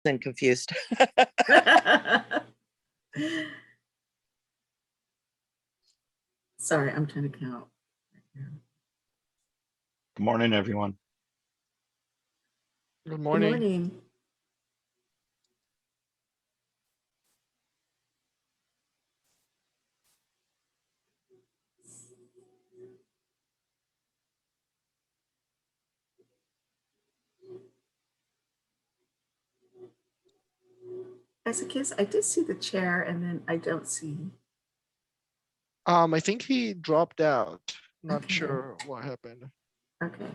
and confused. Sorry, I'm trying to count. Good morning, everyone. Good Good morning. morning. As a kiss, I did see the chair and then I don't see. I think he dropped out. Not Okay. sure what happened. Okay.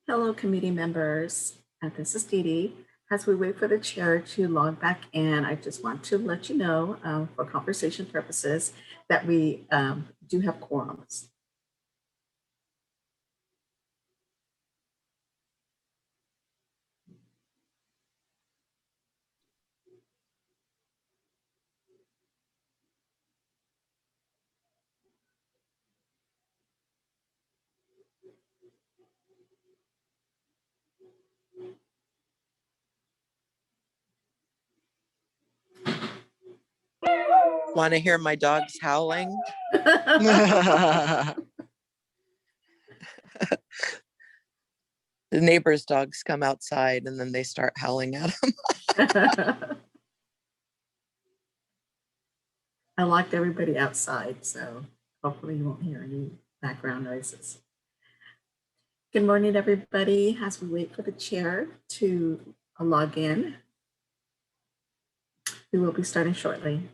Hello, committee members. This is Dee. As we wait for the chair to log back in, I just want to let you know for conversation purposes that we do have quorums. Want to hear my dogs howling? The neighbor's dogs come outside and then they start howling at them. I locked everybody outside, so hopefully you won't hear any background noises. Good morning, everybody. As we wait for the chair to log in, we will be starting shortly.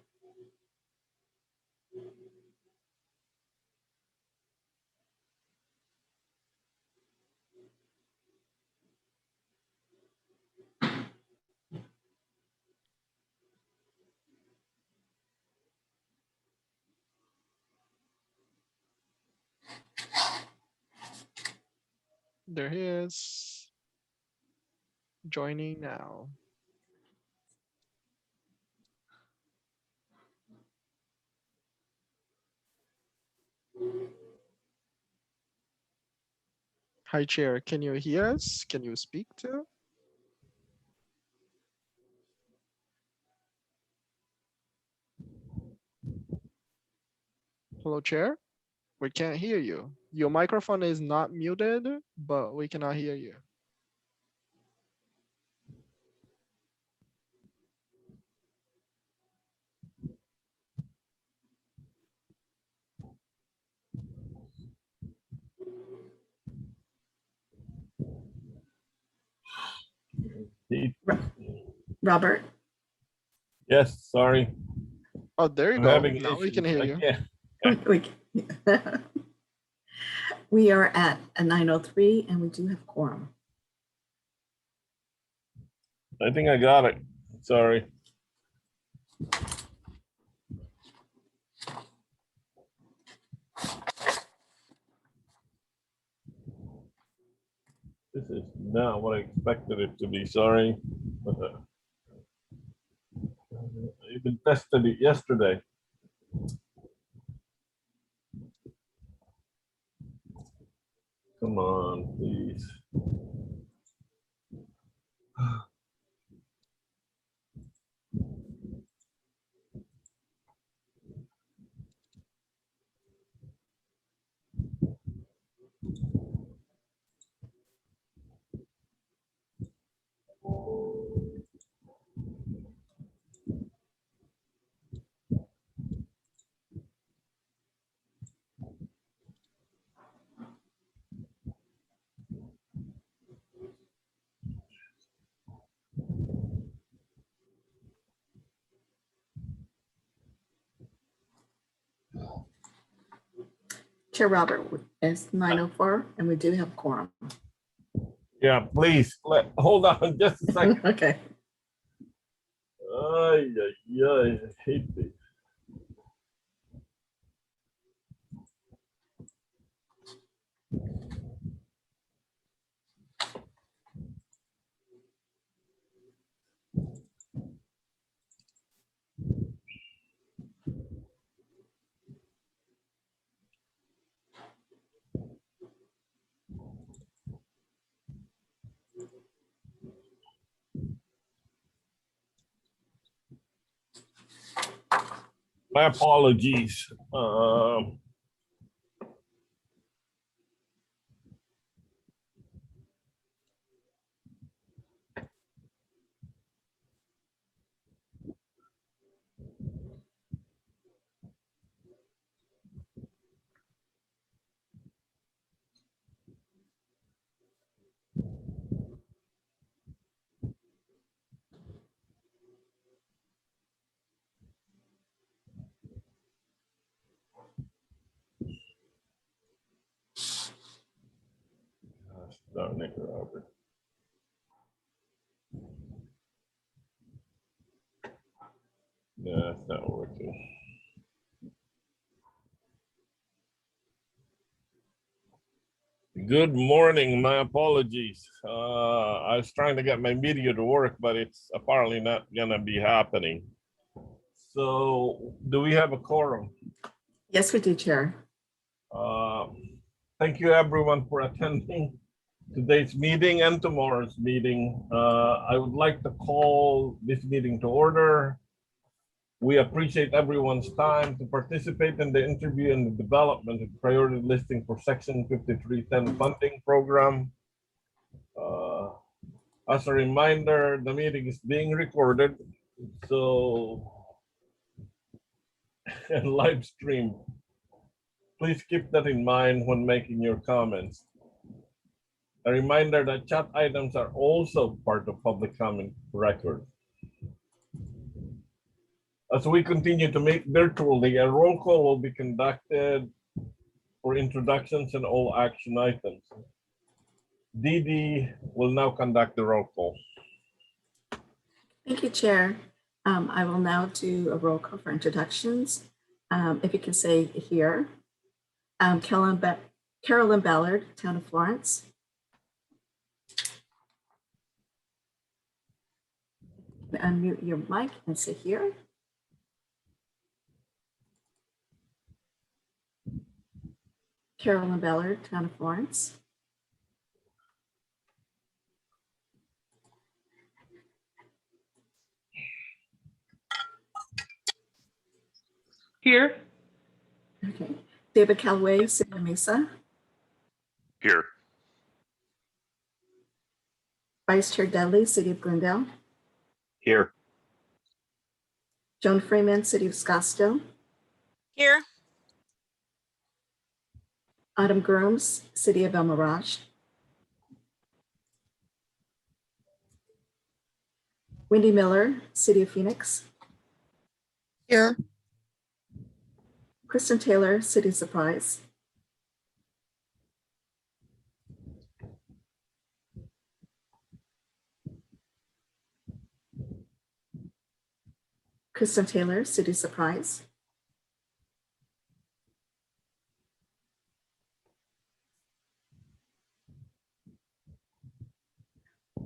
There he is. Joining now. Hi, Chair. Can you hear us? Can you speak to? Hello, Chair. We can't hear you. Your microphone is not muted, but we cannot hear you. Robert? Yes, sorry. Oh, there you I'm go. having Now we can issues. hear I you. can't. We are at a 9:03 and we do have quorum. I think I got it. Sorry. This is not what I expected it to be. Sorry. But, I even tested it yesterday. Come on, please. Chair Robert, it's 9:04 and we do have quorum. Yeah, please. Hold on just a second. Okay. Ay, ay, ay, I hate this. My apologies. Gosh darn it, Robert. Yeah, it's not working. Good morning. My apologies. I was trying to get my video to work, but it's apparently not gonna be happening. So, do we have a quorum? Yes, we do, Chair. Thank you everyone for attending today's meeting and tomorrow's meeting. I would like to call this meeting to order. We appreciate everyone's time to participate in the interview and the development of priority listing for Section 5310 funding program. As a reminder, the meeting is being recorded, so and live streamed. Please keep that in mind when making your comments. A reminder that chat items are also part of public comment record. As we continue to meet virtually, a roll call will be conducted for introductions and all action items. Dee will now conduct the roll call. Thank you, Chair. I will now do a roll call for introductions. If you can say here, Carolyn Ballard, Town of Florence. Unmute your mic and say here. Carolyn Ballard, Town of Florence. Here. Okay. David Calway, City of Mesa. Here. Vice Chair Dudley, City of Glendale. Here. Joan Freeman, City of Scottsdale. Here. Autumn Grooms, City of El Mirage. Wendy Miller, City of Phoenix. Here. Kristen Taylor, City of Surprise. Kristen Taylor, City of Surprise.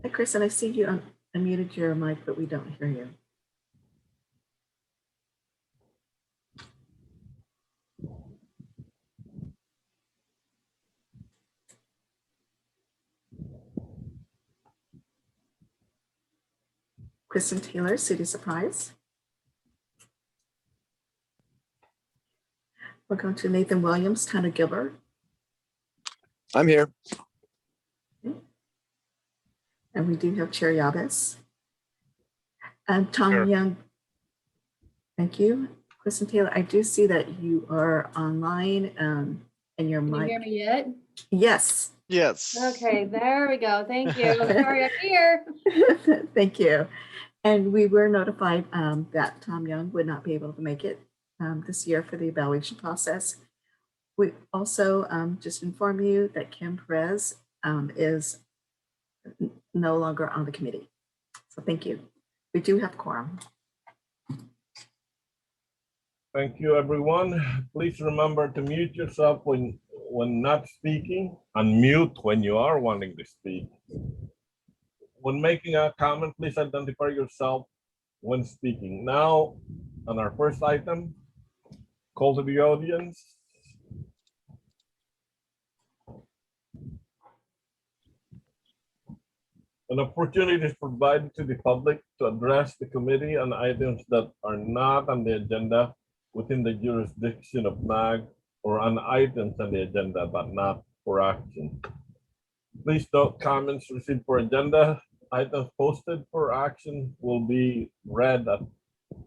Hi, Kristen, I see you unmuted your mic, but we don't hear you. Kristen Taylor, City Surprise. We're going to Nathan Williams, Town of Gilbert. I'm here. Okay. And we do have Chair Yabes. And Tom Sure. Young. Thank you. Kristen Taylor, I do see that you are online and your Can you mic. hear me yet? Yes. Yes. Okay, there we go. Thank you. Sorry, I'm here. Thank you. And we were notified that Tom Young would not be able to make it this year for the evaluation process. We also just inform you that Kim Perez is no longer on the committee. So thank you. We do have quorum. Thank you, everyone. Please remember to mute yourself when not speaking, unmute when you are wanting to speak. When making a comment, please identify yourself when speaking. Now, on our first item, call to the audience. An opportunity is provided to the public to address the committee on items that are not on the agenda within the jurisdiction of MAG or on items on the agenda, but not for action. Please note comments received for agenda items posted for action will be read at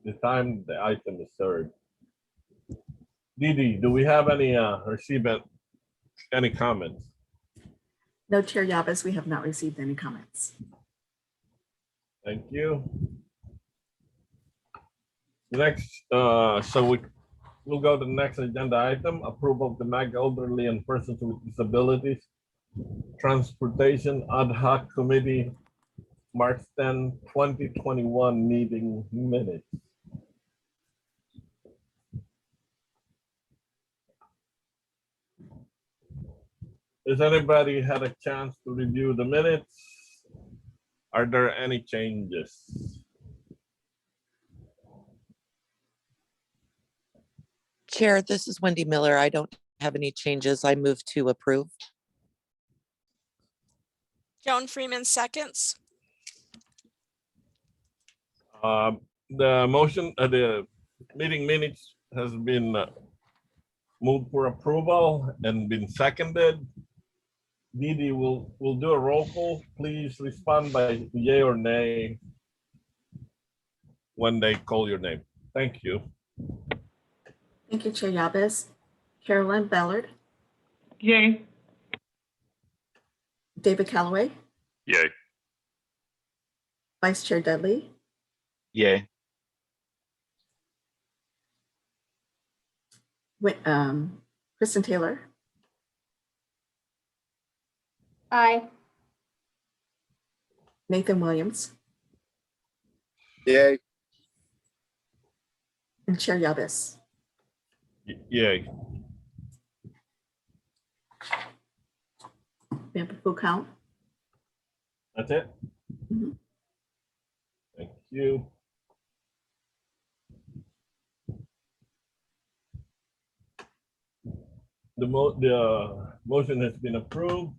the time the item is served. Didi, do we have any any comments? No, Chair Yabez, we have not received any comments. Thank you. Next, we'll go to the next agenda item, approval of the MAG Elderly and Persons with Disabilities Transportation Ad Hoc Committee, March 10, 2021 meeting minutes. Has anybody had a chance to review the minutes? Are there any changes? Chair, this is Wendy Miller. I don't have any changes. I move to approve. Joan Freeman seconds. The motion, the meeting minutes has been moved for approval and been seconded. Didi, we'll do a roll call. Please respond by yay or nay when they call your name. Thank you. Thank you, Chair Yabez. Carolyn Ballard, Yay. David Calloway, Yay. Vice Chair Dudley, Yay. Kristen Taylor, Aye. Nathan Williams, Yay. and Chair Yabez. Yay. We have a full count. That's it? Mhm. Thank you. The motion has been approved.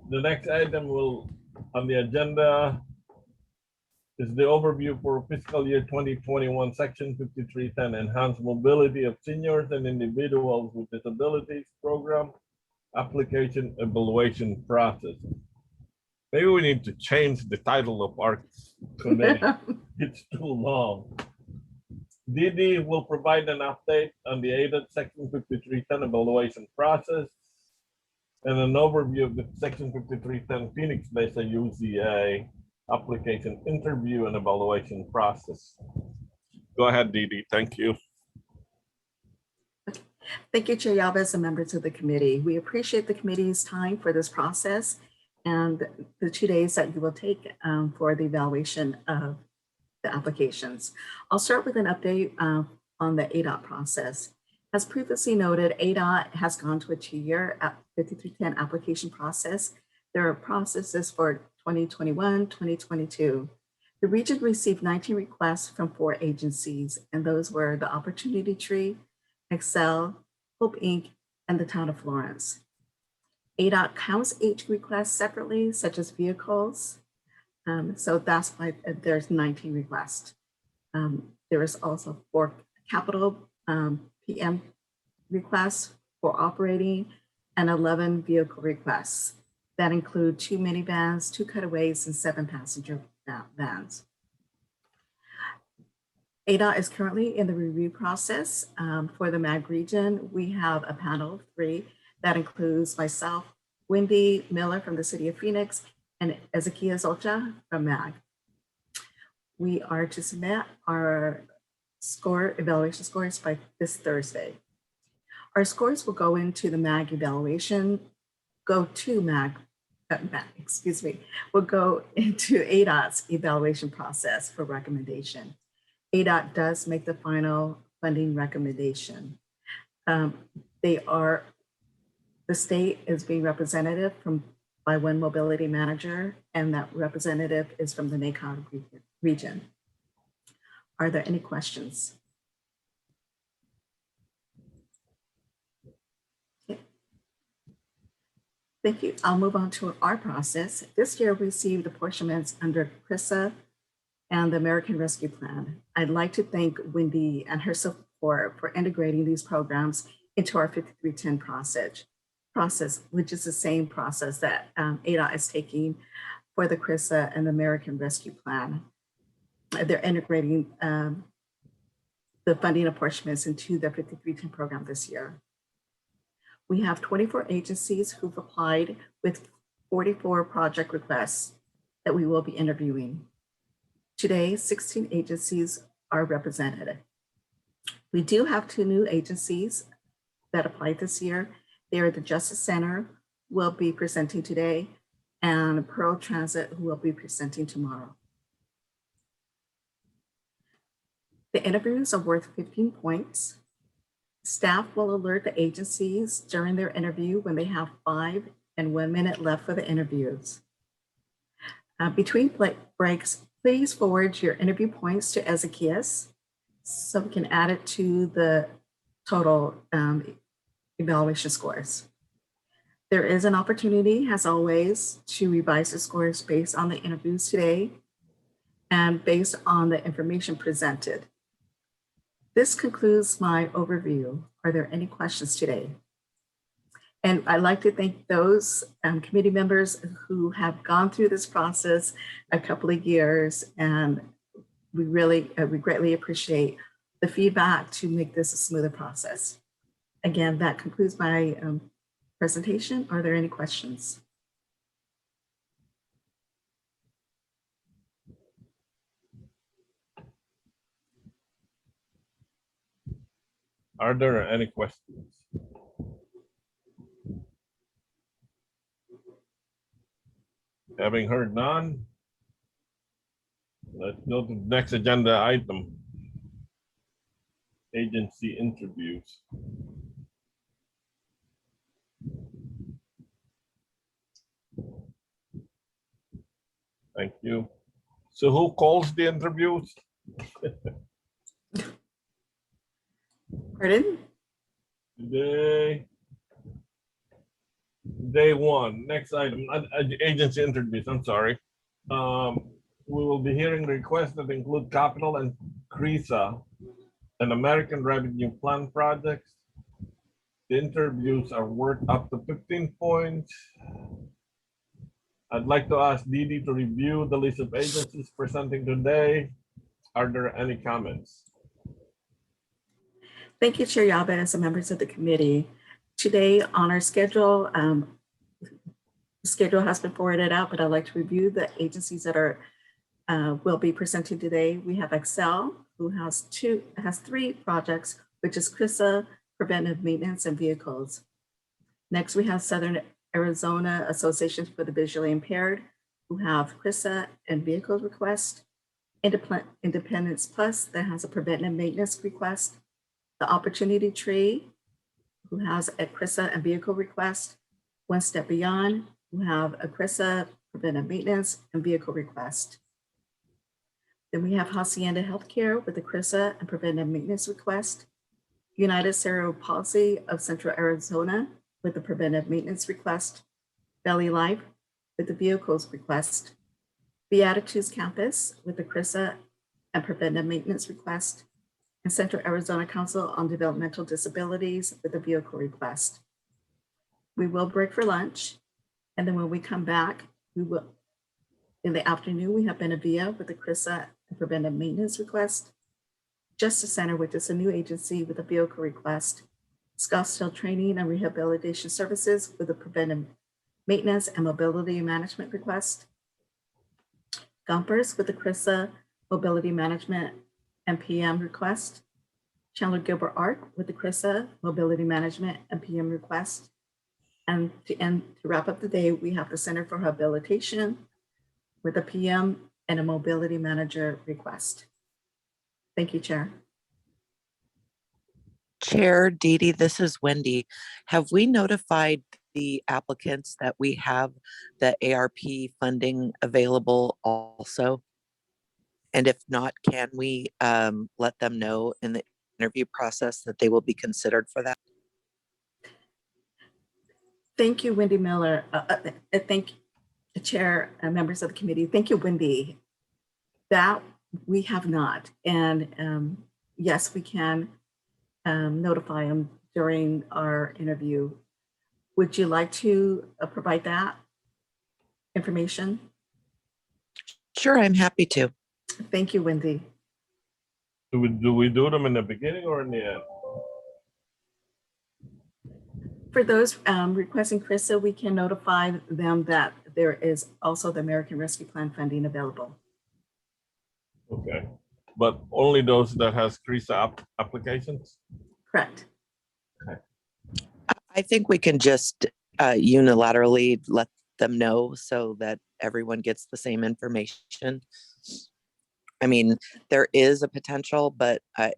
The next item on the agenda is the overview for fiscal year 2021, section 5310, enhanced mobility of seniors and individuals with disabilities program application evaluation process. Maybe we need to change the title of our committee. It's too long. Didi will provide an update on the ADA section 5310 evaluation process and an overview of the section 5310 Phoenix Mesa UZA application interview and evaluation process. Go ahead, Didi. Thank you. Thank you, Chair Yabez and members of the committee. We appreciate the committee's time for this process and the 2 days that you will take for the evaluation of the applications. I'll start with an update on the ADOT process. As previously noted, ADOT has gone to a 2-year 5310 application process. There are processes for 2021, 2022. The region received 19 requests from 4 agencies, and those were the Opportunity Tree, Excel, Hope Inc., and the Town of Florence. ADOT counts each request separately, such as vehicles. So that's why there's 19 requests. There is also 4 capital PM requests for operating and 11 vehicle requests. That include 2 minivans, 2 cutaways, and 7 passenger vans. ADOT is currently in the review process for the MAG region. We have a panel of 3 that includes myself, Wendy Miller from the City of Phoenix, and Ezekiel Zolcha from MAG. We are to submit our evaluation scores by this Thursday. Our scores will go into the MAG evaluation, will go into ADOT's evaluation process for recommendation. ADOT does make the final funding recommendation. The state is being represented by one mobility manager, and that representative is from the NACOG region. Are there any questions? Okay. Thank you. I'll move on to our process. This year we received apportionments under CRISA and the American Rescue Plan. I'd like to thank Wendy and her support for integrating these programs into our 5310 process, which is the same process that ADOT is taking for the CRISA and the American Rescue Plan. They're integrating the funding apportionments into the 5310 program this year. We have 24 agencies who've applied with 44 project requests that we will be interviewing. Today, 16 agencies are represented. We do have 2 new agencies that applied this year. They are the Justice Center, who will be presenting today, and Pearl Transit, who will be presenting tomorrow. The interviews are worth 15 points. Staff will alert the agencies during their interview when they have 5 and 1 minute left for the interviews. Between breaks, please forward your interview points to Ezekias so we can add it to the total evaluation scores. There is an opportunity, as always, to revise the scores based on the interviews today and based on the information presented. This concludes my overview. Are there any questions today? And I'd like to thank those committee members who have gone through this process a couple of years, and we greatly appreciate the feedback to make this a smoother process. Again, that concludes my presentation. Are there any questions? Are there any questions? Having heard none, let's go to the next agenda item. Agency interviews. Thank you. So who calls the interviews? Pardon? Day one, next item, agency interviews, I'm sorry. We will be hearing requests that include capital and CRISA and American Revenue Plan projects. The interviews are worth up to 15 points. I'd like to ask Dee to review the list of agencies presenting today. Are there any comments? Thank you, Chair Yabez and members of the committee. Today on our schedule, the schedule has been forwarded out, but I'd like to review the agencies that are will be presenting today. We have Excel, who has 3 projects, which is CRISA, Preventive Maintenance, and Vehicles. Next, we have Southern Arizona Association for the Visually Impaired, who have CRISA and Vehicles request. Independence Plus, that has a Preventive Maintenance request. The Opportunity Tree, who has a CRISA and Vehicle request. One Step Beyond, who have a CRISA, Preventive Maintenance, and Vehicle request. Then we have Hacienda Healthcare with the CRISA and Preventive Maintenance request. United Cerebral Palsy of Central Arizona with the Preventive Maintenance request. Valley Life with the Vehicles request. Beatitudes Campus with the CRISA and Preventive Maintenance request. And Central Arizona Council on Developmental Disabilities with a Vehicle request. We will break for lunch. And then when we come back, we will, in the afternoon, we have Benavia with the CRISA and Preventive Maintenance request. Justice Center, which is a new agency with a vehicle request. Scottsdale Training and Rehabilitation Services with a Preventive Maintenance and Mobility Management request. Gompers with the CRISA Mobility Management and PM request. Chandler Gilbert Art with the CRISA Mobility Management and PM request. And to wrap up the day, we have the Center for Rehabilitation with a PM and a Mobility Manager request. Thank you, Chair. Chair Dee, this is Wendy. Have we notified the applicants that we have the ARP funding available also? And if not, can we let them know in the interview process that they will be considered for that? Thank you, Wendy Miller. Thank the Chair and members of the committee. Thank you, Wendy. That We have not. And yes, we can notify them during our interview. Would you like to provide that information? Sure, I'm happy to. Thank you, Wendy. Do we do them in the beginning or in the end? For those requesting Krista, we can notify them that there is also the American Rescue Plan funding available. Okay, but only those that has CRISA applications? Correct. I think we can just unilaterally let them know so that everyone gets the same information. I mean, there is a potential, but I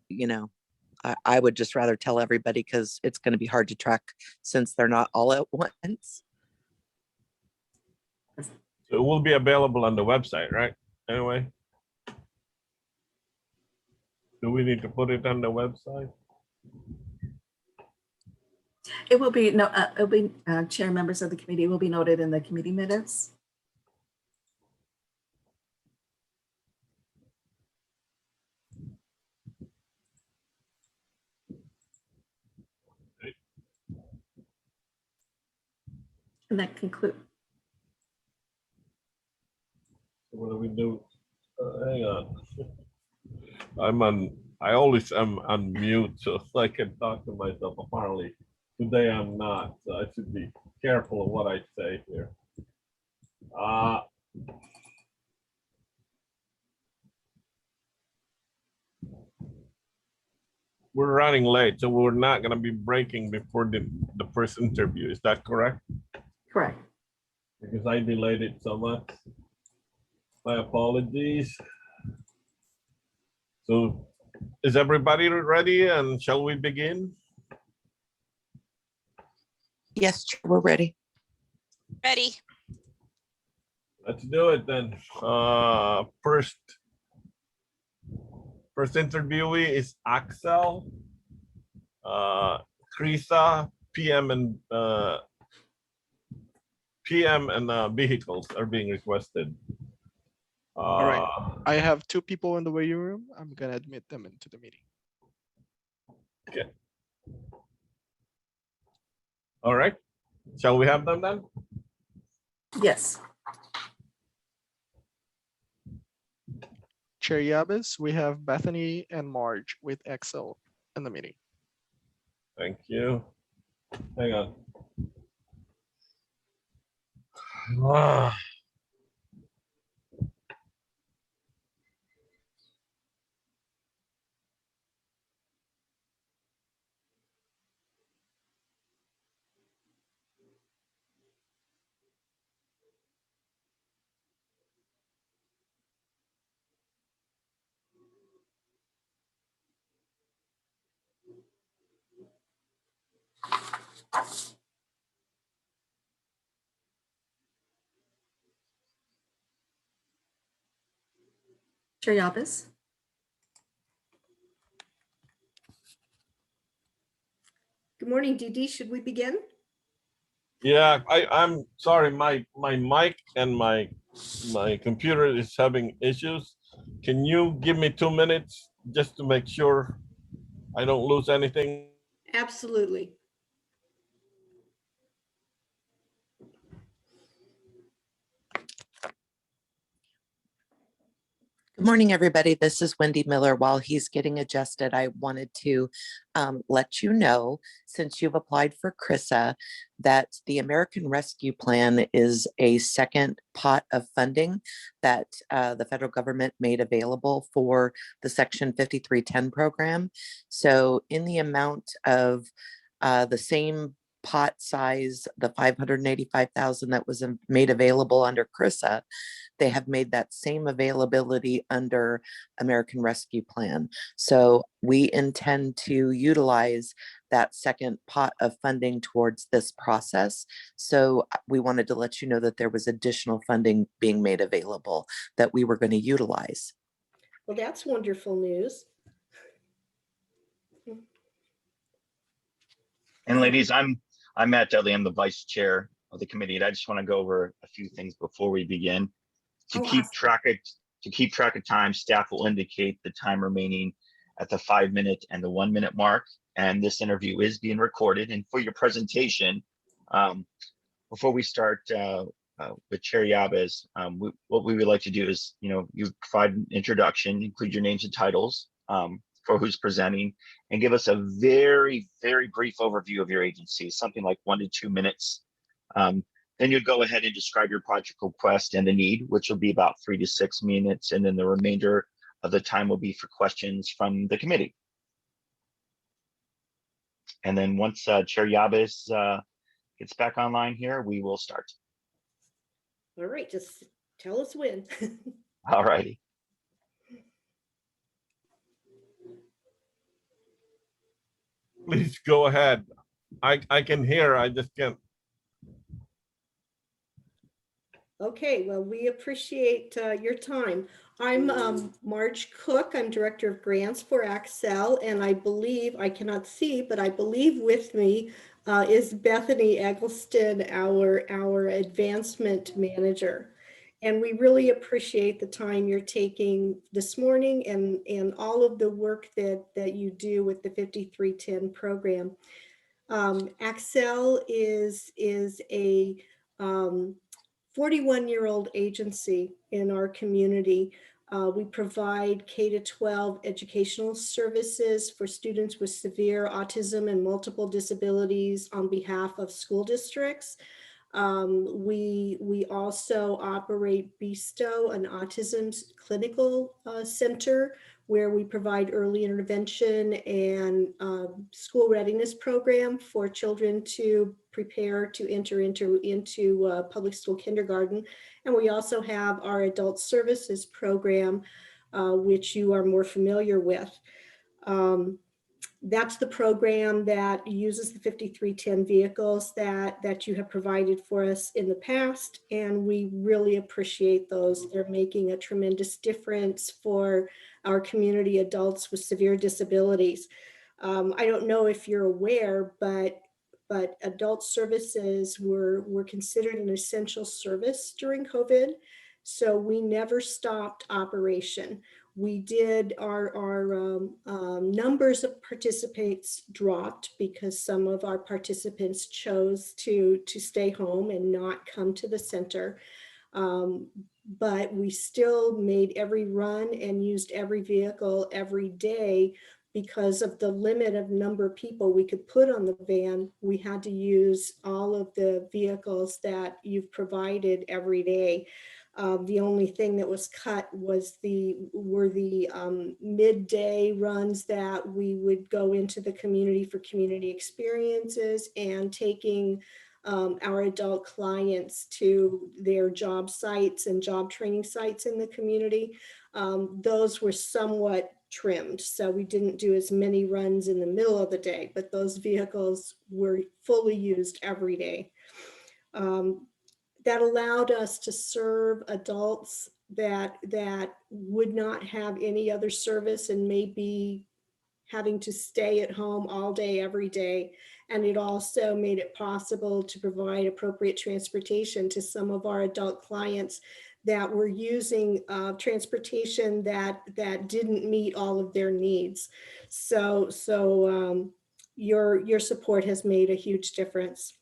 would just rather tell everybody because it's going to be hard to track since they're not all at once. So it will be available on the website, right? Anyway. Do we need to put it on the website? It will be, no, it'll be chair members of the committee will be noted in the committee minutes. And that concludes. What do we do? Hang on. I always am on mute so I can talk to myself. Apparently, today I'm not, so I should be careful of what I say here. We're running late, so we're not going to be breaking before the first interview. Is that correct? Correct. Because I delayed it so much. My apologies. So is everybody ready and shall we begin? Yes, we're ready. Ready. Let's do it then. First interviewee is Axel. Krisa, PM and vehicles are being requested. All right. I have 2 people in the waiting room. I'm gonna admit them into the meeting. Okay. All right. Shall we have them then? Yes. Chair Yabes, we have Bethany and Marge with Excel in the meeting. Thank you. Hang on. Ah. Chair Yabes. Good morning, Dee. Should we begin? Yeah, I'm sorry, my mic and my computer is having issues. Can you give me 2 minutes just to make sure I don't lose anything? Absolutely. Good morning, everybody. This is Wendy Miller. While he's getting adjusted, I wanted to let you know, since you've applied for CRISA, that the American Rescue Plan is a second pot of funding that the federal government made available for the Section 5310 program. So in the amount of the same pot size, the $585,000 that was made available under CRISA, they have made that same availability under American Rescue Plan. So we intend to utilize that second pot of funding towards this process. So we wanted to let you know that there was additional funding being made available that we were going to utilize. Well, that's wonderful news. And ladies, I'm Matt Dudley. I'm the vice chair of the committee. And I just want to go over a few things before we begin. To Oh, keep awesome. track To keep track of time, staff will indicate the time remaining at the 5-minute and the 1-minute mark. And this interview is being recorded. And for your presentation, before we start with Chair Yabez, what we would like to do is, you provide an introduction, include your names and titles for who's presenting, and give us a very, very brief overview of your agency, something like 1 to 2 minutes. Then you'd go ahead and describe your project request and the need, which will be about 3 to 6 minutes. And then the remainder of the time will be for questions from the committee. And then once Chair Yabez gets back online here, we will start. All right, just tell us when. All righty. Please go ahead. I can hear, I just can't. Okay, well, we appreciate your time. I'm Marge Cook. I'm Director of Grants for Accel, and I believe, I cannot see, but I believe with me is Bethany Eggleston, our Advancement Manager. And we really appreciate the time you're taking this morning and all of the work that you do with the 5310 program. Accel is a 41-year-old agency in our community. We provide K-12 educational services for students with severe autism and multiple disabilities on behalf of school districts. We also operate BESTO, an autism clinical center, where we provide early intervention and school readiness program for children to prepare to enter into public school kindergarten. And we also have our adult services program, which you are more familiar with. That's the program that uses the 5310 vehicles that you have provided for us in the past, and we really appreciate those. They're making a tremendous difference for our community adults with severe disabilities. I don't know if you're aware, but adult services were considered an essential service during COVID, so we never stopped operation. We did, our numbers of participants dropped because some of our participants chose to stay home and not come to the center. But we still made every run and used every vehicle every day because of the limit of number of people we could put on the van. We had to use all of the vehicles that you've provided every day. The only thing that was cut was were the midday runs that we would go into the community for community experiences and taking our adult clients to their job sites and job training sites in the community. Those were somewhat trimmed, so we didn't do as many runs in the middle of the day, but those vehicles were fully used every day. That allowed us to serve adults that would not have any other service and may be having to stay at home all day, every day. And it also made it possible to provide appropriate transportation to some of our adult clients that were using transportation that didn't meet all of their needs. So your support has made a huge difference.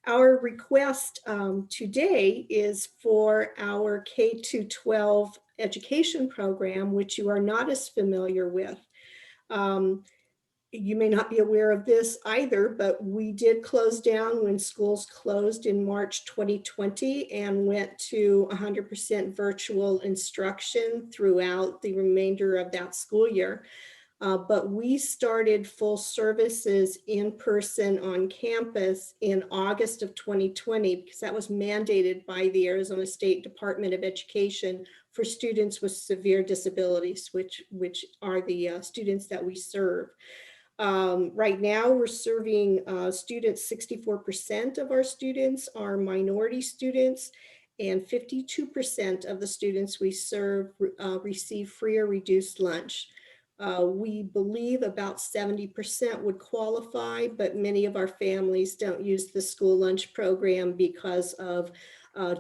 Our request today is for our K-12 education program, which you are not as familiar with. You may not be aware of this either, but we did close down when schools closed in March 2020 and went to 100% virtual instruction throughout the remainder of that school year. But we started full services in person on campus in August of 2020 because that was mandated by the Arizona State Department of Education for students with severe disabilities, which are the students that we serve. Right now we're serving students, 64% of our students are minority students, and 52% of the students we serve receive free or reduced lunch. We believe about 70% would qualify, but many of our families don't use the school lunch program because of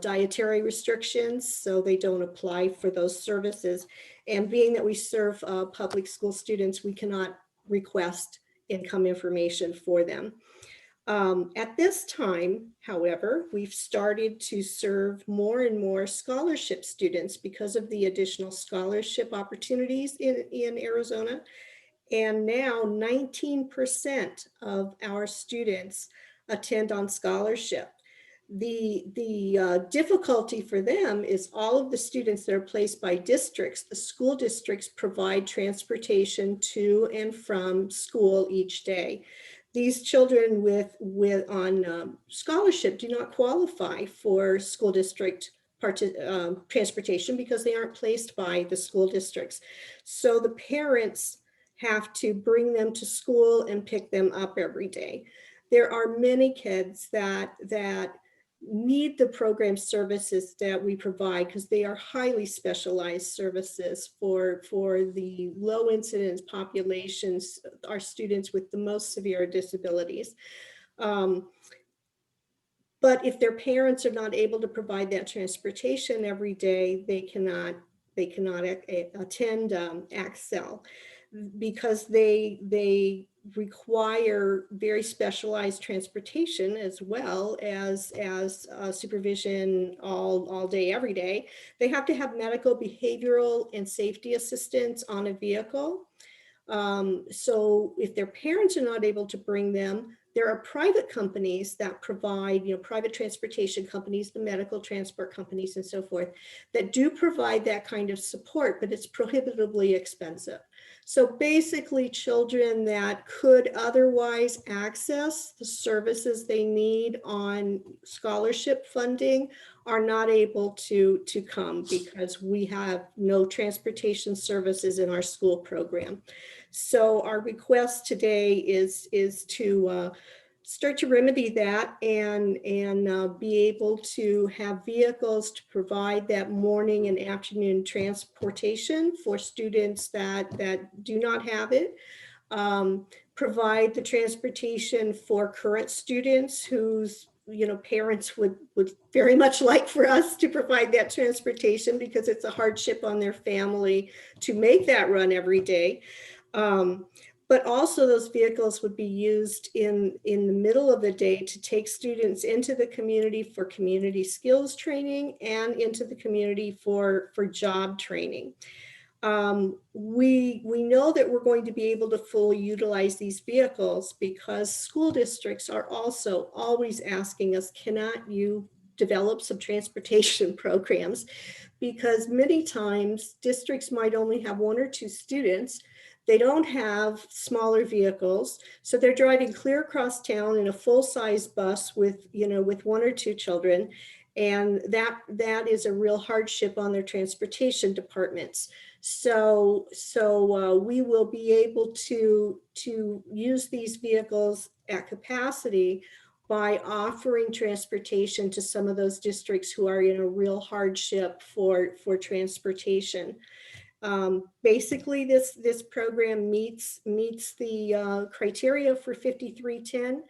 dietary restrictions, so they don't apply for those services. And being that we serve public school students, we cannot request income information for them. At this time, however, we've started to serve more and more scholarship students because of the additional scholarship opportunities in Arizona. And now 19% of our students attend on scholarship. The difficulty for them is all of the students that are placed by districts. The school districts provide transportation to and from school each day. These children on scholarship do not qualify for school district transportation because they aren't placed by the school districts. So the parents have to bring them to school and pick them up every day. There are many kids that need the program services that we provide because they are highly specialized services for the low incidence populations, our students with the most severe disabilities. But if their parents are not able to provide that transportation every day, they cannot attend Accel because they require very specialized transportation as well as supervision all day, every day. They have to have medical, behavioral, and safety assistance on a vehicle. So if their parents are not able to bring them, there are private companies that provide, private transportation companies, the medical transport companies and so forth, that do provide that kind of support, but it's prohibitively expensive. So basically children that could otherwise access the services they need on scholarship funding are not able to come because we have no transportation services in our school program. So our request today is to start to remedy that and be able to have vehicles to provide that morning and afternoon transportation for students that do not have it. Provide the transportation for current students whose parents would very much like for us to provide that transportation because it's a hardship on their family to make that run every day. But also those vehicles would be used in the middle of the day to take students into the community for community skills training and into the community for job training. We know that we're going to be able to fully utilize these vehicles because school districts are also always asking us, cannot you develop some transportation programs? Because many times districts might only have 1 or 2 students. They don't have smaller vehicles. So they're driving clear across town in a full-size bus with 1 or 2 children. And that is a real hardship on their transportation departments. So we will be able to use these vehicles at capacity by offering transportation to some of those districts who are in a real hardship for transportation. Basically, this program meets the criteria for 5310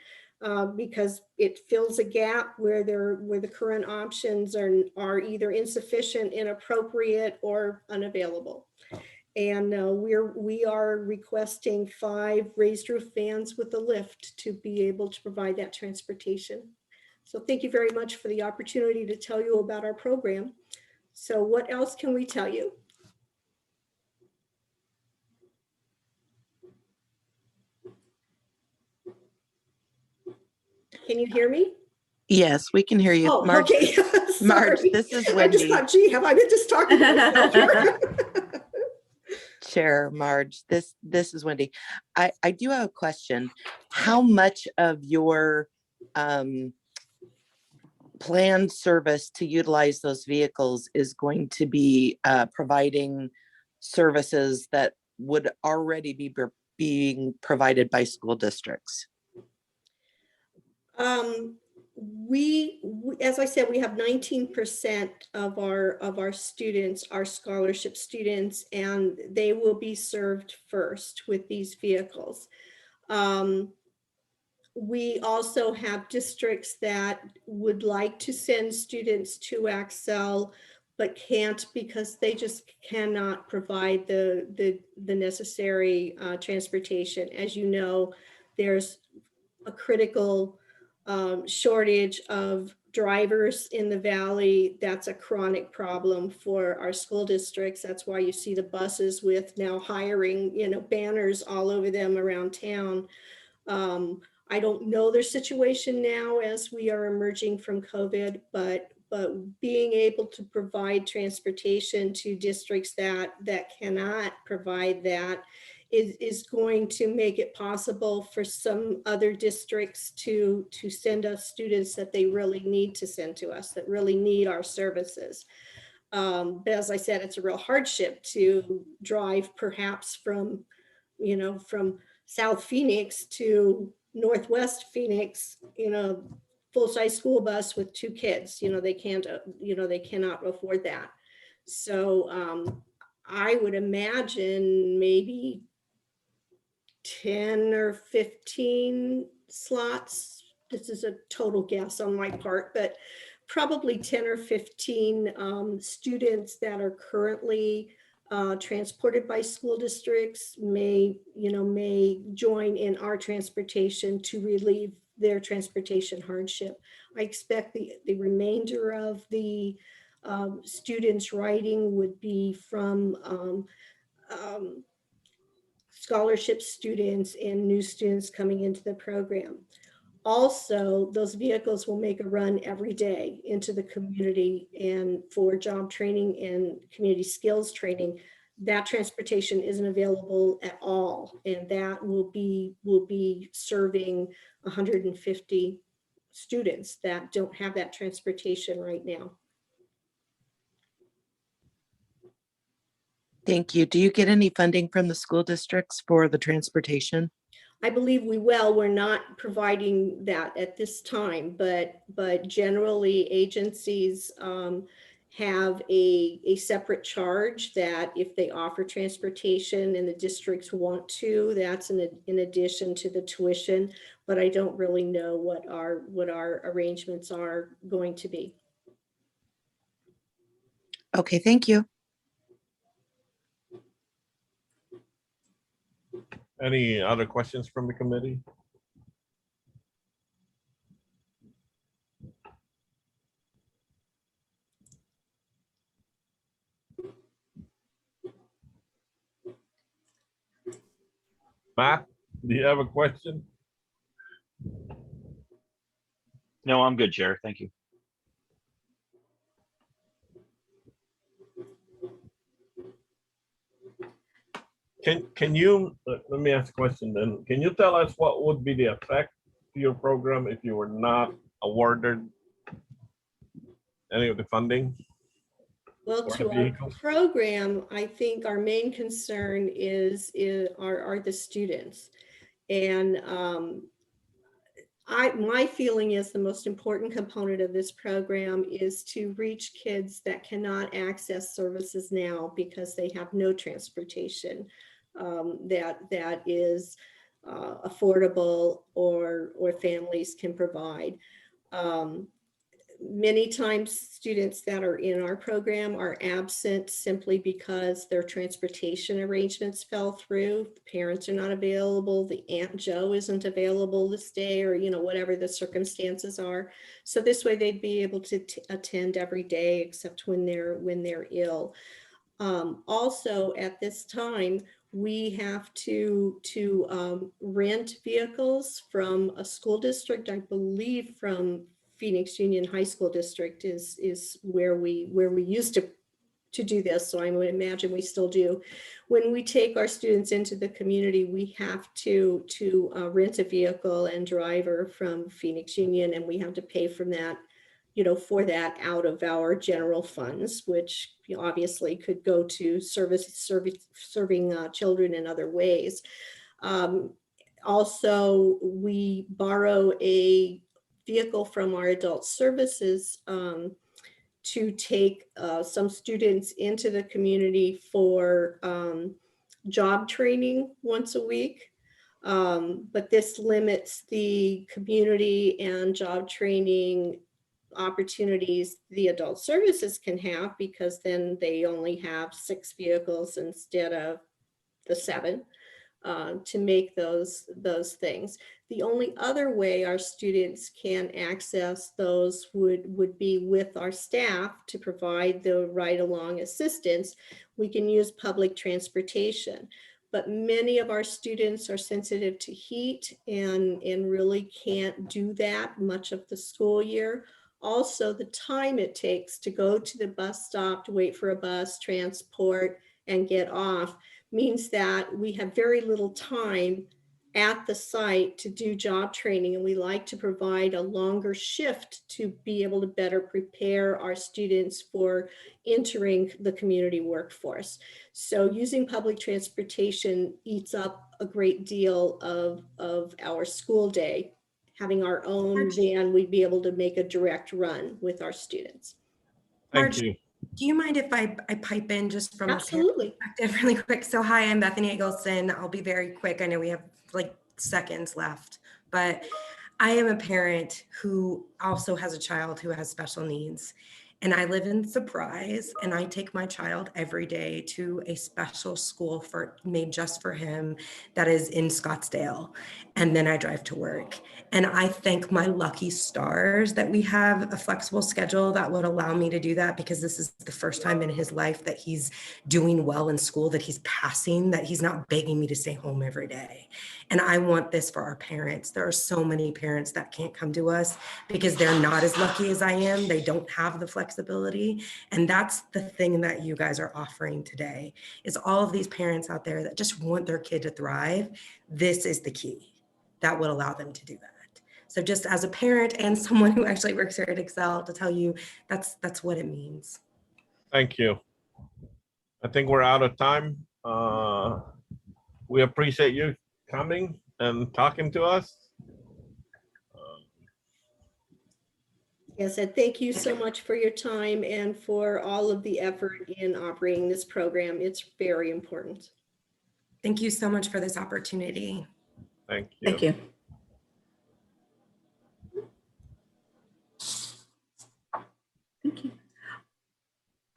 because it fills a gap where the current options are either insufficient, inappropriate, or unavailable. And we are requesting 5 raised roof vans with a lift to be able to provide that transportation. So thank you very much for the opportunity to tell you about our program. So what else can we tell you? Can you hear me? Yes, we can hear you. Oh, Marge, okay. Marge, Sorry. this is I just Wendy. thought, gee, have I been just talking to myself here? Chair Marge, this is Wendy. I do have a question. How much of your planned service to utilize those vehicles is going to be providing services that would already be being provided by school districts? We, as I said, we have 19% of our students are scholarship students, and they will be served first with these vehicles. We also have districts that would like to send students to Excel, but can't because they just cannot provide the necessary transportation. As you know, there's a critical shortage of drivers in the valley. That's a chronic problem for our school districts. That's why you see the buses with now hiring, banners all over them around town. I don't know their situation now as we are emerging from COVID, but being able to provide transportation to districts that cannot provide that is going to make it possible for some other districts to send us students that they really need to send to us, that really need our services. But as I said, it's a real hardship to drive perhaps from South Phoenix to Northwest Phoenix, full-size school bus with 2 kids. They can't, they cannot afford that. So I would imagine maybe 10 or 15 slots. This is a total guess on my part, but probably 10 or 15 students that are currently transported by school districts may join in our transportation to relieve their transportation hardship. I expect the remainder of the students riding would be from scholarship students and new students coming into the program. Also, those vehicles will make a run every day into the community and for job training and community skills training. That transportation isn't available at all, and that will be serving 150 students that don't have that transportation right now. Thank you. Do you get any funding from the school districts for the transportation? I believe we will. We're not providing that at this time, but generally agencies have a separate charge that if they offer transportation and the districts want to, that's in addition to the tuition. But I don't really know what our arrangements are going to be. Okay, thank you. Any other questions from the committee? Matt, do you have a question? No, I'm good, Chair. Thank you. Can you, let me ask a question then. Can you tell us what would be the effect to your program if you were not awarded any of the funding? Well, For to the our vehicles? program, I think our main concern are the students. And my feeling is the most important component of this program is to reach kids that cannot access services now because they have no transportation that is affordable or families can provide. Many times students that are in our program are absent simply because their transportation arrangements fell through. The parents are not available. The Aunt Joe isn't available to stay, or whatever the circumstances are. So this way they'd be able to attend every day except when they're ill. Also at this time, we have to rent vehicles from a school district, I believe from Phoenix Union High School District is where we used to do this. So I would imagine we still do. When we take our students into the community, we have to rent a vehicle and driver from Phoenix Union, and we have to pay from that, for that out of our general funds, which obviously could go to serving children in other ways. Also, we borrow a vehicle from our adult services to take some students into the community for job training once a week. But this limits the community and job training opportunities the adult services can have, because then they only have 6 vehicles instead of the 7 to make those things. The only other way our students can access those would be with our staff to provide the ride-along assistance. We can use public transportation, but many of our students are sensitive to heat and really can't do that much of the school year. Also, the time it takes to go to the bus stop, to wait for a bus, transport, and get off means that we have very little time at the site to do job training, and we like to provide a longer shift to be able to better prepare our students for entering the community workforce. So using public transportation eats up a great deal of our school day. Having our own van, we'd be able to make a direct run with our students. Thank Marge, you. do you mind if I pipe in just from a parent Absolutely. perspective really quick? So hi, I'm Bethany Eggleston. I'll be very quick. I know we have like seconds left, but I am a parent who also has a child who has special needs. And I live in Surprise, and I take my child every day to a special school made just for him that is in Scottsdale. And then I drive to work. And I thank my lucky stars that we have a flexible schedule that would allow me to do that, because this is the first time in his life that he's doing well in school, that he's passing, that he's not begging me to stay home every day. And I want this for our parents. There are so many parents that can't come to us because they're not as lucky as I am. They don't have the flexibility. And that's the thing that you guys are offering today, is all of these parents out there that just want their kid to thrive. This is the key that would allow them to do that. So just as a parent and someone who actually works here at Excel, to tell you that's what it means. Thank you. I think we're out of time. We appreciate you coming and talking to us. Yes, and thank you so much for your time and for all of the effort in operating this program. It's very important. Thank you so much for this opportunity. Thank you. Thank you. Thank you.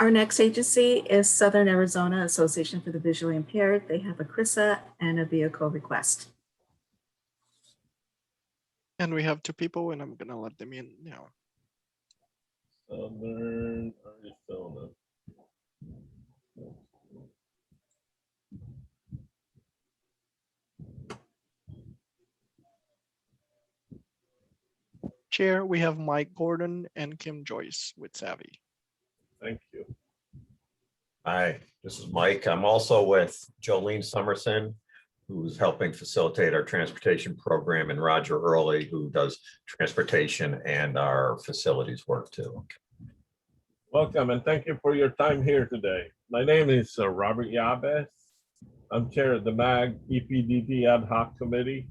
Our next agency is Southern Arizona Association for the Visually Impaired. They have a CRISA and a vehicle request. And we have 2 people, and I'm gonna let them in now. Southern Arizona. Chair, we have Mike Gordon and Kim Joyce with Savvy. Thank you. Hi, this is Mike. I'm also with Jolene Summerson, who's helping facilitate our transportation program, and Roger Early, who does transportation and our facilities work too. Welcome, and thank you for your time here today. My name is Robert Yabes. I'm chair of the MAG EPDT Ad Hoc Committee.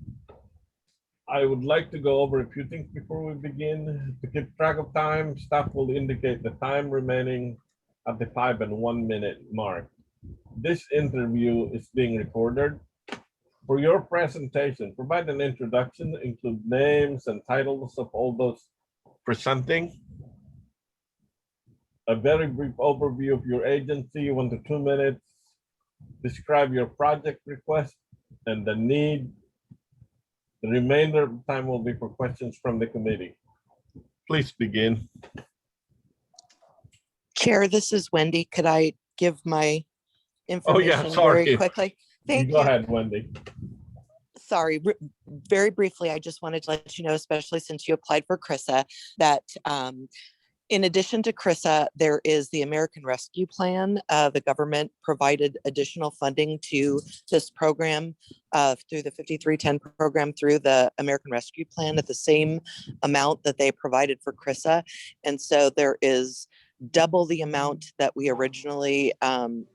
I would like to go over a few things before we begin. To keep track of time, staff will indicate the time remaining at the 5 and 1 minute mark. This interview is being recorded. For your presentation, provide an introduction, include names and titles of all those presenting. A very brief overview of your agency, 1 to 2 minutes. Describe your project request and the need. The remainder of the time will be for questions from the committee. Please begin. Chair, this is Wendy. Could I give my information sorry. very quickly? Thank Go you. ahead, Wendy. Sorry, very briefly, I just wanted to let you know, especially since you applied for CRISA, that in addition to CRISA, there is the American Rescue Plan. The government provided additional funding to this program through the 5310 program through the American Rescue Plan at the same amount that they provided for CRISA. And so there is double the amount that we originally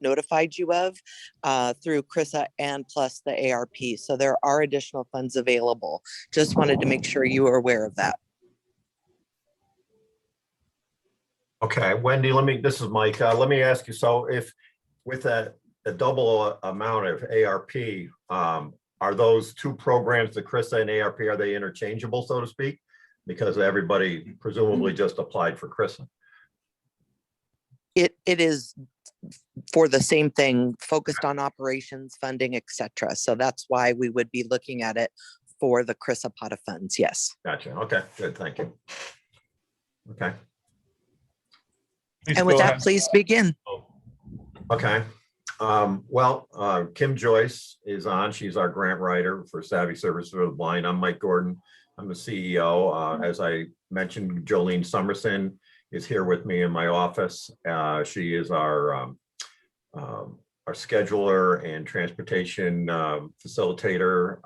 notified you of through CRISA and plus the ARP. So there are additional funds available. Just wanted to make sure you were aware of that. Okay, Wendy, this is Mike. Let me ask you, so if with a double amount of ARP, are those two programs, the CRISA and ARP, are they interchangeable, so to speak? Because everybody presumably just applied for CRISA. It is for the same thing, focused on operations, funding, etc. So that's why we would be looking at it for the CRISA pot of funds. Yes. Gotcha. Okay, good. Thank you. Okay. Please And with go that, ahead. please begin. Okay. Kim Joyce is on. She's our grant writer for Savvy Services for the Blind. I'm Mike Gordon. I'm the CEO. As I mentioned, Jolene Summerson is here with me in my office. She is our scheduler and transportation facilitator,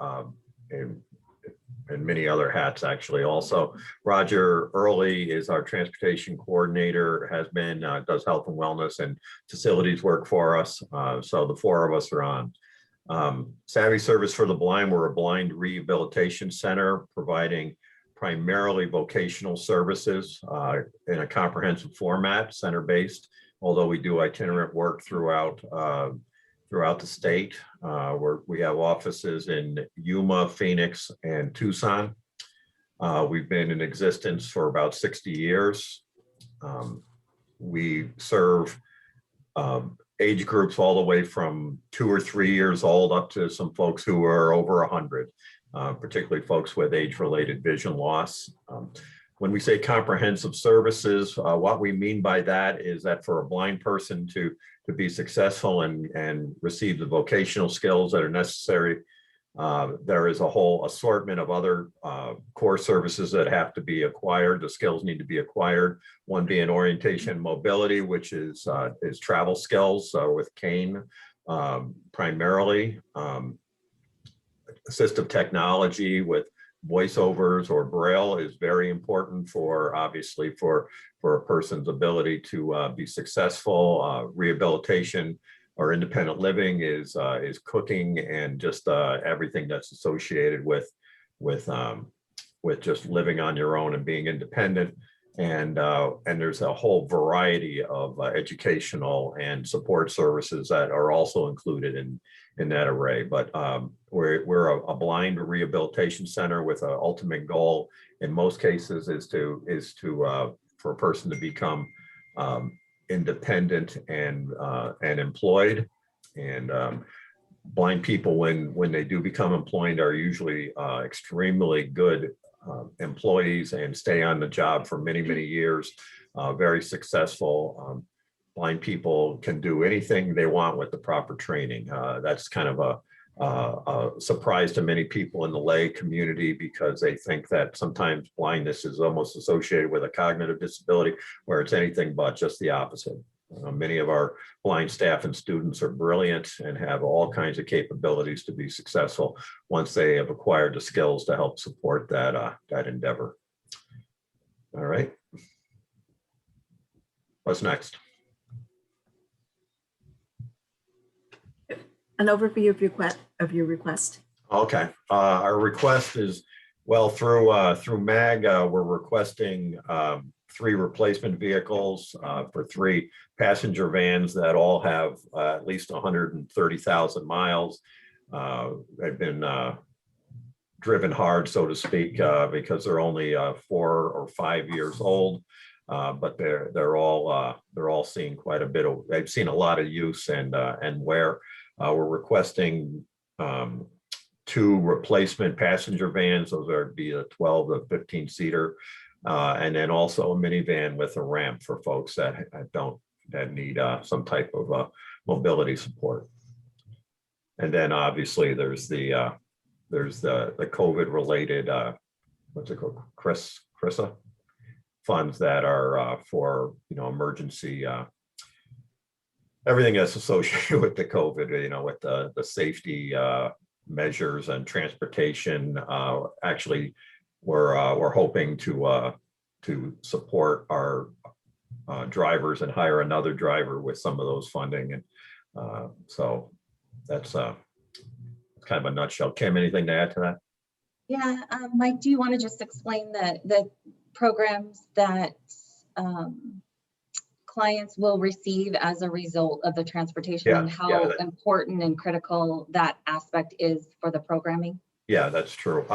and many other hats actually. Also, Roger Early is our transportation coordinator, has been, does health and wellness and facilities work for us. So the four of us are on. Savvy Service for the Blind, we're a blind rehabilitation center providing primarily vocational services in a comprehensive format, center-based, although we do itinerant work throughout the state. We have offices in Yuma, Phoenix, and Tucson. We've been in existence for about 60 years. We serve age groups all the way from 2 or 3 years old up to some folks who are over 100, particularly folks with age-related vision loss. When we say comprehensive services, what we mean by that is that for a blind person to be successful and receive the vocational skills that are necessary, there is a whole assortment of other core services that have to be acquired. The skills need to be acquired. One being orientation and mobility, which is travel skills with cane primarily. Assistive technology with voiceovers or Braille is very important for, obviously, for a person's ability to be successful. Rehabilitation or independent living is cooking and just everything that's associated with just living on your own and being independent. And there's a whole variety of educational and support services that are also included in that array. But we're a blind rehabilitation center with an ultimate goal in most cases is to for a person to become independent and employed. And blind people, when they do become employed, are usually extremely good employees and stay on the job for many, many years, very successful. Blind people can do anything they want with the proper training. That's kind of a surprise to many people in the lay community because they think that sometimes blindness is almost associated with a cognitive disability, where it's anything but, just the opposite. Many of our blind staff and students are brilliant and have all kinds of capabilities to be successful once they have acquired the skills to help support that endeavor. All right. What's next? An overview of your request. Okay, our request is, well, through MAG, we're requesting 3 replacement vehicles for 3 passenger vans that all have at least 130,000 miles. They've been driven hard, so to speak, because they're only 4 or 5 years old. But they're all seeing quite a bit of, they've seen a lot of use and wear. We're requesting 2 replacement passenger vans. Those are be a 12 to 15 seater, and then also a minivan with a ramp for folks that need some type of mobility support. And then obviously there's the COVID related what's it called, CRISA funds that are for emergency. Everything that's associated with the COVID, with the safety measures and transportation. Actually, we're hoping to support our drivers and hire another driver with some of those funding. And so that's kind of a nutshell. Kim, anything to add to that? Yeah, Mike, do you want to just explain the programs that clients will receive as a result of the transportation and how important and critical that aspect is for the programming? Yeah, that's true.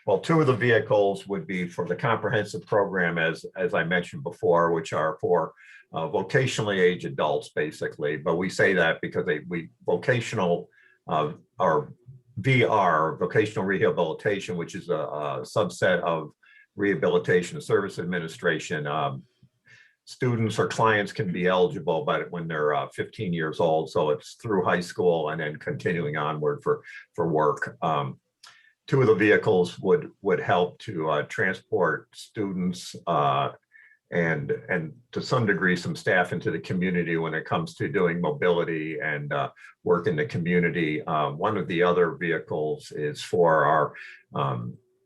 Well, two of the vehicles would be for the comprehensive program, as I mentioned before, which are for vocationally aged adults, basically. But we say that because we vocational or VR, vocational rehabilitation, which is a subset of Rehabilitation Service Administration. Students or clients can be eligible, but when they're 15 years old, so it's through high school and then continuing onward for work. Two of the vehicles would help to transport students and to some degree some staff into the community when it comes to doing mobility and work in the community. One of the other vehicles is for our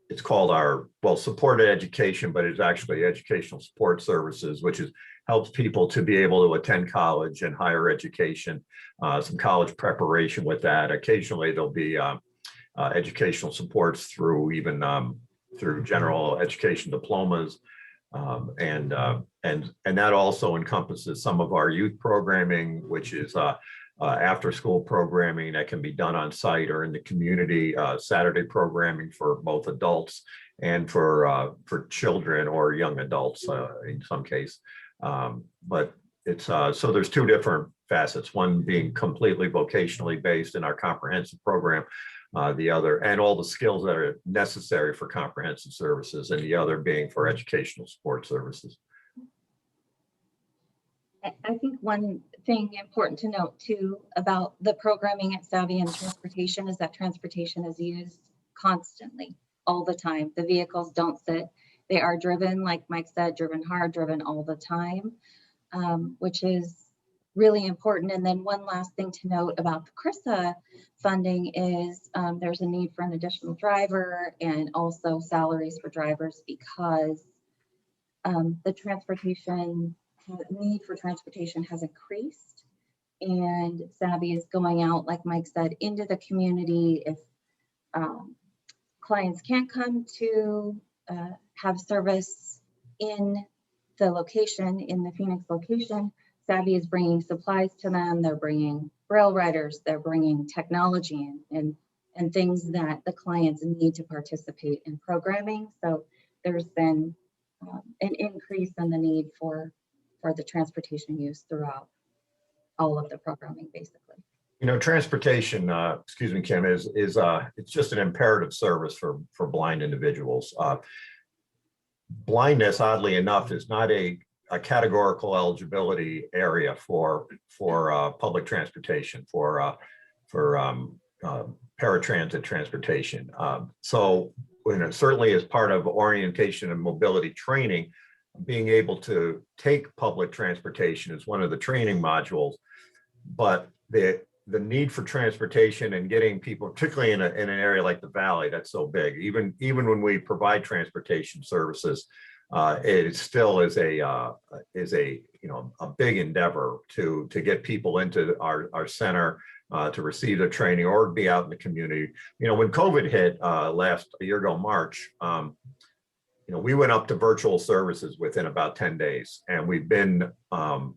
it's called our, well, supported education, but it's actually educational support services, which helps people to be able to attend college and higher education, some college preparation with that. Occasionally there'll be educational supports through even through general education diplomas. And that also encompasses some of our youth programming, which is after school programming that can be done on site or in the community, Saturday programming for both adults and for children or young adults in some case. But it's so there's two different facets, one being completely vocationally based in our comprehensive program, the other, and all the skills that are necessary for comprehensive services, and the other being for educational support services. I think one thing important to note too about the programming at Savvy and transportation is that transportation is used constantly, all the time. The vehicles don't sit. They are driven, like Mike said, driven hard, driven all the time, which is really important. And then one last thing to note about the CRISA funding is there's a need for an additional driver and also salaries for drivers because the need for transportation has increased, and Savvy is going out, like Mike said, into the community. If clients can't come to have service in the location, in the Phoenix location, Savvy is bringing supplies to them. They're bringing rail riders, they're bringing technology and things that the clients need to participate in programming. So there's been an increase in the need for the transportation use throughout all of the programming, basically. You know, transportation, excuse me, Kim, is it's just an imperative service for blind individuals. Blindness, oddly enough, is not a categorical eligibility area for public transportation, for paratransit transportation. So when it certainly is part of orientation and mobility training, being able to take public transportation is one of the training modules, but the need for transportation and getting people, particularly in an area like the Valley, that's so big. Even when we provide transportation services, it still is a big endeavor to get people into our center to receive the training or be out in the community. You know, when COVID hit a year ago, March, we went up to virtual services within about 10 days, and we've been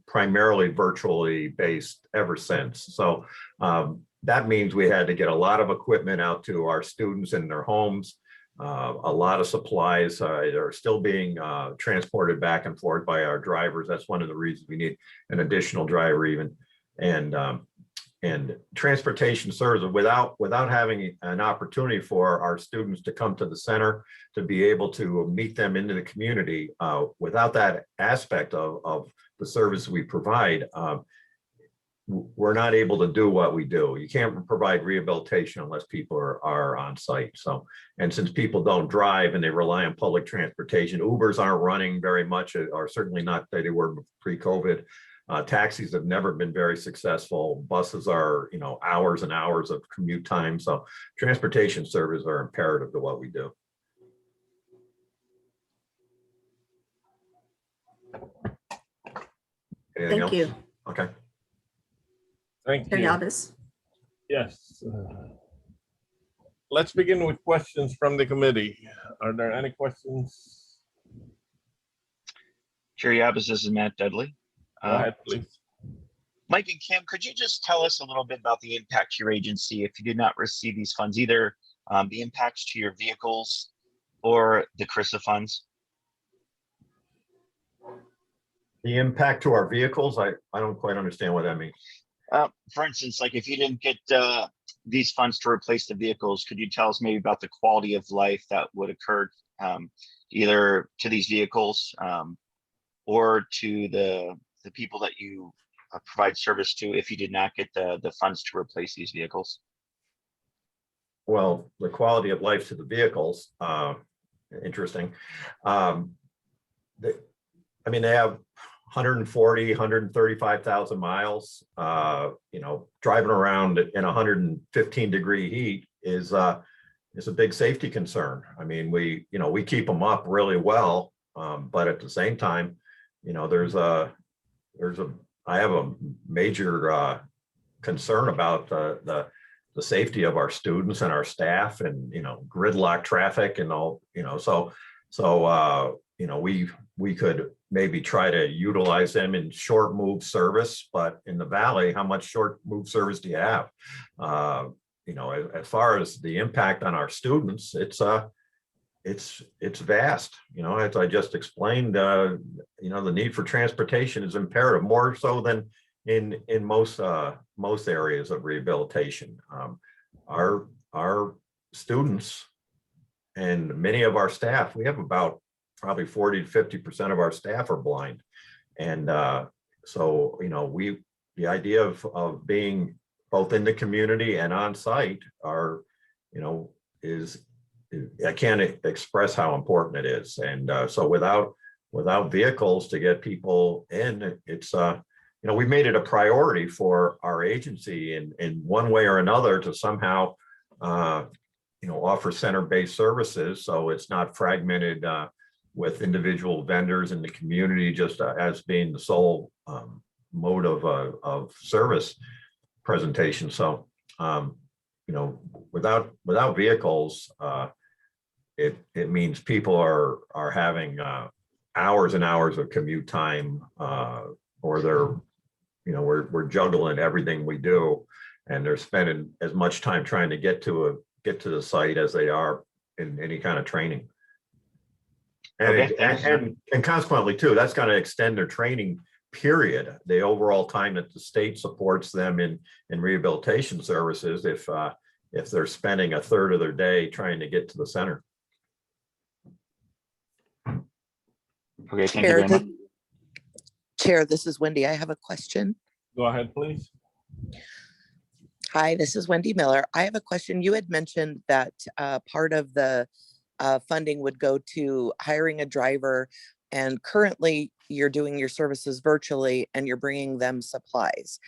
primarily virtually based ever since. So that means we had to get a lot of equipment out to our students in their homes. A lot of supplies are still being transported back and forth by our drivers. That's one of the reasons we need an additional driver even. And transportation service without having an opportunity for our students to come to the center, to be able to meet them into the community, without that aspect of the service we provide, we're not able to do what we do. You can't provide rehabilitation unless people are on site. So, and since people don't drive and they rely on public transportation, Ubers aren't running very much, or certainly not that they were pre-COVID. Taxis have never been very successful. Buses are, hours and hours of commute time. So transportation services are imperative to what we do. Anything Thank else? you. Okay. Thank Chair you. Yabis. Yes. Let's begin with questions from the committee. Are there any questions? Chair Yabis, this is Matt Dudley. Go ahead, please. Mike and Kim, could you just tell us a little bit about the impact to your agency if you did not receive these funds, either the impacts to your vehicles or the CRISA funds? The impact to our vehicles, I don't quite understand what that means. For instance, like if you didn't get these funds to replace the vehicles, could you tell us maybe about the quality of life that would occur either to these vehicles or to the people that you provide service to if you did not get the funds to replace these vehicles? Well, the quality of life to the vehicles, interesting. I mean, they have 140, 135,000 miles. You know, driving around in 115-degree heat is a big safety concern. I mean, we keep them up really well, but at the same time, you know, I have a major concern about the safety of our students and our staff, and you know, gridlock traffic and all, you know, so you know, we could maybe try to utilize them in short move service, but in the valley, how much short move service do you have? You know, as far as the impact on our students, it's vast. You know, as I just explained, you know, the need for transportation is imperative, more so than in most areas of rehabilitation. Our students and many of our staff, we have about probably 40 to 50% of our staff are blind. And so, you know, the idea of being both in the community and on site are, you know, I can't express how important it is. And so without vehicles to get people in, it's, you know, we made it a priority for our agency in one way or another to somehow, you know, offer center-based services. So it's not fragmented with individual vendors in the community, just as being the sole mode of service presentation. So, you know, without vehicles, it means people are having hours and hours of commute time, or they're, you know, we're juggling everything we do, and they're spending as much time trying to get to the site as they are in any kind of training. And, Okay, and consequently too, that's going to extend their training period, the overall time that the state supports them in rehabilitation services, if they're spending a third of their day trying to get to the center. Okay, thank you very much. Chair, this is Wendy. I have a question. Go ahead, please. Hi, this is Wendy Miller. I have a question. You had mentioned that part of the funding would go to hiring a driver, and currently you're doing your services virtually and you're bringing them supplies.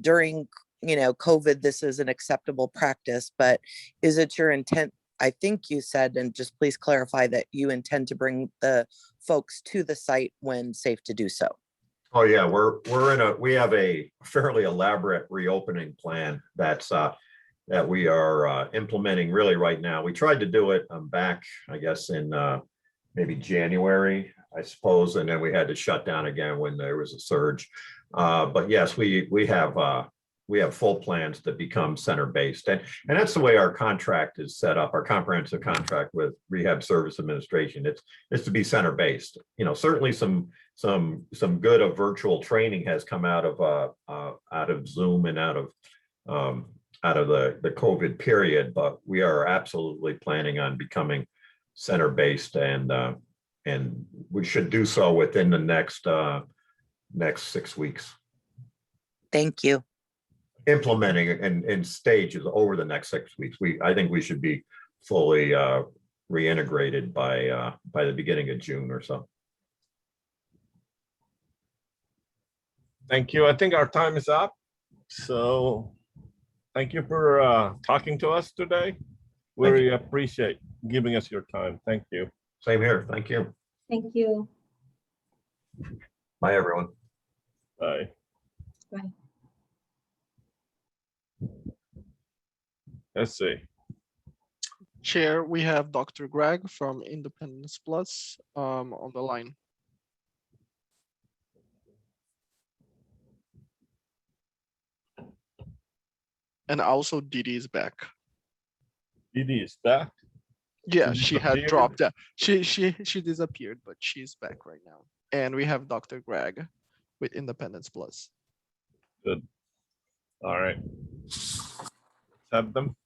During, you know, COVID, this is an acceptable practice, but is it your intent? I think you said, and just please clarify, that you intend to bring the folks to the site when safe to do so. Oh yeah, we have a fairly elaborate reopening plan that we are implementing really right now. We tried to do it back, I guess, in maybe January, I suppose, and then we had to shut down again when there was a surge. But yes, we have full plans to become center-based, and that's the way our contract is set up. Our comprehensive contract with Rehab Service Administration, it's to be center-based. You know, certainly some good of virtual training has come out of Zoom and out of the COVID period, but we are absolutely planning on becoming center-based, and we should do so within the next 6 weeks. Thank you. Implementing in stages over the next 6 weeks. I think we should be fully reintegrated by the beginning of June or so. Thank you. I think our time is up. So thank you for talking to us today. We really appreciate giving us your time. Thank you. Same here. Thank you. Thank you. Bye, everyone. Bye. Bye. Let's see. Chair, we have Dr. Greg from Independence Plus on the line. And also Didi is back. Didi is back. Yeah, She she had disappeared? dropped out. She disappeared, but she's back right now. And we have Dr. Greg with Independence Plus. Good. All right. Have them.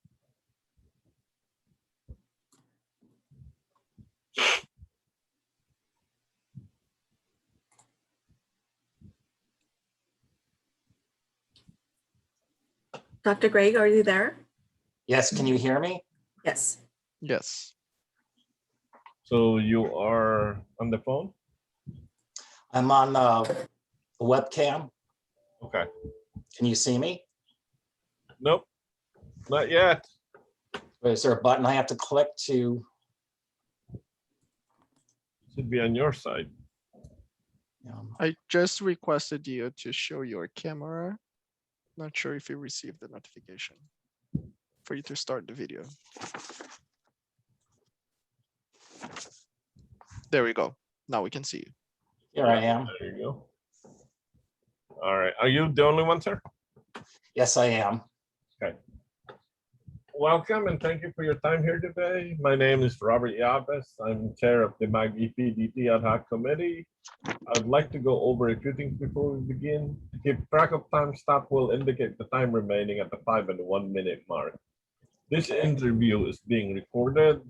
Dr. Greg, are you there? Yes, can you hear me? Yes. Yes. So you are on the phone? I'm on the webcam. Okay. Can you see me? Nope, not yet. Is there a button I have to click to? Should be on your side. I just requested you to show your camera. Not sure if you received the notification for you to start the video. There we go. Now we can see you. Here I am. There you go. All right. Are you the only one, sir? Yes, I am. Okay. Welcome and thank you for your time here today. My name is Robert Yabes. I'm chair of the MAG-EP-DT ad hoc committee. I'd like to go over a few things before we begin. To keep track of time, staff will indicate the time remaining at the 5 and 1 minute mark. This interview is being recorded.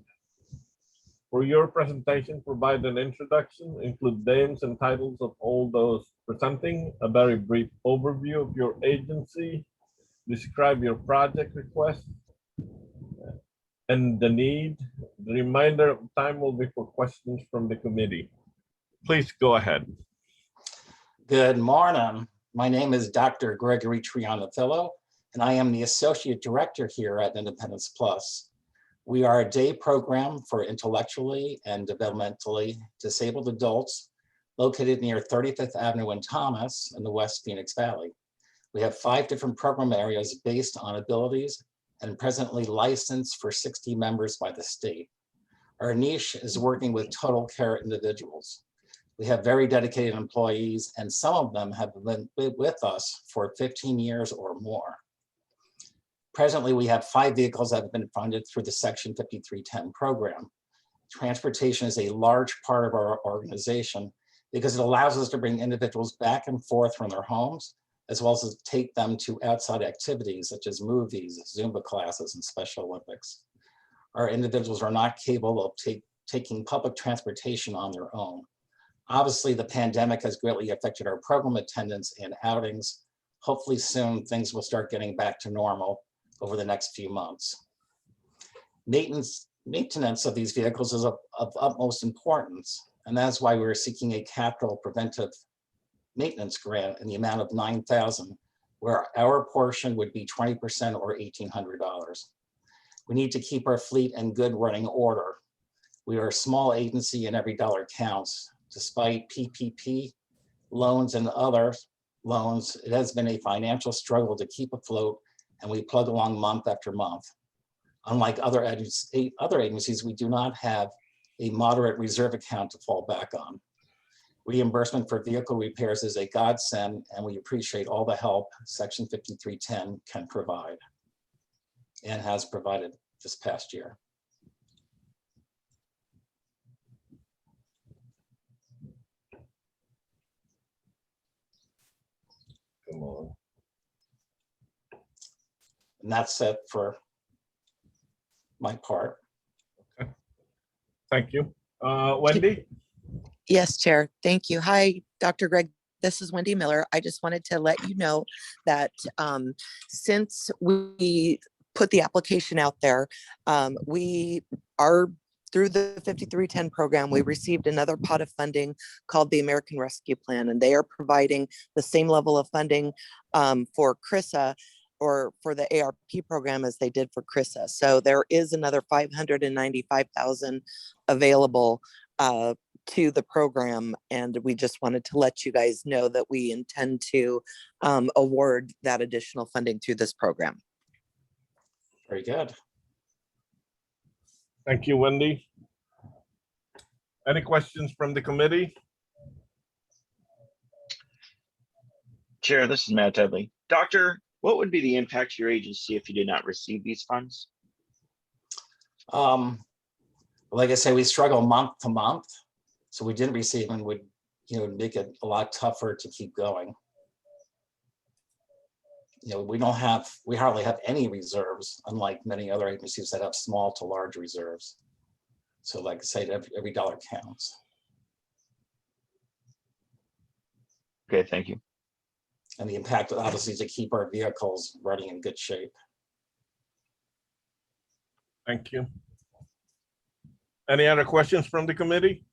For your presentation, provide an introduction, include names and titles of all those presenting, a very brief overview of your agency, describe your project request, and the need. The remainder of time will be for questions from the committee. Please go ahead. Good morning. My name is Dr. Gregory Trianafillo, and I am the Associate Director here at Independence Plus. We are a day program for intellectually and developmentally disabled adults located near 35th Avenue and Thomas in the West Phoenix Valley. We have 5 different program areas based on abilities and presently licensed for 60 members by the state. Our niche is working with total care individuals. We have very dedicated employees, and some of them have been with us for 15 years or more. Presently, we have 5 vehicles that have been funded through the Section 5310 program. Transportation is a large part of our organization because it allows us to bring individuals back and forth from their homes, as well as take them to outside activities such as movies, Zumba classes, and Special Olympics. Our individuals are not capable of taking public transportation on their own. Obviously, the pandemic has greatly affected our program attendance and outings. Hopefully soon, things will start getting back to normal over the next few months. Maintenance of these vehicles is of utmost importance, and that's why we're seeking a capital preventive maintenance grant in the amount of $9,000, where our portion would be 20% or $1,800. We need to keep our fleet in good running order. We are a small agency and every dollar counts. Despite PPP loans and other loans, it has been a financial struggle to keep afloat, and we plug along month after month. Unlike other agencies, we do not have a moderate reserve account to fall back on. Reimbursement for vehicle repairs is a godsend, and we appreciate all the help Section 5310 can provide and has provided this past year. Come on. And that's it for my part. Okay. Thank you. Wendy? Yes, Chair. Thank you. Hi, Dr. Greg. This is Wendy Miller. I just wanted to let you know that since we put the application out there, we are through the 5310 program, we received another pot of funding called the American Rescue Plan, and they are providing the same level of funding for CRISA or for the ARP program as they did for CRISA. So there is another $595,000 available to the program, and we just wanted to let you guys know that we intend to award that additional funding through this program. Very good. Thank you, Wendy. Any questions from the committee? Chair, this is Matt Dudley. Doctor, What would be the impact to your agency if you did not receive these funds? Like I say, we struggle month to month, so we didn't receive and would, make it a lot tougher to keep going. We hardly have any reserves, unlike many other agencies that have small to large reserves. So like I said, every dollar counts. Okay, thank you. And the impact obviously is to keep our vehicles running in good shape. Thank you. Any other questions from the committee?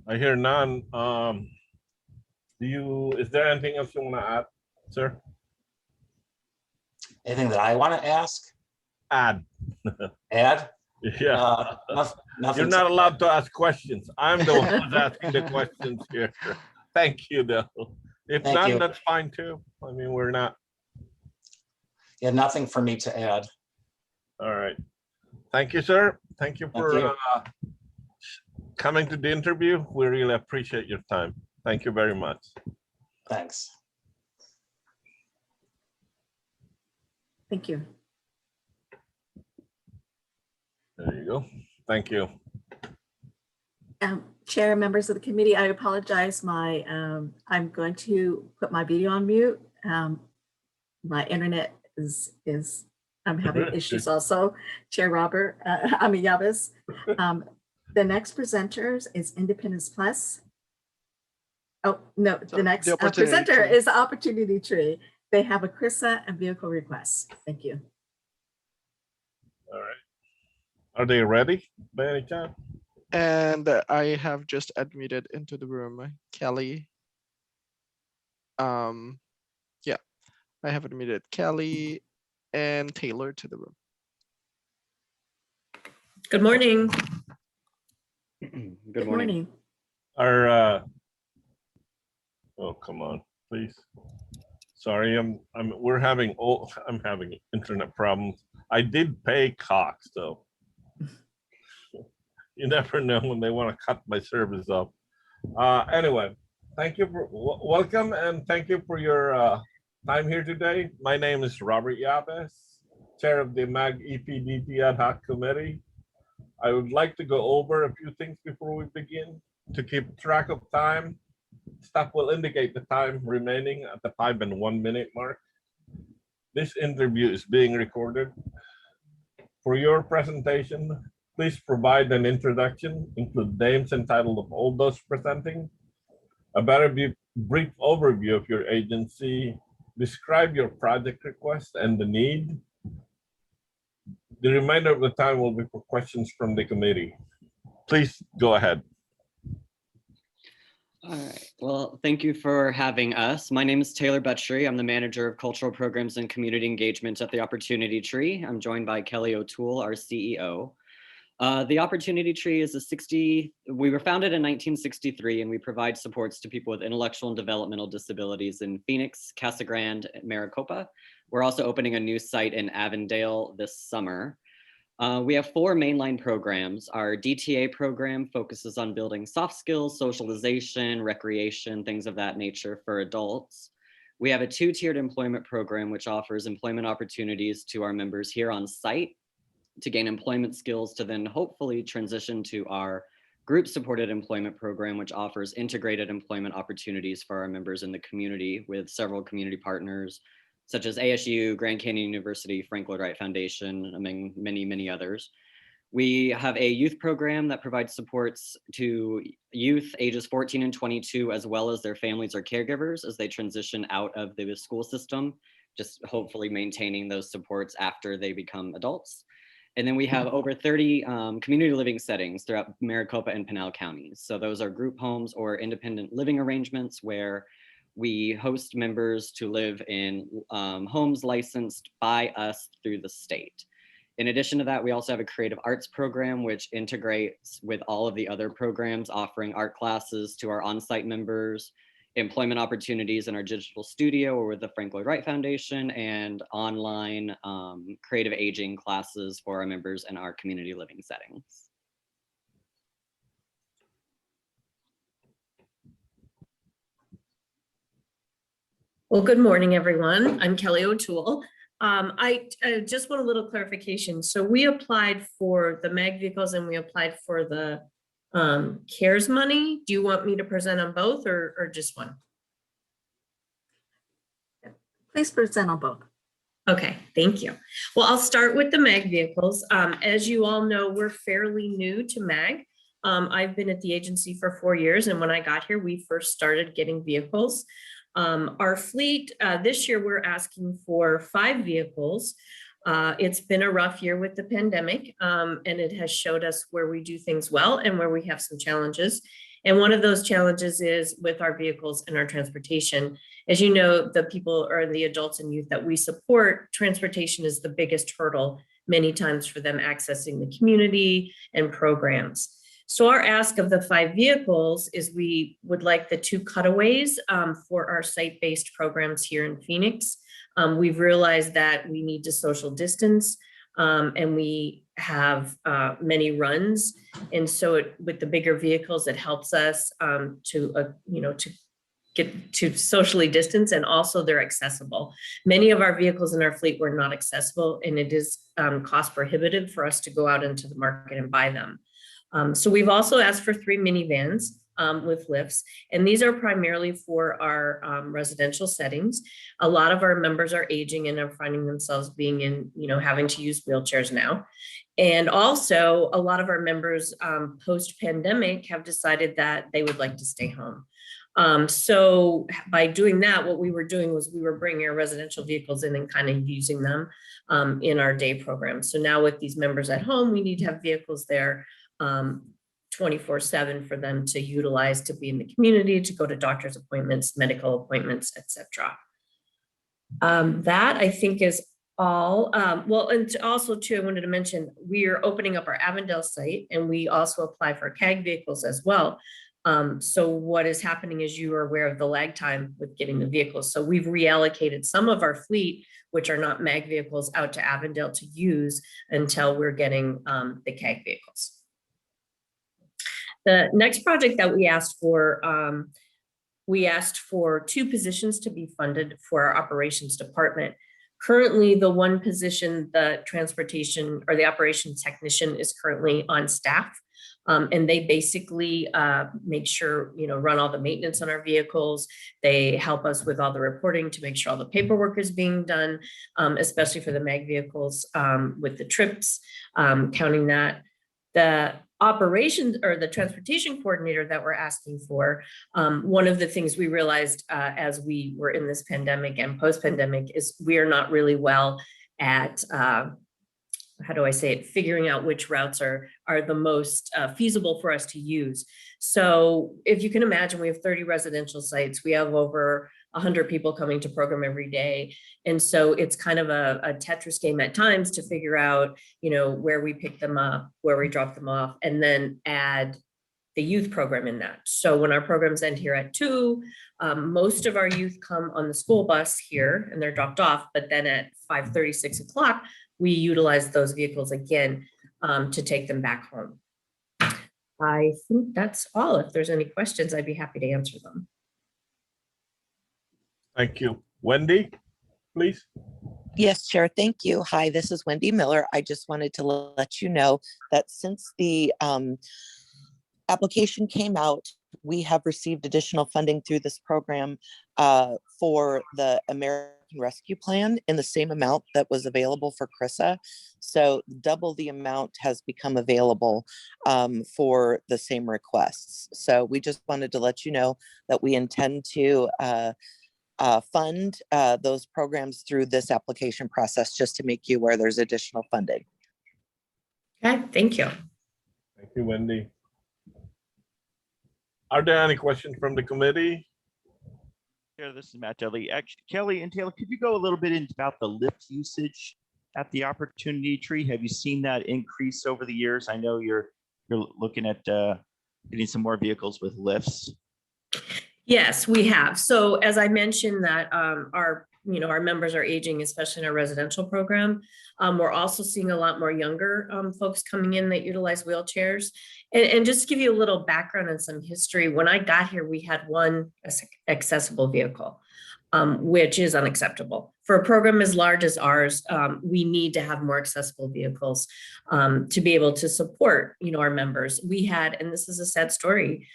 I hear none. Is there anything else you want to add, sir? Anything that I want to ask? Add. Add? Yeah. Nothing. You're not allowed to ask questions. I'm the one who's asking the questions here. Thank you, though. If Thank none, you. that's fine too. I mean, we're not. Yeah, nothing for me to add. All right. Thank you, sir. Thank you for coming to the interview. We really appreciate your time. Thank you very much. Thanks. Thank you. There you go. Thank you. Chair, members of the committee, I apologize. I'm going to put my video on mute. My internet I'm having issues also. Chair Robert, Yavis. The next presenters is Independence Plus. Oh, no, the next presenter is Opportunity Tree. They have a CRISA and vehicle requests. Thank you. All right. Are they ready by any chance? And I have just admitted into the room Kelly. Yeah, I have admitted Kelly and Taylor to the room. Good morning. Good morning. Oh, come on, please. Sorry, I'm having internet problems. I did pay Cox though. You never know when they want to cut my service off. Anyway, thank you for welcome and thank you for your time here today. My name is Robert Yaves, Chair of the MAG EPDT Ad Hoc Committee. I would like to go over a few things before we begin. To keep track of time, staff will indicate the time remaining at the 5 and 1 minute mark. This interview is being recorded. For your presentation, please provide an introduction, include names and title of all those presenting, a brief overview of your agency, describe your project request and the need. The remainder of the time will be for questions from the committee. Please go ahead. All right, well, thank you for having us. My name is Taylor Butchery. I'm the Manager of Cultural Programs and Community Engagement at the Opportunity Tree. I'm joined by Kelly O'Toole, our CEO. The Opportunity Tree is we were founded in 1963 and we provide supports to people with intellectual and developmental disabilities in Phoenix, Casa Grande, and Maricopa. We're also opening a new site in Avondale this summer. We have 4 mainline programs. Our DTA program focuses on building soft skills, socialization, recreation, things of that nature for adults. We have a 2-tiered employment program, which offers employment opportunities to our members here on site to gain employment skills to then hopefully transition to our group supported employment program, which offers integrated employment opportunities for our members in the community with several community partners, such as ASU, Grand Canyon University, Frank Lloyd Wright Foundation, among many, many others. We have a youth program that provides supports to youth ages 14 and 22, as well as their families or caregivers as they transition out of the school system, just hopefully maintaining those supports after they become adults. And then we have over 30 community living settings throughout Maricopa and Pinal counties. So those are group homes or independent living arrangements where we host members to live in homes licensed by us through the state. In addition to that, we also have a creative arts program, which integrates with all of the other programs, offering art classes to our on-site members, employment opportunities in our digital studio or with the Frank Lloyd Wright Foundation, and online creative aging classes for our members in our community living settings. Well, good morning, everyone. I'm Kelly O'Toole. I just want a little clarification. So we applied for the MAG vehicles and we applied for the CARES money. Do you want me to present on both or just one? Please present on both. Okay, thank you. Well, I'll start with the MAG vehicles. As you all know, we're fairly new to MAG. I've been at the agency for 4 years, and when I got here, we first started getting vehicles. Our fleet, this year, we're asking for 5 vehicles. It's been a rough year with the pandemic, and it has showed us where we do things well and where we have some challenges. And one of those challenges is with our vehicles and our transportation. As you know, the people or the adults and youth that we support, transportation is the biggest hurdle many times for them accessing the community and programs. So our ask of the 5 vehicles is we would like the 2 cutaways for our site-based programs here in Phoenix. We've realized that we need to social distance and we have many runs. And so with the bigger vehicles, it helps us to get to socially distance, and also they're accessible. Many of our vehicles in our fleet were not accessible, and it is cost prohibitive for us to go out into the market and buy them. So we've also asked for 3 minivans with lifts, and these are primarily for our residential settings. A lot of our members are aging and are finding themselves being in, having to use wheelchairs now. And also a lot of our members post-pandemic have decided that they would like to stay home. So by doing that, what we were doing was we were bringing our residential vehicles in and kind of using them in our day program. So now with these members at home, we need to have vehicles there 24/7 for them to utilize to be in the community, to go to doctor's appointments, medical appointments, etc. That I think is all. Well, and also too, I wanted to mention, we are opening up our Avondale site and we also apply for CAG vehicles as well. So what is happening is you are aware of the lag time with getting the vehicles. So we've reallocated some of our fleet, which are not MAG vehicles, out to Avondale to use until we're getting the CAG vehicles. The next project that we asked for 2 positions to be funded for our operations department. Currently, the one position, the transportation or the operations technician, is currently on staff. And they basically make sure, run all the maintenance on our vehicles. They help us with all the reporting to make sure all the paperwork is being done, especially for the MAG vehicles with the trips, counting that. The operations or the transportation coordinator that we're asking for, one of the things we realized as we were in this pandemic and post-pandemic is we are not really well at how do I say it, figuring out which routes are the most feasible for us to use. So if you can imagine, we have 30 residential sites. We have over 100 people coming to program every day. And so it's kind of a Tetris game at times to figure out, where we pick them up, where we drop them off, and then add the youth program in that. So when our programs end here at 2, most of our youth come on the school bus here and they're dropped off, but then at 5:30, 6 o'clock, we utilize those vehicles again to take them back home. I think that's all. If there's any questions, I'd be happy to answer them. Thank you. Wendy, please. Yes, Chair. Thank you. Hi, this is Wendy Miller. I just wanted to let you know that since the application came out, we have received additional funding through this program for the American Rescue Plan in the same amount that was available for CRISA. So double the amount has become available for the same requests. So we just wanted to let you know that we intend to fund those programs through this application process, just to make you aware there's additional funding. Okay, thank you. Thank you, Wendy. Are there any questions from the committee? Chair, this is Matt Dudley. Actually, Kelly and Taylor, could you go a little bit into about the lift usage at the Opportunity Tree? Have you seen that increase over the years? I know you're looking at getting some more vehicles with lifts. Yes, we have. So as I mentioned that our members are aging, especially in our residential program. We're also seeing a lot more younger folks coming in that utilize wheelchairs. And just to give you a little background and some history, when I got here, we had one accessible vehicle. which is unacceptable. For a program as large as ours, we need to have more accessible vehicles to be able to support, our members. We had, and this is a sad story,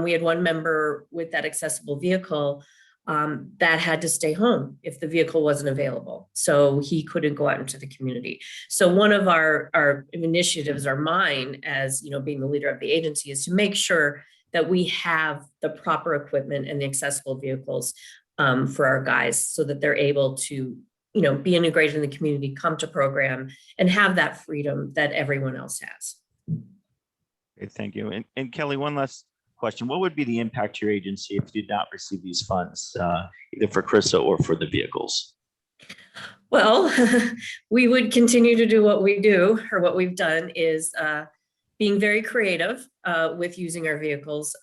we had one member with that accessible vehicle that had to stay home if the vehicle wasn't available. So he couldn't go out into the community. So one of our initiatives, or mine as, being the leader of the agency, is to make sure that we have the proper equipment and the accessible vehicles for our guys so that they're able to, be integrated in the community, come to program, and have that freedom that everyone else has. Okay, thank you. And Kelly, one last question. What would be the impact to your agency if you did not receive these funds, either for CRISA or for the vehicles? Well, we would continue to do what we do, or what we've done is being very creative with using our vehicles,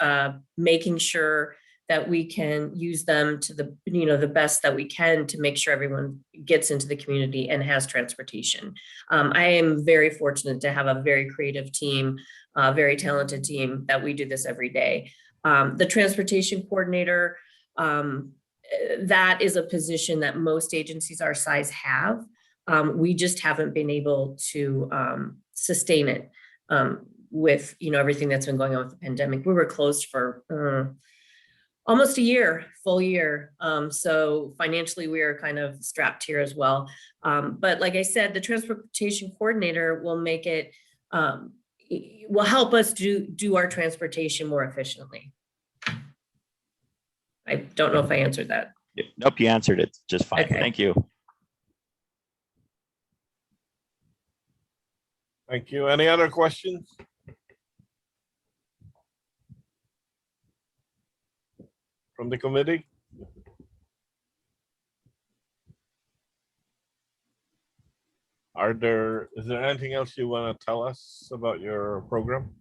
making sure that we can use them to the best that we can to make sure everyone gets into the community and has transportation. I am very fortunate to have a very creative team, a very talented team that we do this every day. The transportation coordinator, that is a position that most agencies our size have. We just haven't been able to sustain it with everything that's been going on with the pandemic. We were closed for almost a year, full year. So financially, we are kind of strapped here as well. But like I said, the transportation coordinator will make it, will help us do our transportation more efficiently. I don't know if I answered that. Nope, you answered it just fine. Okay. Thank you. Thank you. Any other questions? From the committee? Is there anything else you want to tell us about your program?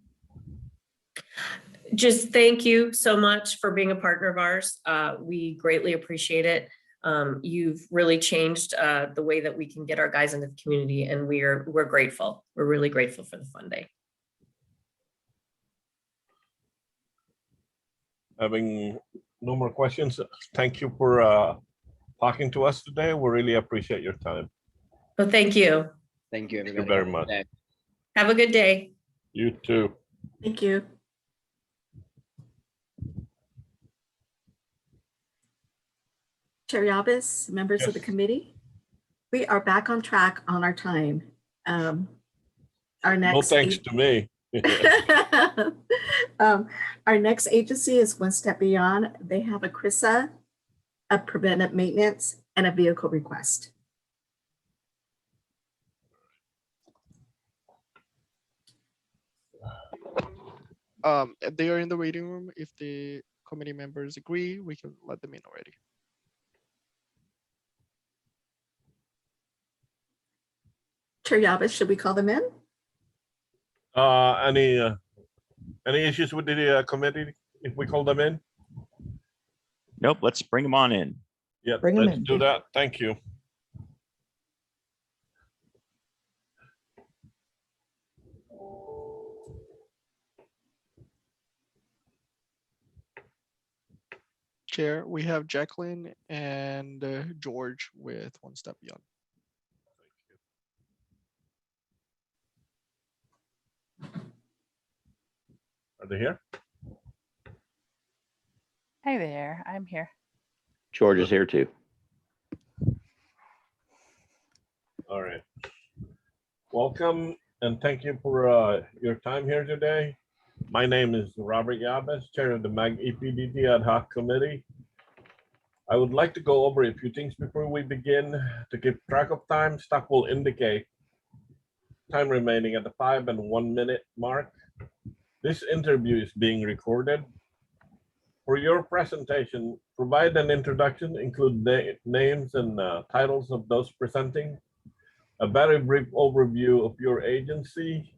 Just thank you so much for being a partner of ours. We greatly appreciate it. You've really changed the way that we can get our guys into the community, and we're grateful. We're really grateful for the funding. Having no more questions, thank you for talking to us today. We really appreciate your time. Well, thank you. Thank you, Thank everybody. you very much. Have a good day. You too. Thank you. Chair Yabis, members of the committee, we are back on track on our time. Our next No thanks to me. Our next agency is One Step Beyond. They have a CRISA, a Preventive Maintenance, and a vehicle request. They are in the waiting room. If the committee members agree, we can let them in already. Chair Yabis, should we call them in? Any issues with the committee if we call them in? Nope, let's bring them on in. Yeah, Bring 'em let's in. do that. Thank you. Chair, we have Jacqueline and George with One Step Beyond. Are they here? Hi there, I'm here. George is here too. All right. Welcome and thank you for your time here today. My name is Robert Yabes, Chair of the MAG EPDT Ad Hoc Committee. I would like to go over a few things before we begin. To keep track of time, staff will indicate time remaining at the 5 and 1 minute mark. This interview is being recorded. For your presentation, provide an introduction, include the names and titles of those presenting, a very brief overview of your agency,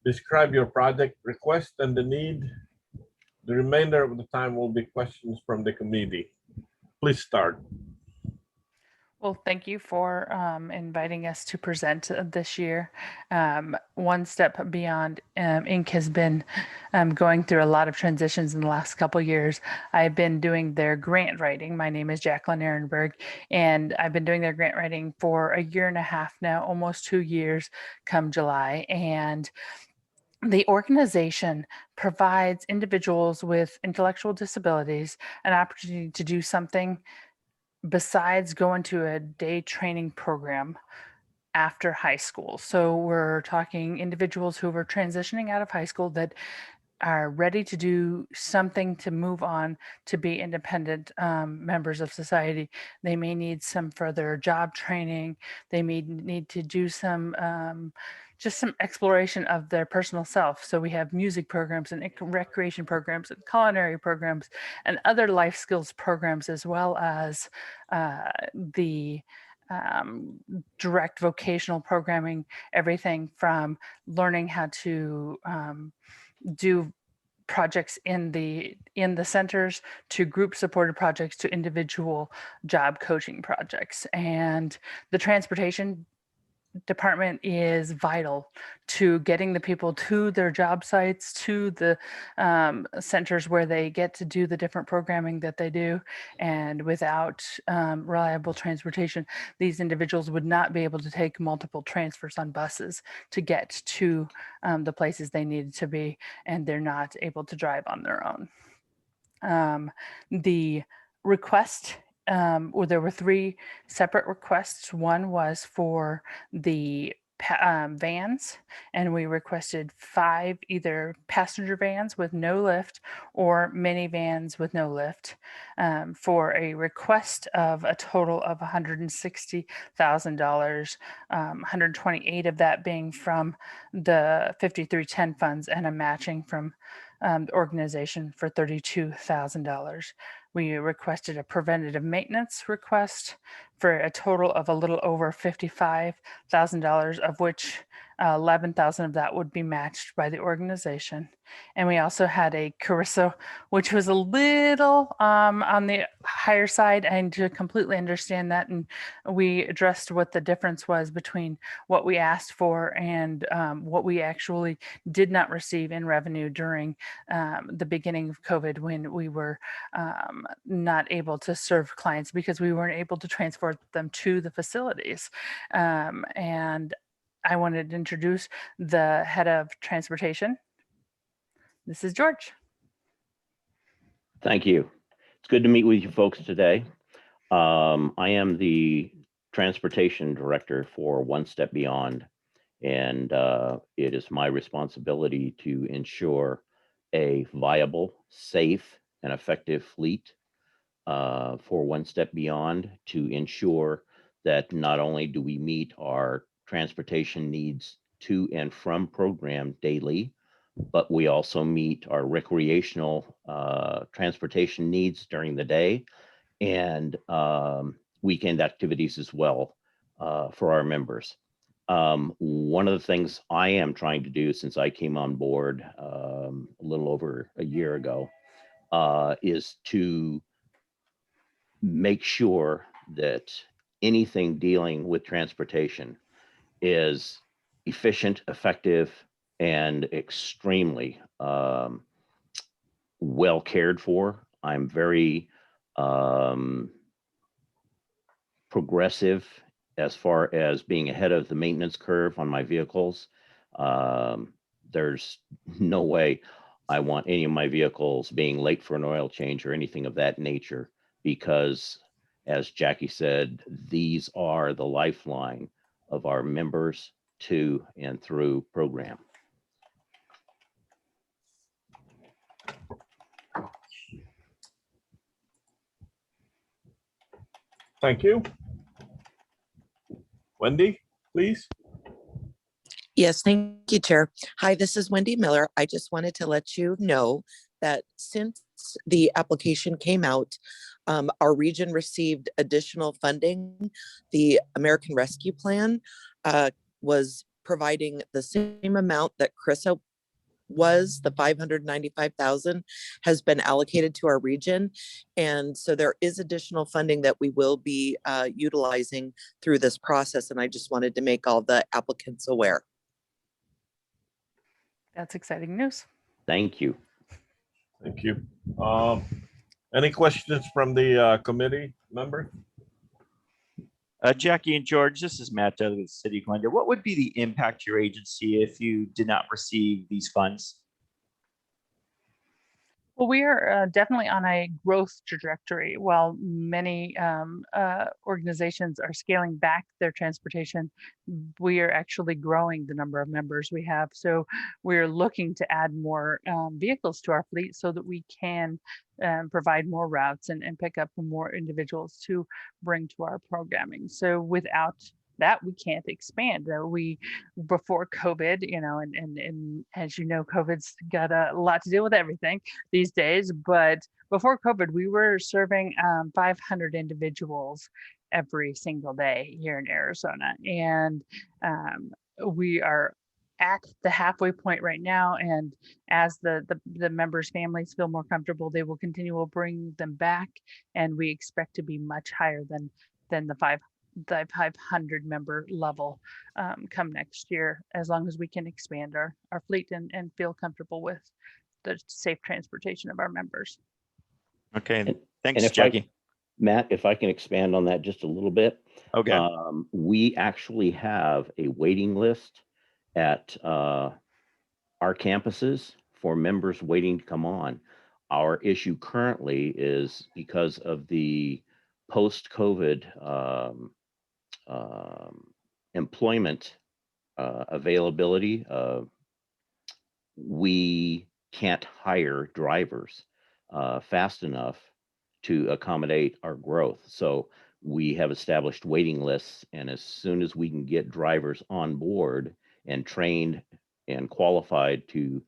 describe your project request and the need. The remainder of the time will be questions from the committee. Please start. Well, thank you for inviting us to present this year. One Step Beyond Inc. has been going through a lot of transitions in the last couple years. I've been doing their grant writing. My name is Jacqueline Ehrenberg, and I've been doing their grant writing for 1.5 years now, almost 2 years come July. And the organization provides individuals with intellectual disabilities an opportunity to do something besides going to a day training program after high school. So we're talking individuals who are transitioning out of high school that are ready to do something to move on to be independent members of society. They may need some further job training. They may need to do some just some exploration of their personal self. So we have music programs and recreation programs and culinary programs and other life skills programs, as well as the direct vocational programming, everything from learning how to do projects in the centers to group supported projects to individual job coaching projects. And the transportation department is vital to getting the people to their job sites, to the centers where they get to do the different programming that they do. And without reliable transportation, these individuals would not be able to take multiple transfers on buses to get to the places they needed to be, and they're not able to drive on their own. The request, well, there were 3 separate requests. One was for the vans, and we requested 5 either passenger vans with no lift or minivans with no lift, for a request of a total of $160,000, 128 of that being from the 5310 funds and a matching from the organization for $32,000. We requested a preventative maintenance request for a total of a little over $55,000, of which 11,000 of that would be matched by the organization. And we also had a Carrizo, which was a little on the higher side, and to completely understand that. And we addressed what the difference was between what we asked for and what we actually did not receive in revenue during the beginning of COVID, when we were not able to serve clients because we weren't able to transport them to the facilities. And I wanted to introduce the head of transportation. This is George. Thank you. It's good to meet with you folks today. I am the transportation director for One Step Beyond, and it is my responsibility to ensure a viable, safe, and effective fleet for One Step Beyond, to ensure that not only do we meet our transportation needs to and from program daily, but we also meet our recreational transportation needs during the day, and weekend activities as well for our members. One of the things I am trying to do since I came on board a little over a year ago is to make sure that anything dealing with transportation is efficient, effective, and extremely well cared for. I'm very progressive as far as being ahead of the maintenance curve on my vehicles. There's no way I want any of my vehicles being late for an oil change or anything of that nature, because as Jackie said, these are the lifeline of our members to and through program. Thank you. Wendy, please. Yes, thank you, Chair. Hi, this is Wendy Miller. I just wanted to let you know that since the application came out, our region received additional funding. The American Rescue Plan was providing the same amount that Carrizo was, the 595,000 has been allocated to our region. And so there is additional funding that we will be utilizing through this process. And I just wanted to make all the applicants aware. That's exciting news. Thank you. Thank you. Any questions from the committee member? Jackie and George, this is Matt Dudley with the City of Glendale. What would be the impact to your agency if you did not receive these funds? Well, we are definitely on a growth trajectory. While many organizations are scaling back their transportation, we are actually growing the number of members we have. So we're looking to add more vehicles to our fleet so that we can provide more routes and pick up more individuals to bring to our programming. So without that, we can't expand. Before COVID, and as you know, COVID's got a lot to do with everything these days. But before COVID, we were serving 500 individuals every single day here in Arizona, and we are at the halfway point right now. And as the members' families feel more comfortable, they will continue to bring them back, and we expect to be much higher than the 500 member level come next year, as long as we can expand our fleet and feel comfortable with the safe transportation of our members. Okay, thanks, And Jackie. Matt, if I can expand on that just a little bit. Okay. We actually have a waiting list at our campuses for members waiting to come on. Our issue currently is because of the post-COVID employment availability. We can't hire drivers fast enough to accommodate our growth. So we have established waiting lists, and as soon as we can get drivers on board and trained and qualified to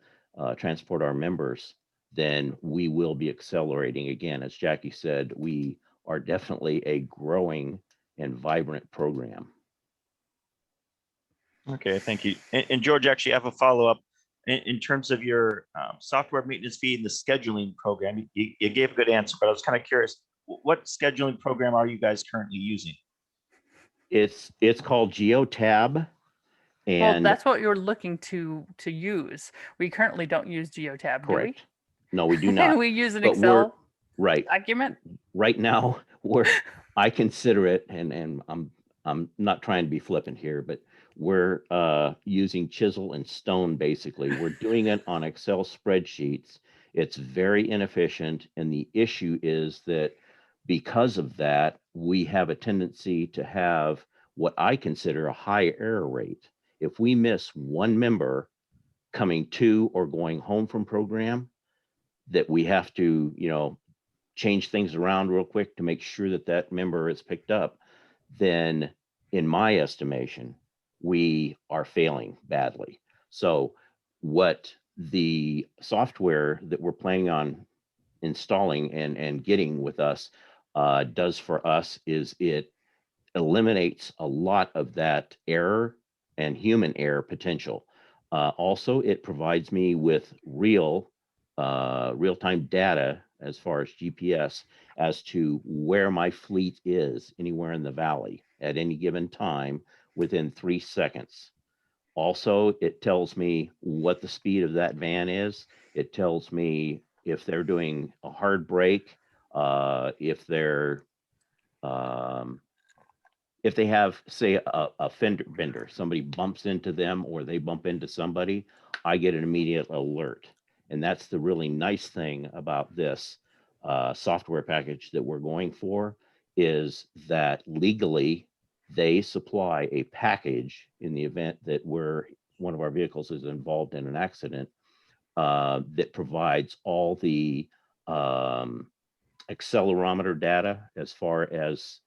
transport our members, then we will be accelerating again. As Jackie said, we are definitely a growing and vibrant program. Okay, thank you. And George, actually, I have a follow-up. In terms of your software maintenance fee and the scheduling program, you gave a good answer, but I was kind of curious, what scheduling program are you guys currently using? It's called GeoTab. And well, that's what you're looking to use. We currently don't use GeoTab, correct. do we? No, we do not. We use an But Excel right document. Right now, I consider it, and I'm not trying to be flippant here, but we're using chisel and stone. Basically, we're doing it on Excel spreadsheets. It's very inefficient, and the issue is that because of that, we have a tendency to have what I consider a high error rate. If we miss one member coming to or going home from program, that we have to, change things around real quick to make sure that that member is picked up, then in my estimation, we are failing badly. So what the software that we're planning on installing and getting with us does for us is it eliminates a lot of that error and human error potential. Also, it provides me with real-time data as far as GPS as to where my fleet is anywhere in the valley at any given time within 3 seconds. Also, it tells me what the speed of that van is. It tells me if they're doing a hard brake, if they have, say, a fender bender, somebody bumps into them or they bump into somebody, I get an immediate alert. And that's the really nice thing about this software package that we're going for, is that legally they supply a package in the event that one of our vehicles is involved in an accident that provides all the accelerometer data as far as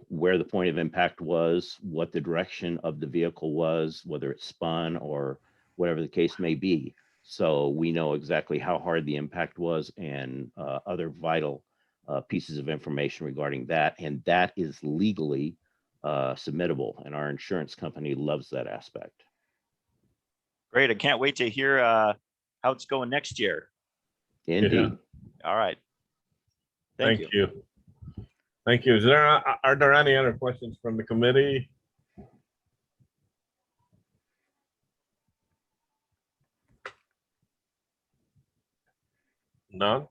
where the point of impact was, what the direction of the vehicle was, whether it spun or whatever the case may be. So we know exactly how hard the impact was and other vital pieces of information regarding that. And that is legally submittable. And our insurance company loves that aspect. Great. I can't wait to hear how it's going next year. Indeed. All right. Thank you. Thank you. Are there any other questions from the committee? None?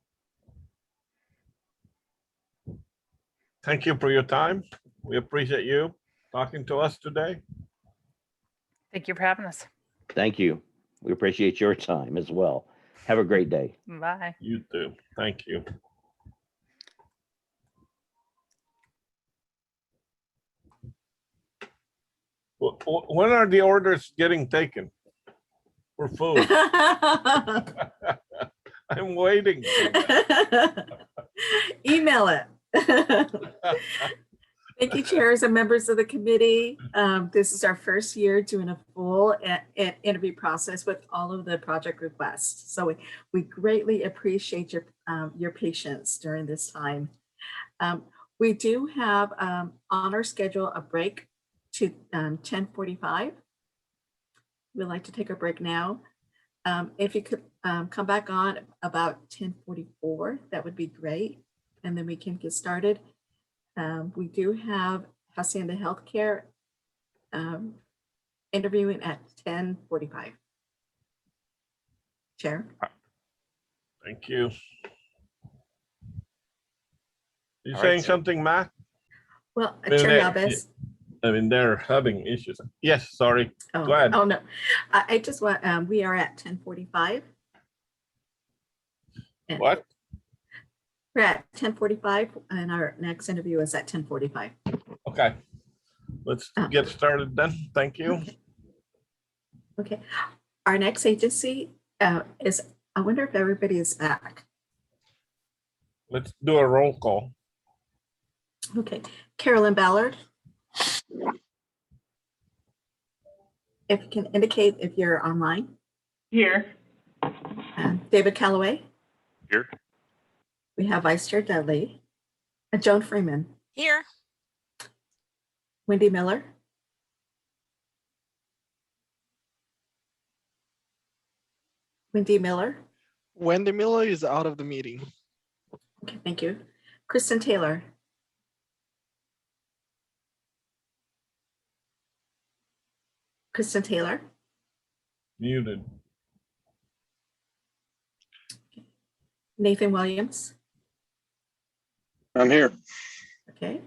Thank you for your time. We appreciate you talking to us today. Thank you for having us. Thank you. We appreciate your time as well. Have a great day. Bye. You too. Thank you. When are the orders getting taken for food? I'm waiting. Email it. Thank you, chairs and members of the committee. This is our first year doing a full interview process with all of the project requests. So we greatly appreciate your patience during this time. We do have on our schedule a break to 10:45. We'd like to take a break now. If you could come back on about 10:44, that would be great. And then we can get started. We do have Hacienda Healthcare interviewing at 10:45. Chair. Thank you. You All saying right, something, Matt? Well, I mean, Chair they- Yabes. I mean, they're having issues. Yes, sorry. Oh, Go ahead. oh no, I just want, we are at 10:45. What? We're at 10:45 and our next interview is at 10:45. Okay. Let's get started then. Thank you. Okay. Our next agency is, I wonder if everybody is back. Let's do a roll call. Okay. Carolyn Ballard. If you can indicate if you're online. Here. David Calloway. Here. We have Vice Chair Dudley. Joan Freeman. Here. Wendy Miller. Wendy Miller. Wendy Miller is out of the meeting. Okay, thank you. Kristen Taylor. Kristen Taylor. Muted. Nathan Williams. I'm here. Okay.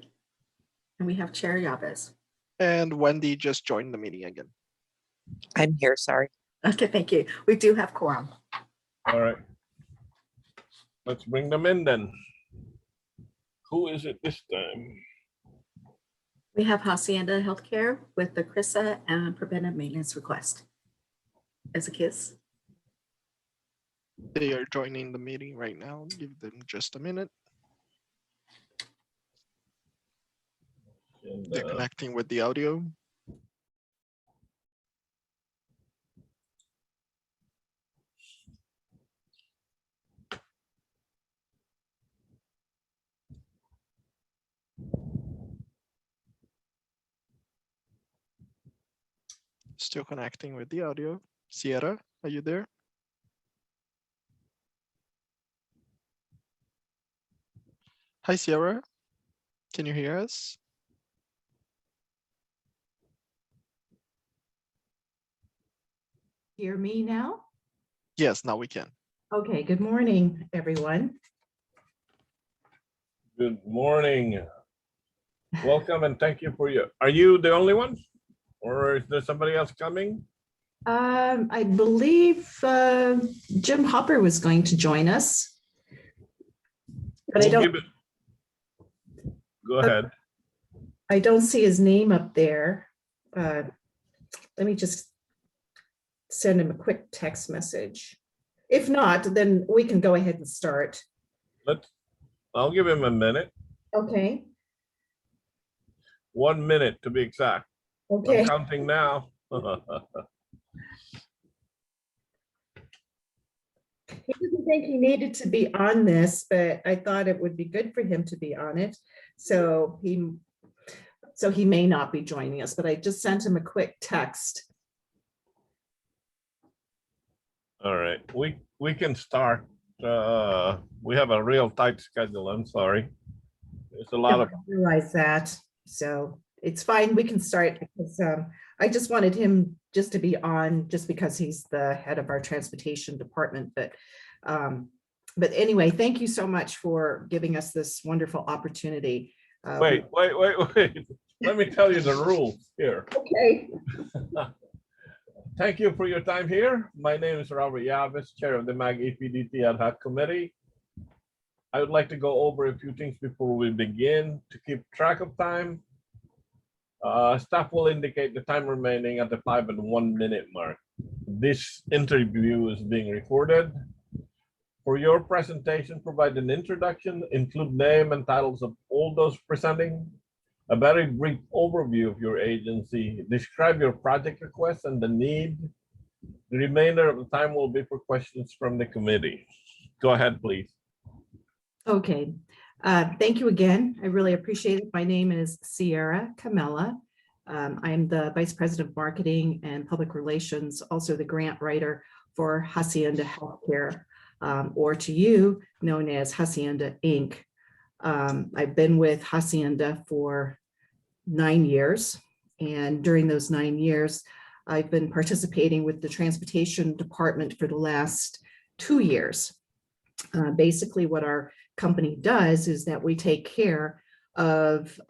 And we have Chair Yabes. And Wendy just joined the meeting again. I'm here, sorry. Okay, thank you. We do have quorum. All right. Let's bring them in then. Who is it this time? We have Hacienda Healthcare with the CRISA and Preventive Maintenance request. As a kiss. They are joining the meeting right now. Give them just a minute. And, They're connecting with the audio. Still connecting with the audio. Sierra, are you there? Hi, Sierra. Can you hear us? Hear me now? Yes, now we can. Okay, good morning, everyone. good morning. Welcome and thank you for your, are you the only one? Or is there somebody else coming? I believe Jim Hopper was going to join us. But I We'll don't, give it- Go ahead. I don't see his name up there. Let me just send him a quick text message. If not, then we can go ahead and start. I'll give him a minute. Okay, 1 minute to be exact. okay. I'm counting now. He didn't think he needed to be on this, but I thought it would be good for him to be on it. So he may not be joining us, but I just sent him a quick text. All right, we can start. We have a real tight schedule. I'm sorry. There's a lot of, I realize that, so it's fine, we can start, because I just wanted him just to be on, just because he's the head of our transportation department, but anyway, thank you so much for giving us this wonderful opportunity. wait. Let me tell you the rules here. Okay. Thank you for your time here. My name is Robert Yavis, Chair of the MAG APDT Ad Hoc Committee. I would like to go over a few things before we begin to keep track of time. Staff will indicate the time remaining at the 5 and 1 minute mark. This interview is being recorded. For your presentation, provide an introduction, include name and titles of all those presenting, a very brief overview of your agency, describe your project request and the need. The remainder of the time will be for questions from the committee. Go ahead, please. Okay, thank you again. I really appreciate it. My name is Sierra Camella. I'm the Vice President of Marketing and Public Relations, also the grant writer for Hacienda Healthcare, or to you, known as Hacienda Inc. I've been with Hacienda for 9 years, and during those 9 years, I've been participating with the transportation department for the last 2 years. Basically, what our company does is that we take care of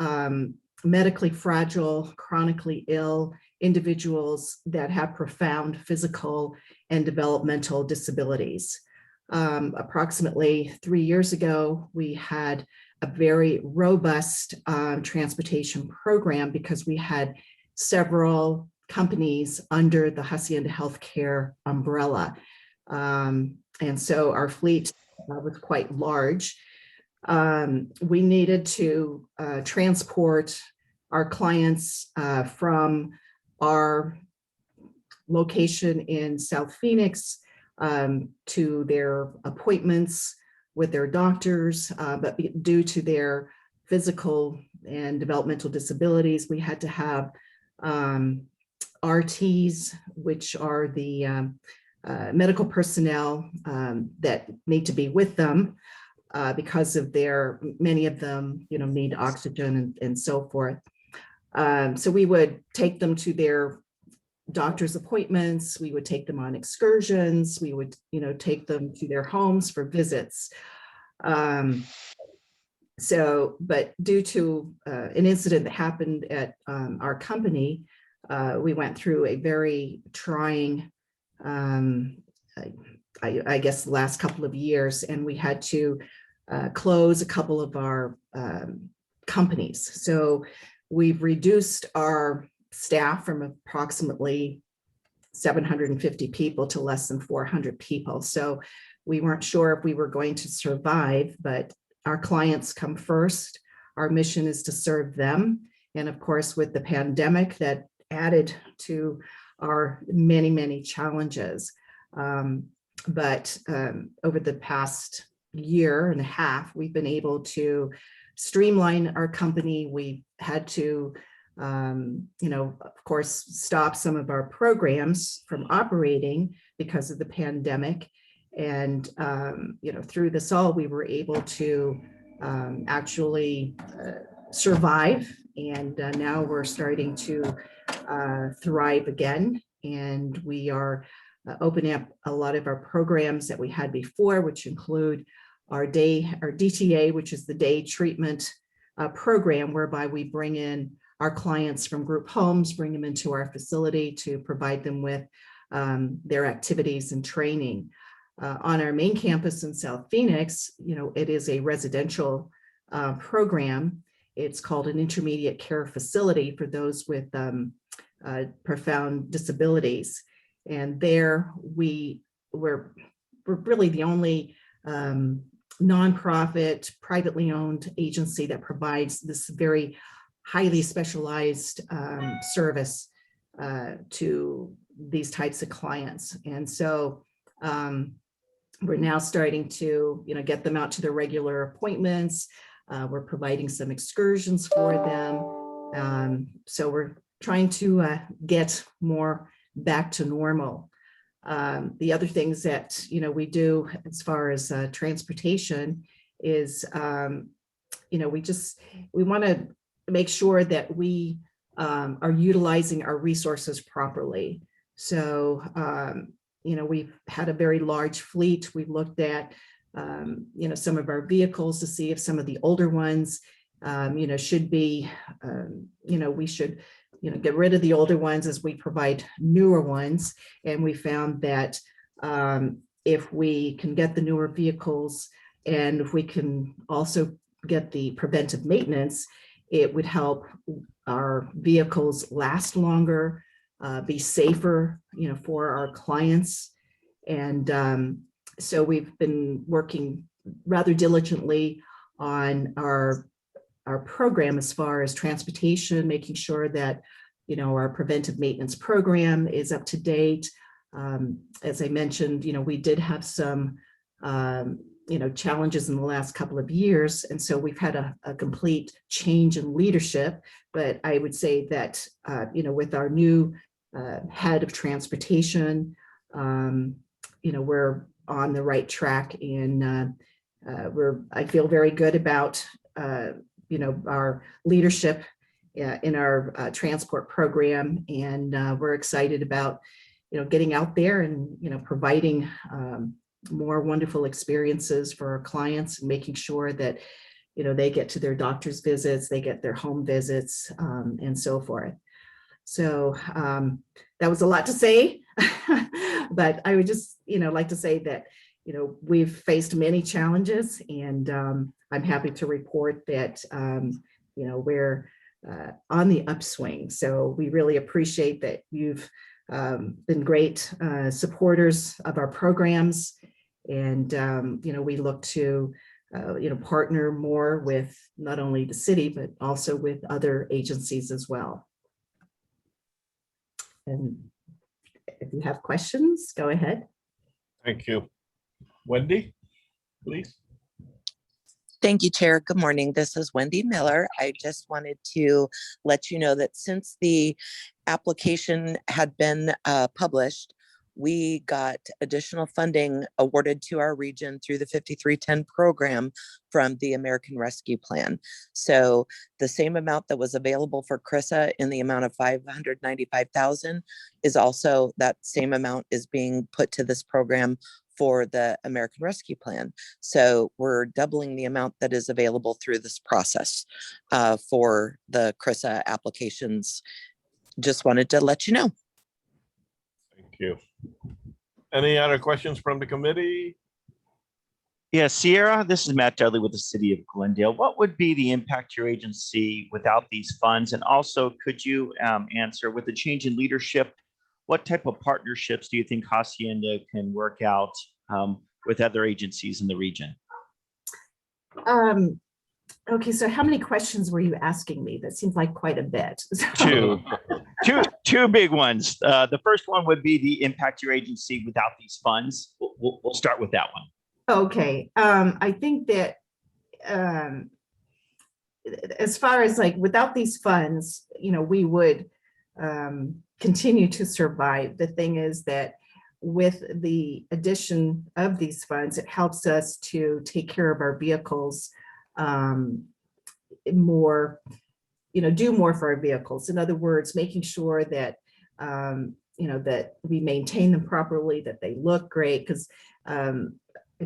medically fragile, chronically ill individuals that have profound physical and developmental disabilities. Approximately 3 years ago, we had a very robust transportation program because we had several companies under the Hacienda Healthcare umbrella. And so our fleet was quite large. We needed to transport our clients from our location in South Phoenix to their appointments with their doctors, but due to their physical and developmental disabilities, we had to have RTs, which are the medical personnel that need to be with them because of many of them, need oxygen and so forth. So we would take them to their doctor's appointments, we would take them on excursions, we would, take them to their homes for visits. But due to an incident that happened at our company, we went through a very trying, I guess, the last couple of years, and we had to close a couple of our companies. So we've reduced our staff from approximately 750 people to less than 400 people. So we weren't sure if we were going to survive, but our clients come first. Our mission is to serve them. And of course, with the pandemic, that added to our many, many challenges. But over the past year and a half, we've been able to streamline our company. We had to, of course, stop some of our programs from operating because of the pandemic. And, through this all, we were able to actually survive. And now we're starting to thrive again. And we are opening up a lot of our programs that we had before, which include our DTA, which is the day treatment program, whereby we bring in our clients from group homes, bring them into our facility to provide them with their activities and training. On our main campus in South Phoenix, it is a residential program. It's called an intermediate care facility for those with profound disabilities. And there we're really the only nonprofit, privately owned agency that provides this very highly specialized service to these types of clients. And so we're now starting to, get them out to their regular appointments. We're providing some excursions for them. So we're trying to get more back to normal. The other things that, we do as far as transportation is, we want to make sure that we are utilizing our resources properly. So, we've had a very large fleet. We've looked at, some of our vehicles to see if some of the older ones, should be, we should, get rid of the older ones as we provide newer ones. And we found that if we can get the newer vehicles and if we can also get the preventive maintenance, it would help our vehicles last longer, be safer, for our clients. And so we've been working rather diligently on our program as far as transportation, making sure that, our preventive maintenance program is up to date. As I mentioned, we did have some, challenges in the last couple of years. And so we've had a complete change in leadership. But I would say that, with our new head of transportation, we're on the right track, and I feel very good about, our leadership in our transport program. And we're excited about, getting out there and, providing more wonderful experiences for our clients and making sure that, they get to their doctor's visits, they get their home visits, and so forth. So that was a lot to say, but I would just, like to say that, we've faced many challenges, and I'm happy to report that, we're on the upswing. So we really appreciate that you've been great supporters of our programs. And, we look to, partner more with not only the city, but also with other agencies as well. And if you have questions, go ahead. Thank you. Wendy, please. Thank you, Chair. Good morning. This is Wendy Miller. I just wanted to let you know that since the application had been published, we got additional funding awarded to our region through the 5310 program from the American Rescue Plan. So the same amount that was available for CRISA in the amount of $595,000 is also, that same amount is being put to this program for the American Rescue Plan. So we're doubling the amount that is available through this process for the CRISA applications. Just wanted to let you know. Thank you. Any other questions from the committee? Yeah, Sierra, this is Matt Dudley with the City of Glendale. What would be the impact to your agency without these funds? And also, could you answer, with the change in leadership, what type of partnerships do you think Hacienda can work out with other agencies in the region? Okay, so how many questions were you asking me? That seems like quite a bit. Two big ones. The first one would be the impact to your agency without these funds. We'll start with that one. Okay, I think that as far as like without these funds, we would continue to survive. The thing is that with the addition of these funds, it helps us to take care of our vehicles more, do more for our vehicles. In other words, making sure that, that we maintain them properly, that they look great. Because I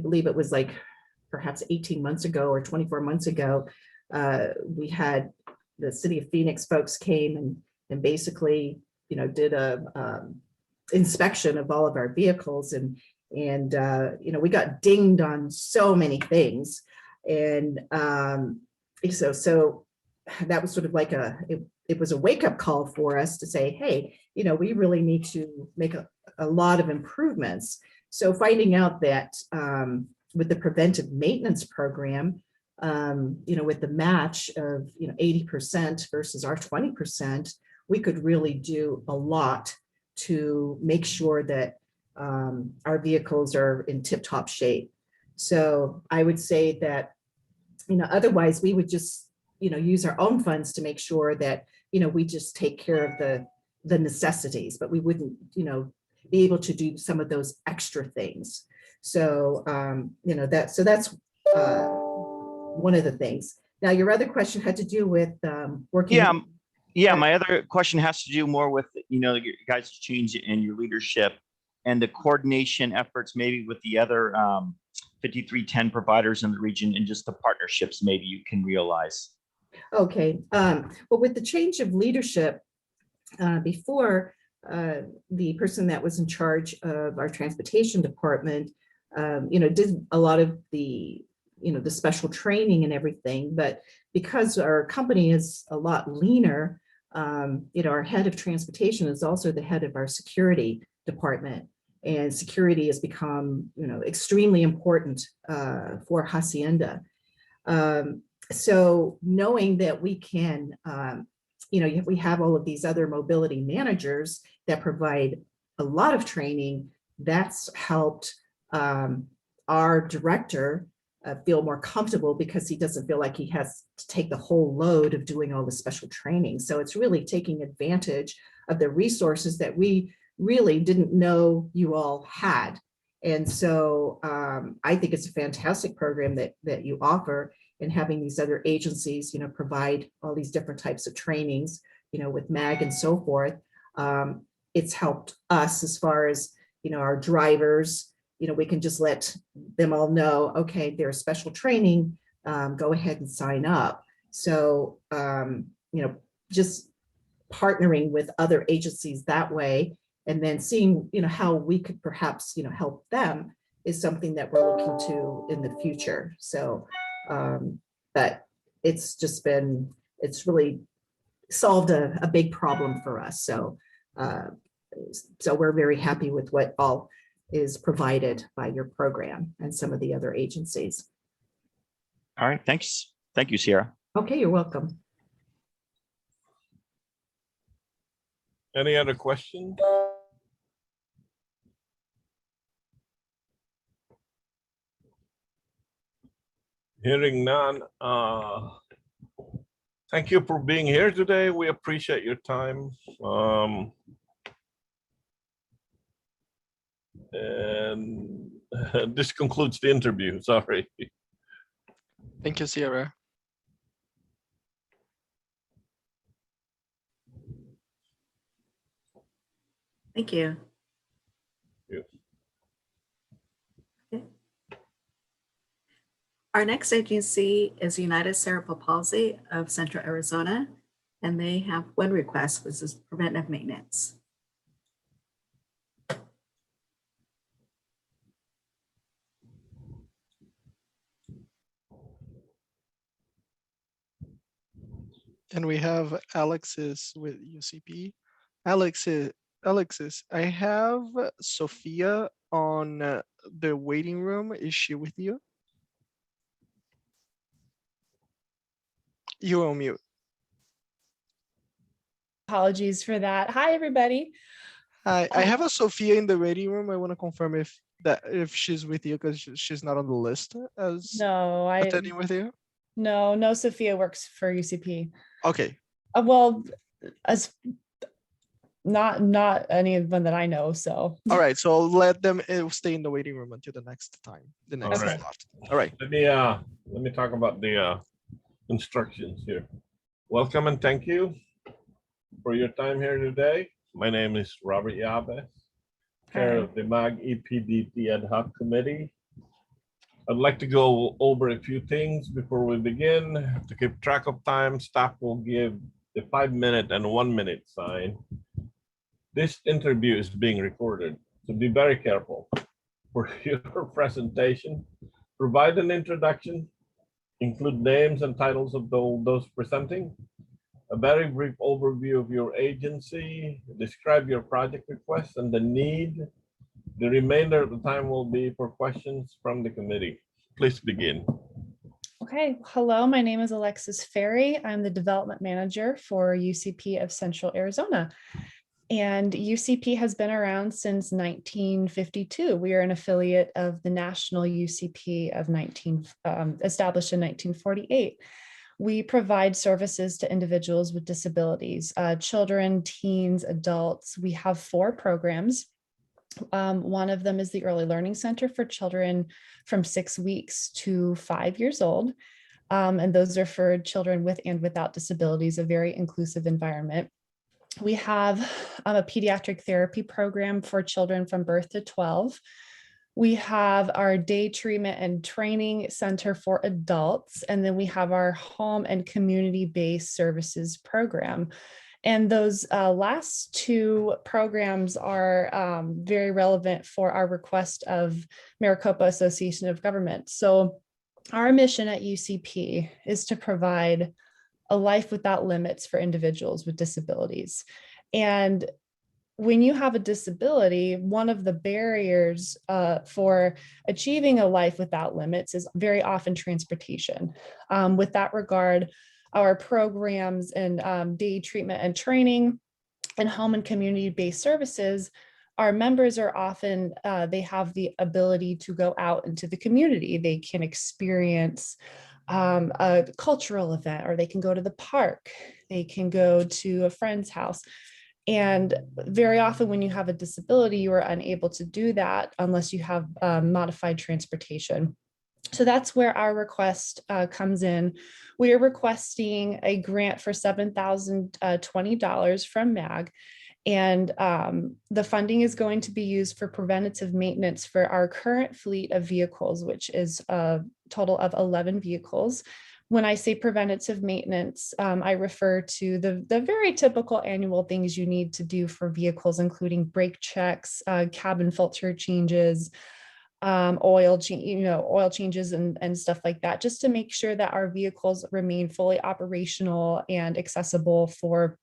believe it was like perhaps 18 months ago or 24 months ago, we had the City of Phoenix folks came and basically, did a inspection of all of our vehicles, and we got dinged on so many things. And so that was sort of like it was a wake-up call for us to say, hey, we really need to make a lot of improvements. So finding out that with the preventive maintenance program, with the match of 80% versus our 20%, we could really do a lot to make sure that our vehicles are in tip-top shape. So I would say that, otherwise we would just, use our own funds to make sure that, we just take care of the necessities, but we wouldn't, be able to do some of those extra things. So, that's one of the things. Now, your other question had to do with working. Yeah. My other question has to do more with, your guys' change in your leadership and the coordination efforts, maybe with the other 5310 providers in the region, and just the partnerships maybe you can realize. Okay. Well, with the change of leadership, before the person that was in charge of our transportation department, did a lot of the special training and everything. But because our company is a lot leaner, our head of transportation is also the head of our security department. And security has become, extremely important for Hacienda. So knowing that we can, we have all of these other mobility managers that provide a lot of training, that's helped our director feel more comfortable, because he doesn't feel like he has to take the whole load of doing all the special training. So it's really taking advantage of the resources that we really didn't know you all had. And so I think it's a fantastic program that you offer, and having these other agencies, provide all these different types of trainings, with MAG and so forth. It's helped us as far as, our drivers, we can just let them all know, okay, there's special training, go ahead and sign up. So, just partnering with other agencies that way, and then seeing, how we could perhaps, help them, is something that we're looking to in the future. So, but it's really solved a big problem for us. So, so we're very happy with what all is provided by your program and some of the other agencies. All right, thanks. Thank you, Sierra. Okay, you're welcome. Any other questions? Hearing none. Thank you for being here today. We appreciate your time. And this concludes the interview. Sorry. Thank you, Sierra. Thank you. Yes. Okay. Our next agency is United Cerebral Palsy of Central Arizona, and they have one request, which is preventive maintenance. And we have Alexis with UCP. Alexis, I have Sophia on the waiting room. Is she with you? You're on mute. Apologies for that. Hi, everybody. Hi, I have a Sophia in the waiting room. I want to confirm if she's with you, because she's not on the list as attending with you. No, Sophia works for UCP. Okay. Well, as not anyone that I know. So. All right. So let them stay in the waiting room until the next time. The next slot. All right. Let me talk about the instructions here. Welcome and thank you for your time here today. My name is Robert Yabes, chair of the MAG EPDT ad hoc committee. I'd like to go over a few things before we begin. To keep track of time, staff will give the 5-minute and 1-minute sign. This interview is being recorded, so be very careful. For your presentation, provide an introduction, include names and titles of those presenting, a very brief overview of your agency, describe your project request and the need. The remainder of the time will be for questions from the committee. Please begin. Okay, hello, my name is Alexis Ferry. I'm the development manager for UCP of Central Arizona. And UCP has been around since 1952. We are an affiliate of the National UCP of established in 1948. We provide services to individuals with disabilities, children, teens, adults. We have 4 programs. One of them is the Early Learning Center for children from 6 weeks to 5 years old. And those are for children with and without disabilities, a very inclusive environment. We have a pediatric therapy program for children from birth to 12. We have our day treatment and training center for adults, and then we have our home and community-based services program. And those last two programs are very relevant for our request of Maricopa Association of Government. So our mission at UCP is to provide a life without limits for individuals with disabilities. And when you have a disability, one of the barriers for achieving a life without limits is very often transportation. With that regard, our programs and day treatment and training and home and community-based services, our members are often, they have the ability to go out into the community. They can experience a cultural event, or they can go to the park. They can go to a friend's house. And very often when you have a disability, you are unable to do that unless you have modified transportation. So that's where our request comes in. We are requesting a grant for $7,020 from MAG. And the funding is going to be used for preventative maintenance for our current fleet of vehicles, which is a total of 11 vehicles. When I say preventative maintenance, I refer to the very typical annual things you need to do for vehicles, including brake checks, cabin filter changes, oil changes and stuff like that, just to make sure that our vehicles remain fully operational and accessible for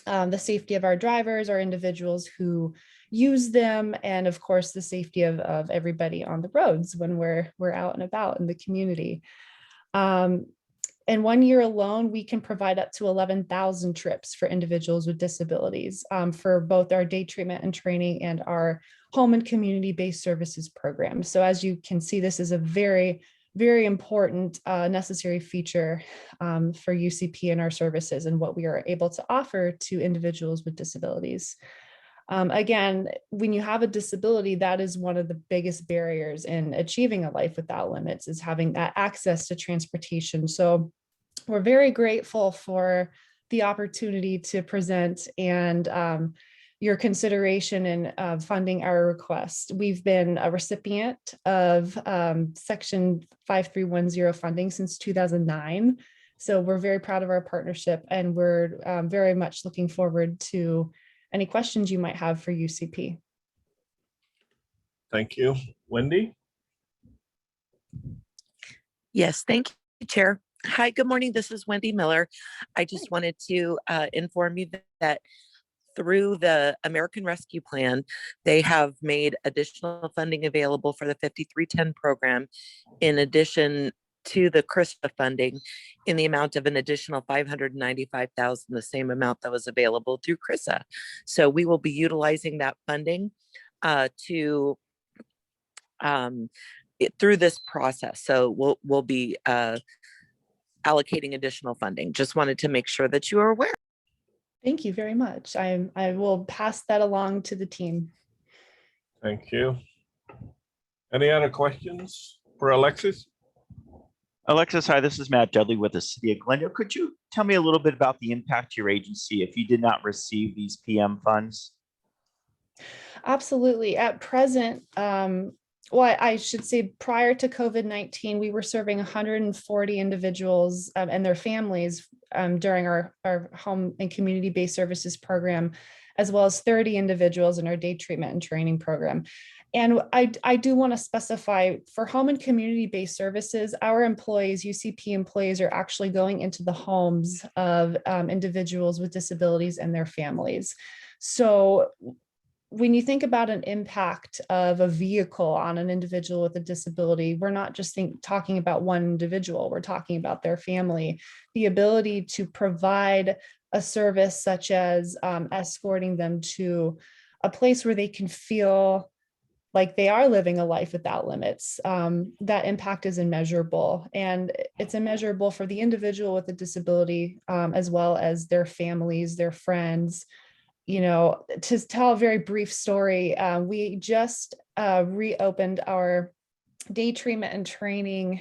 the safety of our drivers, our individuals who use them, and of course the safety of everybody on the roads when we're out and about in the community. In 1 year alone, we can provide up to 11,000 trips for individuals with disabilities for both our day treatment and training and our home and community-based services program. So as you can see, this is a very, very important necessary feature for UCP and our services and what we are able to offer to individuals with disabilities. Again, when you have a disability, that is one of the biggest barriers in achieving a life without limits, is having that access to transportation. So we're very grateful for the opportunity to present and your consideration in funding our request. We've been a recipient of Section 5310 funding since 2009. So we're very proud of our partnership, and we're very much looking forward to any questions you might have for UCP. Thank you. Wendy? Yes, thank you, Chair. Hi, good morning. This is Wendy Miller. I just wanted to inform you that through the American Rescue Plan, they have made additional funding available for the 5310 program, in addition to the CRISPA funding, in the amount of an additional $595,000, the same amount that was available through CRISA. So we will be utilizing that funding through this process. So we'll be allocating additional funding. Just wanted to make sure that you are aware. Thank you very much. I will pass that along to the team. Thank you. Any other questions for Alexis? Alexis, hi, this is Matt Dudley with the City of Glendale. Could you tell me a little bit about the impact to your agency if you did not receive these PM funds? Absolutely. At present, well, I should say prior to COVID-19, we were serving 140 individuals and their families during our home and community-based services program, as well as 30 individuals in our day treatment and training program. And I do want to specify, for home and community-based services, our employees, UCP employees, are actually going into the homes of individuals with disabilities and their families. So when you think about an impact of a vehicle on an individual with a disability, we're not just talking about one individual, we're talking about their family. The ability to provide a service such as escorting them to a place where they can feel like they are living a life without limits, that impact is immeasurable. And it's immeasurable for the individual with a disability, as well as their families, their friends, you know, to tell a very brief story, we just reopened our day treatment and training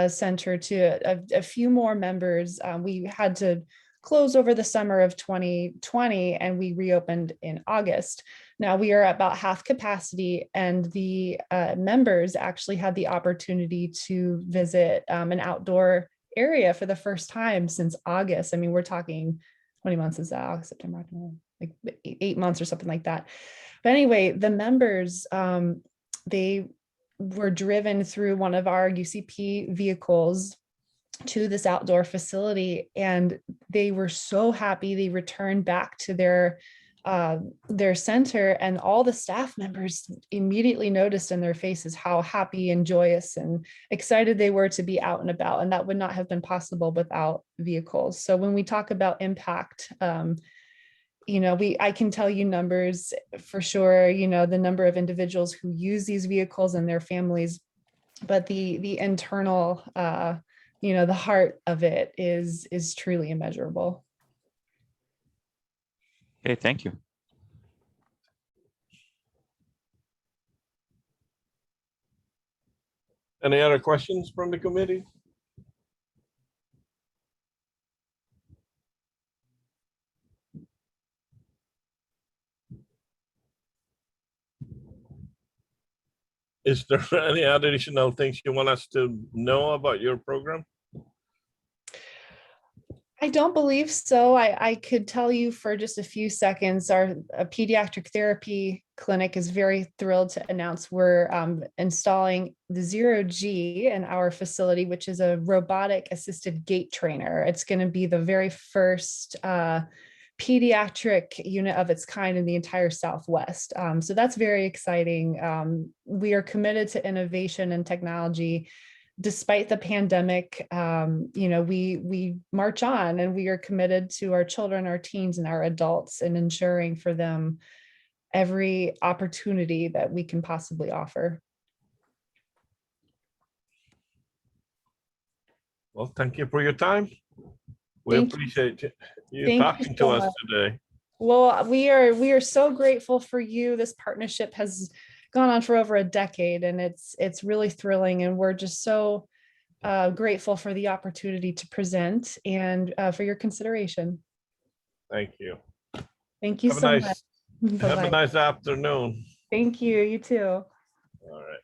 center to a few more members. We had to close over the summer of 2020 and we reopened in August. Now we are at about half capacity, and the members actually had the opportunity to visit an outdoor area for the first time since August. I mean, we're talking, how many months is that? August, September, October, like 8 months or something like that. But anyway, the members, they were driven through one of our UCP vehicles to this outdoor facility, and they were so happy. They returned back to their center, and all the staff members immediately noticed in their faces how happy and joyous and excited they were to be out and about, and that would not have been possible without vehicles. So when we talk about impact, you know, I can tell you numbers for sure, you know, the number of individuals who use these vehicles and their families, but the internal, you know, the heart of it is truly immeasurable. Okay, thank you. Any other questions from the committee? Is there any other additional things you want us to know about your program? I don't believe so. I could tell you for just a few seconds, our pediatric therapy clinic is very thrilled to announce we're installing the 0G in our facility, which is a robotic assisted gait trainer. It's going to be the very first pediatric unit of its kind in the entire Southwest. So that's very exciting. We are committed to innovation and technology. Despite the pandemic, you know, we march on, and we are committed to our children, our teens, and our adults, and ensuring for them every opportunity that we can possibly offer. Well, thank you for your time. We appreciate you talking to us today. Well, we are so grateful for you. This partnership has gone on for over a decade, and it's really thrilling, and we're just so grateful for the opportunity to present and for your consideration. Thank you. Thank you so much. Have a nice afternoon. Thank you. You too. All right.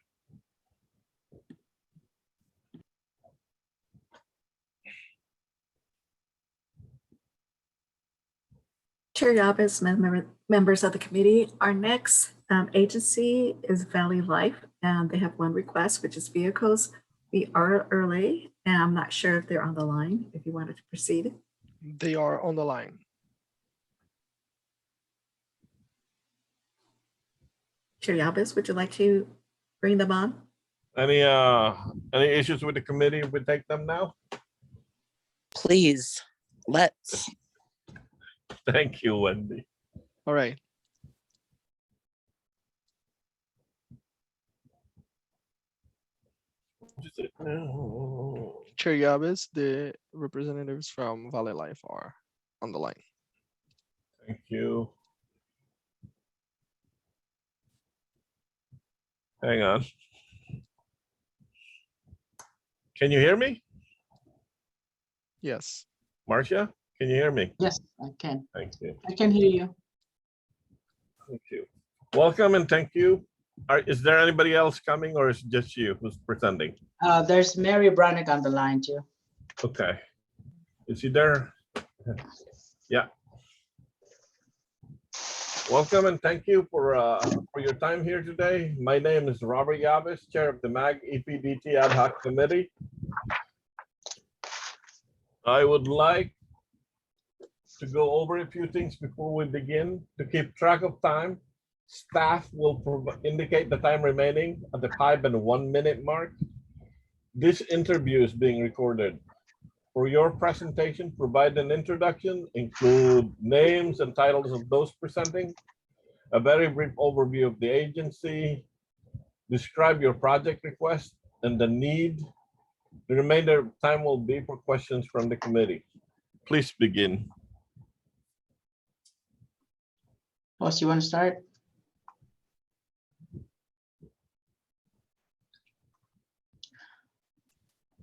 Chair Yabez, members of the committee, our next agency is Valley Life, and they have one request, which is vehicles. We are early, and I'm not sure if they're on the line, if you wanted to proceed. They are on the line. Chair Yabez, would you like to bring them on? Any issues with the committee? We take them now. Please, let's. Thank you, Wendy. All right. Chair Yabez, the representatives from Valley Life are on the line. Thank you. Hang on. Can you hear me? Yes. Marcia, can you hear me? Yes, I can. Thank you. I can hear you. Thank you. Welcome and thank you. Is there anybody else coming, or is it just you who's presenting? There's Mary Brannick on the line too. Okay. Is he there? Yeah. Welcome and thank you for your time here today. My name is Robert Yabez, Chair of the MAG EPDT Ad Hoc Committee. I would like to go over a few things before we begin. To keep track of time, staff will indicate the time remaining at the 5 and 1 minute mark. This interview is being recorded. For your presentation, provide an introduction, include names and titles of those presenting, a very brief overview of the agency, describe your project request and the need. The remainder of time will be for questions from the committee. Please begin. Boss, you want to start?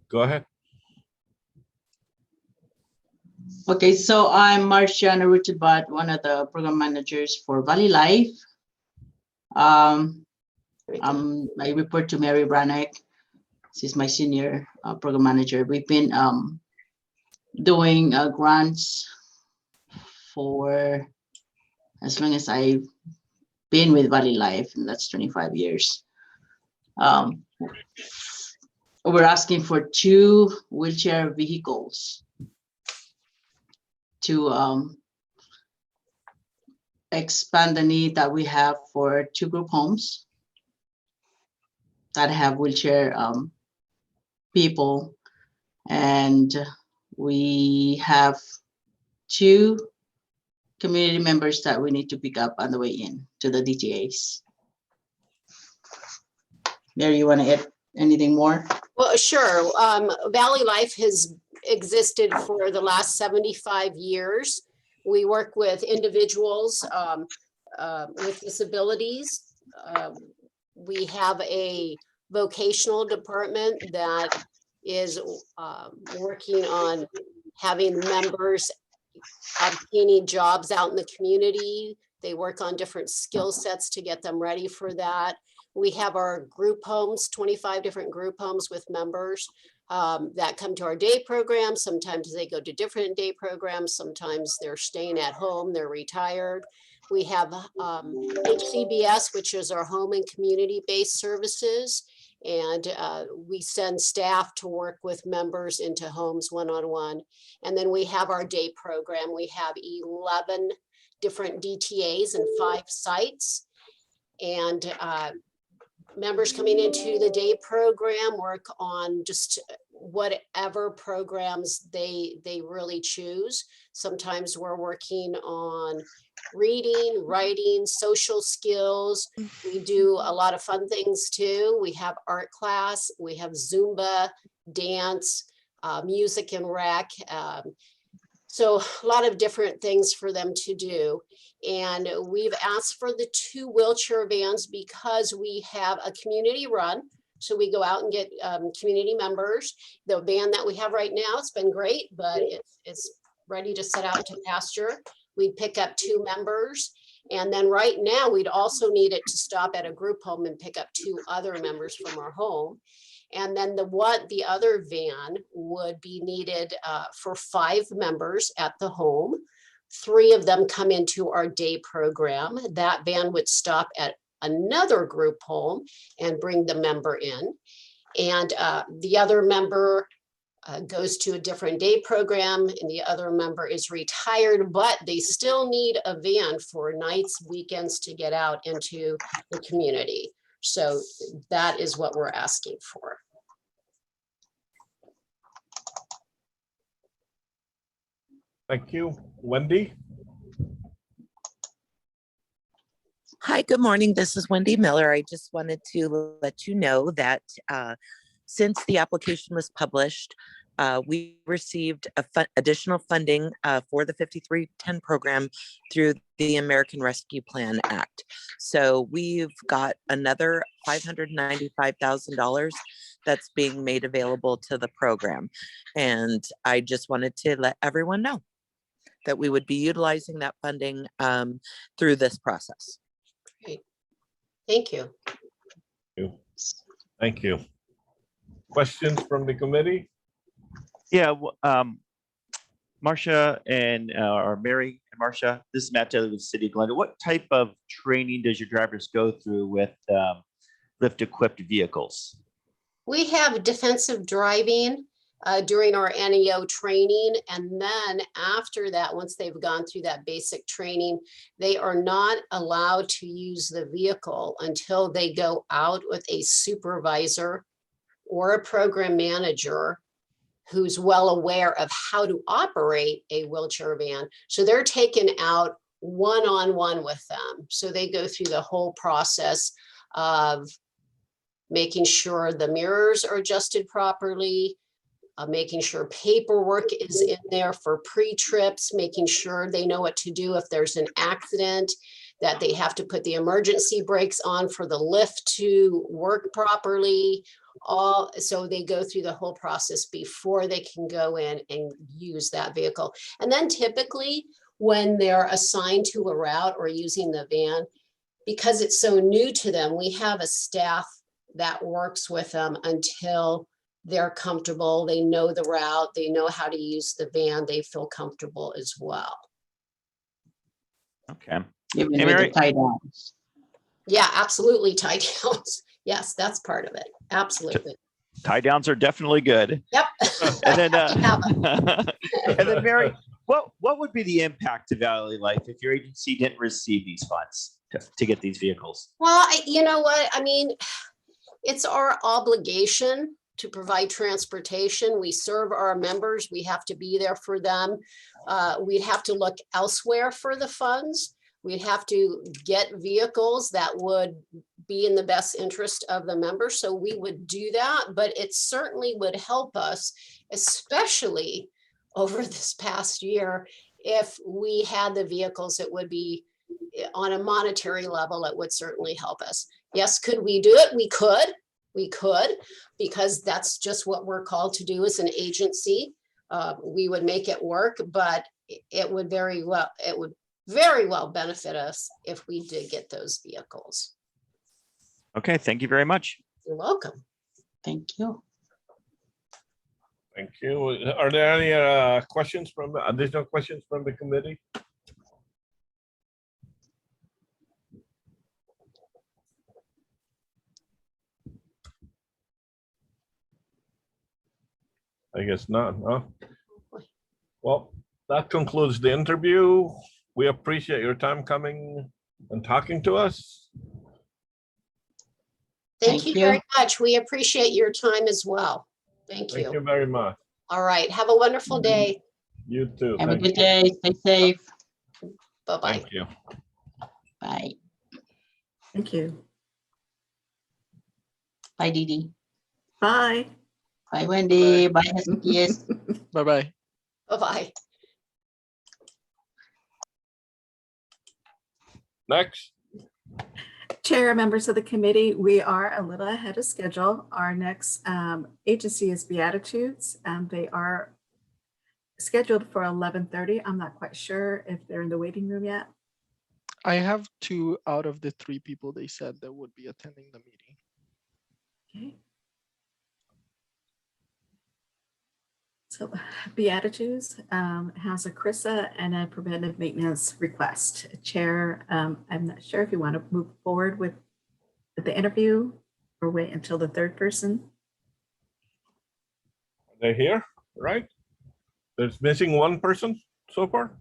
Go ahead. Okay, so I'm Marciana Rutenbach, one of the program managers for Valley Life. I report to Mary Brannick. She's my senior program manager. We've been doing grants for as long as I've been with Valley Life, and that's 25 years. We're asking for 2 wheelchair vehicles to expand the need that we have for 2 group homes that have wheelchair people. And we have 2 community members that we need to pick up on the way in to the DTAs. Mary, you want to add anything more? Well, sure. Valley Life has existed for the last 75 years. We work with individuals with disabilities. We have a vocational department that is working on having members obtaining jobs out in the community. They work on different skill sets to get them ready for that. We have our group homes, 25 different group homes with members that come to our day program. Sometimes they go to different day programs. Sometimes they're staying at home, they're retired. We have HCBS, which is our home and community-based services. And we send staff to work with members into homes one-on-one. And then we have our day program. We have 11 different DTAs and 5 sites. And members coming into the day program work on just whatever programs they really choose. Sometimes we're working on reading, writing, social skills. We do a lot of fun things too. We have art class, we have Zumba, dance, music and rec. So a lot of different things for them to do. And we've asked for the 2 wheelchair vans because we have a community run. So we go out and get community members. The van that we have right now, it's been great, but it's ready to set out to pasture. We'd pick up 2 members. And then right now we'd also need it to stop at a group home and pick up 2 other members from our home. And then the other van would be needed for 5 members at the home. 3 of them come into our day program. That van would stop at another group home and bring the member in. And the other member goes to a different day program, and the other member is retired, but they still need a van for nights, weekends to get out into the community. So that is what we're asking for. Thank you. Wendy? Hi, good morning. This is Wendy Miller. I just wanted to let you know that since the application was published, we received additional funding for the 5310 program through the American Rescue Plan Act. So we've got another $595,000 that's being made available to the program. And I just wanted to let everyone know that we would be utilizing that funding through this process. Great. Thank you. Thank you. Questions from the committee? Yeah, Marcia and or Mary and Marcia, this is Matt Taylor with the City of Glendale. What type of training does your drivers go through with lift-equipped vehicles? We have defensive driving during our NEO training. And then after that, once they've gone through that basic training, they are not allowed to use the vehicle until they go out with a supervisor or a program manager who's well aware of how to operate a wheelchair van. So they're taken out one-on-one with them. So they go through the whole process of making sure the mirrors are adjusted properly, making sure paperwork is in there for pre-trips, making sure they know what to do if there's an accident. that they have to put the emergency brakes on for the lift to work properly. So they go through the whole process before they can go in and use that vehicle. And then typically when they're assigned to a route or using the van, because it's so new to them, we have a staff that works with them until they're comfortable. They know the route, they know how to use the van, they feel comfortable as well. Okay. Even Hey, with Mary. the tie downs. Yeah, absolutely. Tie downs. Yes, that's part of it. Absolutely. Tie downs are definitely good. Yep. And then, Have 'em. and then Mary, what would be the impact to Valley Life if your agency didn't receive these funds to get these vehicles? Well, you know what? I mean, it's our obligation to provide transportation. We serve our members. We have to be there for them. We'd have to look elsewhere for the funds. We'd have to get vehicles that would be in the best interest of the members. So we would do that, but it certainly would help us, especially over this past year, if we had the vehicles. It would be on a monetary level, it would certainly help us. Yes, could we do it? We could, because that's just what we're called to do as an agency. We would make it work, but it would very well benefit us if we did get those vehicles. Okay, thank you very much. You're welcome. Thank you. Thank you. Are there any additional questions from the committee? I guess not, huh? Well, that concludes the interview. We appreciate your time coming and talking to us. Thank you very much. We appreciate your time as well. Thank you. Thank you very much. All right. Have a wonderful day. You too. Have a Thank good you. day. Stay safe. Bye-bye. Thank you. Bye. Thank you. Bye, Dee. Bye. Bye, Wendy. Bye, yes. Bye-bye. Bye-bye. Next. Chair, members of the committee, we are a little ahead of schedule. Our next agency is Beatitudes. They are scheduled for 11:30. I'm not quite sure if they're in the waiting room yet. I have 2 out of the 3 people they said that would be attending the meeting. Okay. So Beatitudes has a CRISA and a preventive maintenance request. Chair, I'm not sure if you want to move forward with the interview or wait until the third person. Are they here, right? There's missing one person so far?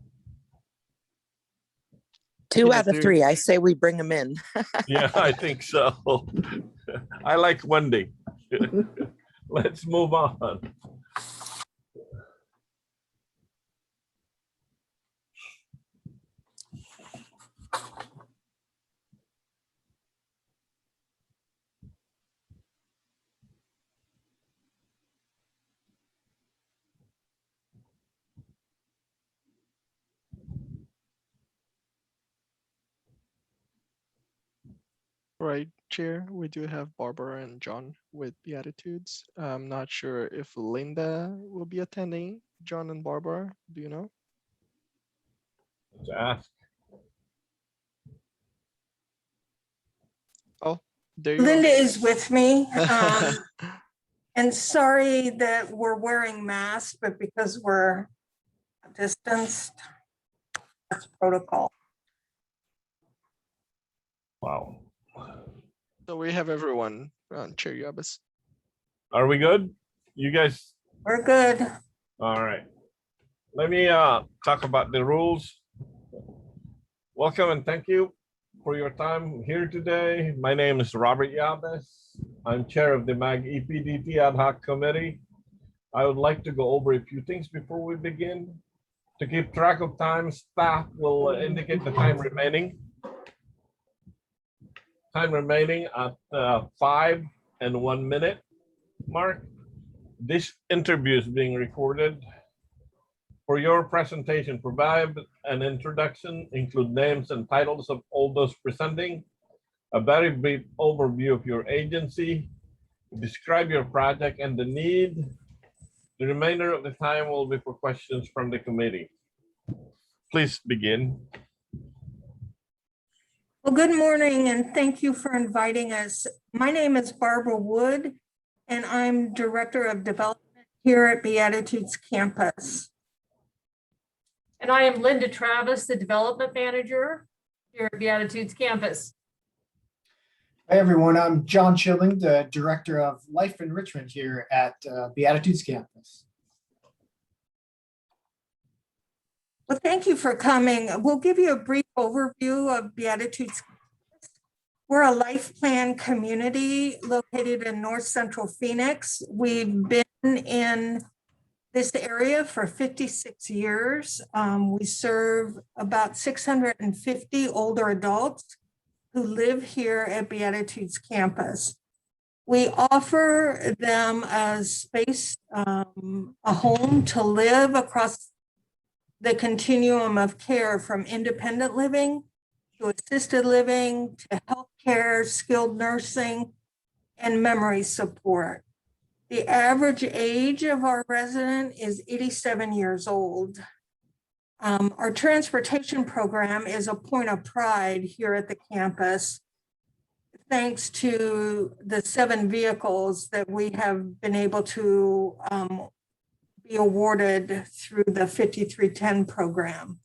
2 out of 3. I say we bring them in. Yeah, I think so. I like Wendy. Let's move on. Right, Chair, we do have Barbara and John with Beatitudes. I'm not sure if Linda will be attending. John and Barbara, do you know? Let's ask. Oh, there you Linda go. is with me. And sorry that we're wearing masks, but because we're distanced, that's protocol. Wow. So we have everyone on Chair Yabas. Are we good? You guys? We're good. All right. Let me talk about the rules. Welcome and thank you for your time here today. My name is Robert Yabes. I'm chair of the MAG EPDT Ad Hoc Committee. I would like to go over a few things before we begin. To keep track of time, staff will indicate the time remaining. Time remaining at 5 and 1 minute mark. This interview is being recorded. For your presentation, an introduction, include names and titles of all those presenting, a very brief overview of your agency, describe your project and the need. The remainder of the time will be for questions from the committee. Please begin. Well, good morning and thank you for inviting us. My name is Barbara Wood and I'm Director of Development here at Beatitudes Campus. And I am Linda Travis, the Development Manager here at Beatitudes Campus. Hi, everyone. I'm John Chilling, the Director of Life Enrichment here at Beatitudes Campus. Well, thank you for coming. We'll give you a brief overview of Beatitudes Campus. We're a life plan community located in North Central Phoenix. We've been in this area for 56 years. We serve about 650 older adults who live here at Beatitudes Campus. We offer them a space, a home to live across the continuum of care from independent living to assisted living to healthcare, skilled nursing, and memory support. The average age of our resident is 87 years old. Our transportation program is a point of pride here at the campus, thanks to the 7 vehicles that we have been able to be awarded through the 5310 program.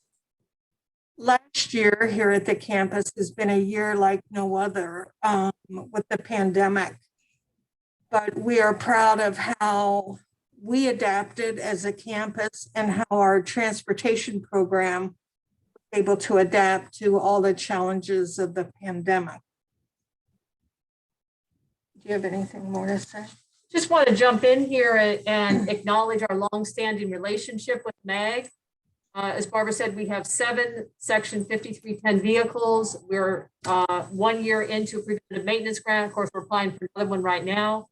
Last year here at the campus has been a year like no other with the pandemic. But we are proud of how we adapted as a campus and how our transportation program was able to adapt to all the challenges of the pandemic. Do you have anything more to say? Just want to jump in here and acknowledge our longstanding relationship with MAG. As Barbara said, we have 7 Section 5310 vehicles. We're 1 year into a preventive maintenance grant. Of course, we're applying for another one right now.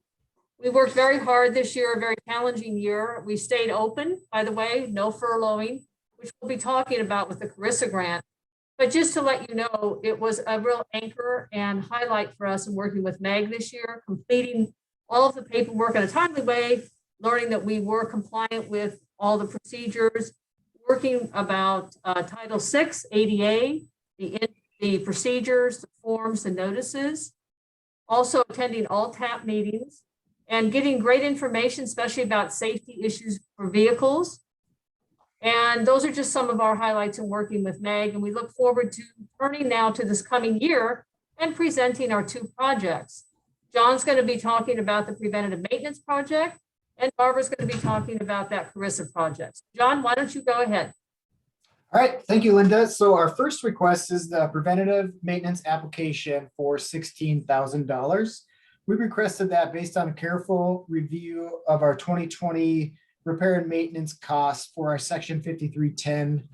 We worked very hard this year, a very challenging year. We stayed open, by the way, no furloughing, which we'll be talking about with the Carissa grant. But just to let you know, it was a real anchor and highlight for us in working with MAG this year, completing all of the paperwork in a timely way, learning that we were compliant with all the procedures, working about Title VI, ADA, the procedures, the forms, the notices, also attending all TAP meetings, and getting great information, especially about safety issues for vehicles. And those are just some of our highlights in working with MAG. And we look forward to turning now to this coming year and presenting our 2 projects. John's going to be talking about the Preventative Maintenance project, and Barbara's going to be talking about that Carissa project. John, why don't you go ahead? All right, thank you, Linda. So our first request is the Preventative Maintenance application for $16,000. We requested that based on a careful review of our 2020 repair and maintenance costs for our Section 5310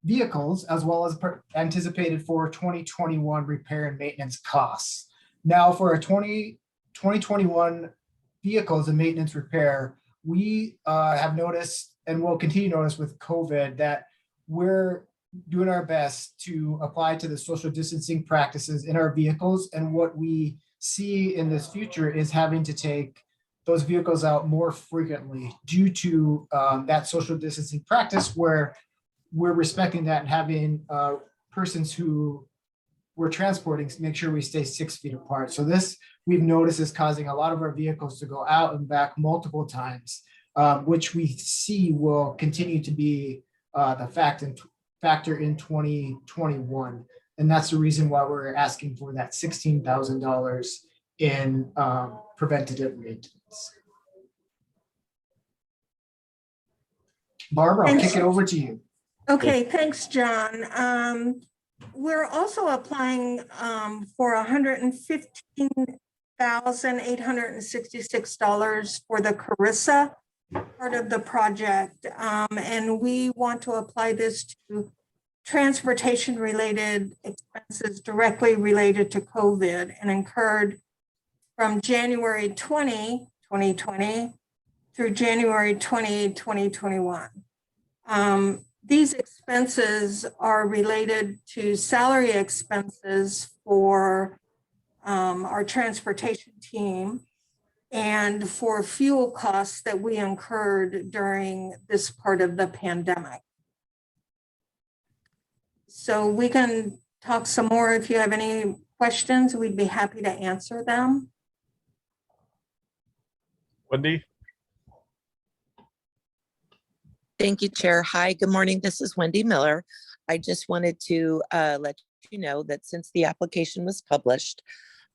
vehicles, as well as anticipated for 2021 repair and maintenance costs. Now for our 2021 vehicles and maintenance repair, we have noticed and will continue to notice with COVID that we're doing our best to apply to the social distancing practices in our vehicles. And what we see in this future is having to take those vehicles out more frequently due to that social distancing practice, where we're respecting that and having persons who we're transporting to make sure we stay 6 feet apart. So this we've noticed is causing a lot of our vehicles to go out and back multiple times, which we see will continue to be the factor in 2021. And that's the reason why we're asking for that $16,000 in preventative maintenance. Barbara, I'll kick it over to you. Okay, thanks, John. We're also applying for $115,866 for the Carissa part of the project. And we want to apply this to transportation related expenses directly related to COVID and incurred from January 2020 through January 2021. these expenses are related to salary expenses for our transportation team and for fuel costs that we incurred during this part of the pandemic. So we can talk some more if you have any questions. We'd be happy to answer them. Wendy? Thank you, Chair. Hi, good morning. This is Wendy Miller. I just wanted to let you know that since the application was published,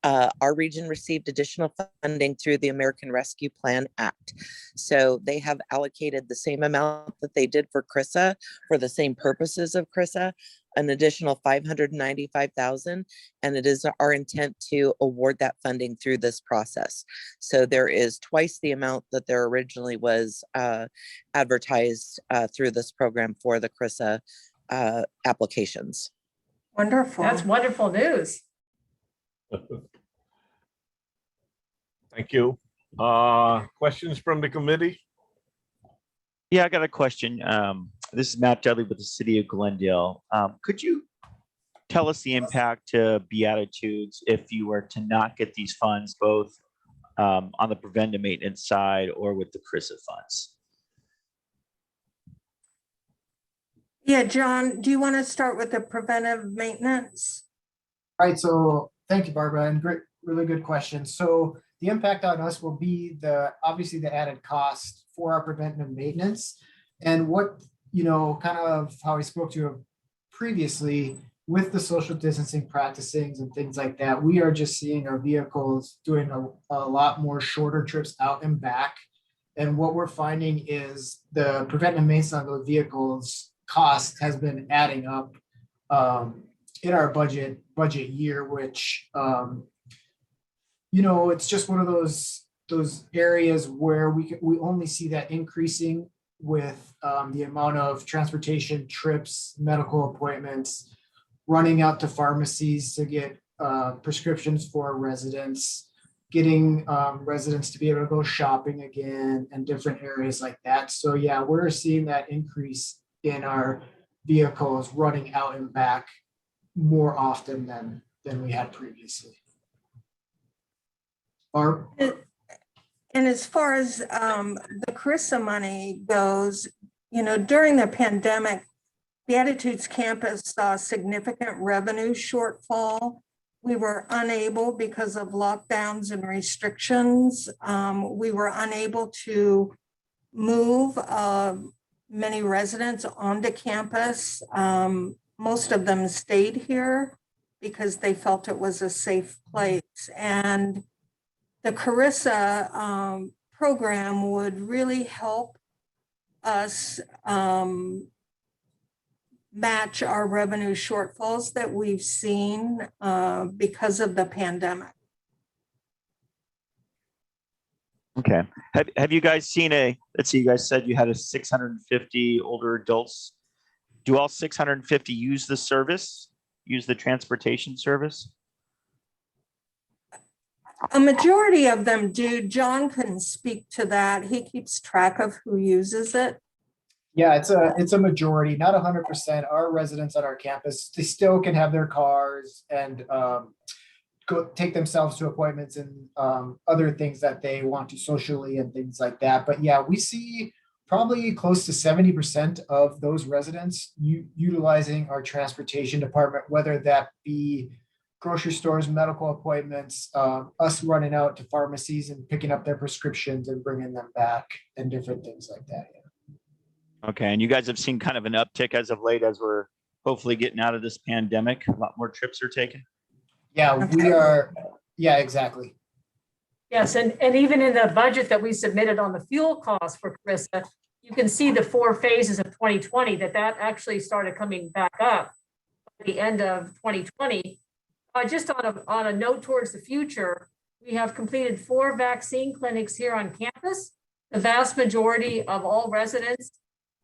our region received additional funding through the American Rescue Plan Act. So they have allocated the same amount that they did for CRISA for the same purposes of CRISA, an additional $595,000, and it is our intent to award that funding through this process. So there is twice the amount that there originally was advertised through this program for the CRISA applications. Wonderful. That's wonderful news. Thank you. Questions from the committee? Yeah, I got a question. This is Matt Dudley with the City of Glendale. Could you tell us the impact to Beatitudes if you were to not get these funds, both on the preventive maintenance side or with the CRISA funds? Yeah, John, do you want to start with the preventive maintenance? Right, so thank you, Barbara, and great, really good question. So the impact on us will be obviously the added cost for our preventive maintenance. And what, kind of how I spoke to you previously with the social distancing practices and things like that, we are just seeing our vehicles doing a lot more shorter trips out and back. And what we're finding is the preventive maintenance on the vehicles cost has been adding up in our budget year, which it's just one of those areas where we only see that increasing with the amount of transportation trips, medical appointments, running out to pharmacies to get prescriptions for residents, getting residents to be able to go shopping again, and different areas like that. So yeah, we're seeing that increase in our vehicles running out and back more often than we had previously. Barb? And as far as the CRISA money goes, during the pandemic, Beatitudes campus saw a significant revenue shortfall. We were unable, because of lockdowns and restrictions, we were unable to move many residents onto campus. Most of them stayed here because they felt it was a safe place. And the CRISA program would really help us match our revenue shortfalls that we've seen because of the pandemic. Okay. Have you guys seen let's see, you guys said you had 650 older adults. Do all 650 use the service, use the transportation service? A majority of them do. John can speak to that. He keeps track of who uses it. Yeah, it's a majority, not 100%. Our residents at our campus, they still can have their cars and go take themselves to appointments and other things that they want to socially and things like that. But yeah, we see probably close to 70% of those residents utilizing our transportation department, whether that be grocery stores, medical appointments, us running out to pharmacies and picking up their prescriptions and bringing them back, and different things like that. Yeah. Okay, and you guys have seen kind of an uptick as of late as we're hopefully getting out of this pandemic. A lot more trips are taken. Yeah, we are. Yeah, exactly. Yes, and even in the budget that we submitted on the fuel costs for CRISA, you can see the 4 phases of 2020 that actually started coming back up at the end of 2020. Just on a note towards the future, we have completed 4 vaccine clinics here on campus. The vast majority of all residents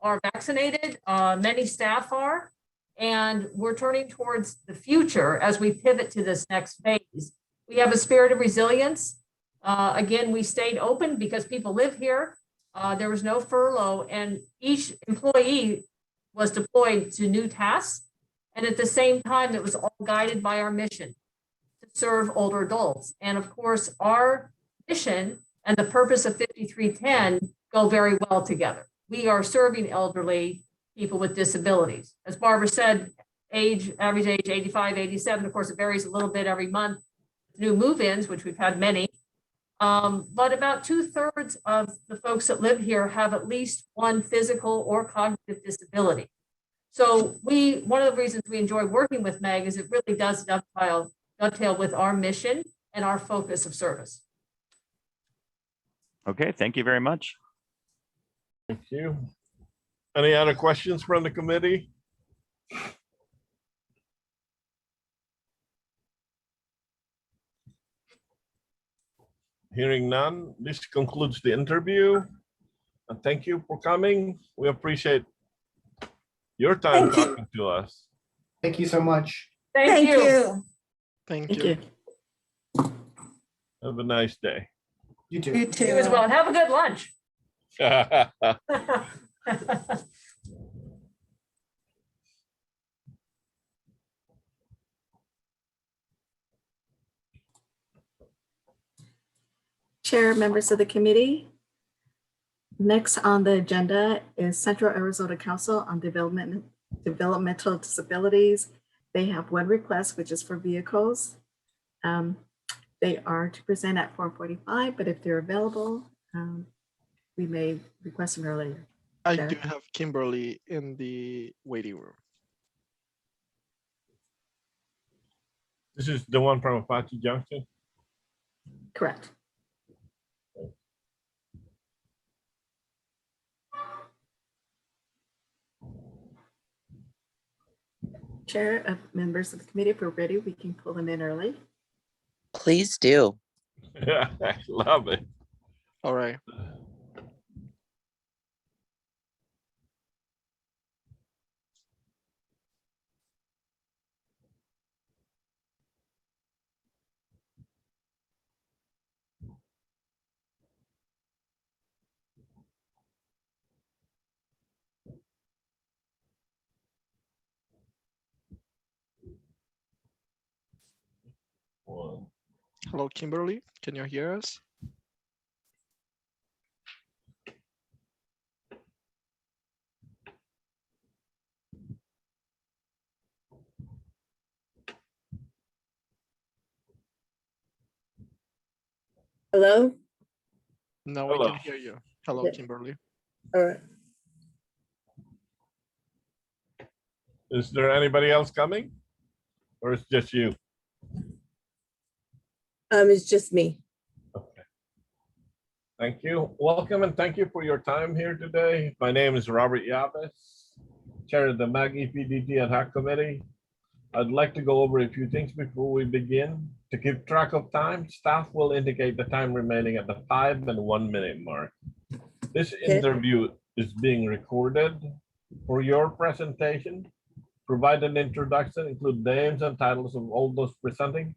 are vaccinated. Many staff are, and we're turning towards the future as we pivot to this next phase. We have a spirit of resilience. Again, we stayed open because people live here. There was no furlough, and each employee was deployed to new tasks. And at the same time, it was all guided by our mission to serve older adults. And of course, our mission and the purpose of 5310 go very well together. We are serving elderly people with disabilities. As Barbara said, average age 85, 87. Of course, it varies a little bit every month. New move-ins, which we've had many. But about 2/3 of the folks that live here have at least one physical or cognitive disability. So one of the reasons we enjoy working with Meg is it really does dovetail with our mission and our focus of service. Okay, thank you very much. Thank you. Any other questions from the committee? Hearing none, this concludes the interview. And thank you for coming. We appreciate your time talking to us. Thank you so much. Thank you. Thank you. Have a nice day. You too. You too. You as well. Have a good lunch. Chair, members of the committee. Next on the agenda is Central Arizona Council on Developmental Disabilities. They have one request, which is for vehicles. They are to present at 4:45, but if they're available, we may request them earlier. I Sure. do have Kimberly in the waiting room. This is the one from Apache Junction. Correct. Chair, members of the committee, if we're ready, we can pull them in early. Please do. I love it. All right. Hello, Kimberly. Can you hear us? Hello? No, we can hear you. Hello, Yeah. Kimberly. All right. Is there anybody else coming? Or it's just you? It's just me. Thank you. Welcome and thank you for your time here today. My name is Robert Yabes, Chair of the MAG EPDT Ad Hoc Committee. I'd like to go over a few things before we begin. To keep track of time, staff will indicate the time remaining at the 5 and 1 minute mark. This interview is being recorded. For your presentation, provide an introduction, include names and titles of all those presenting,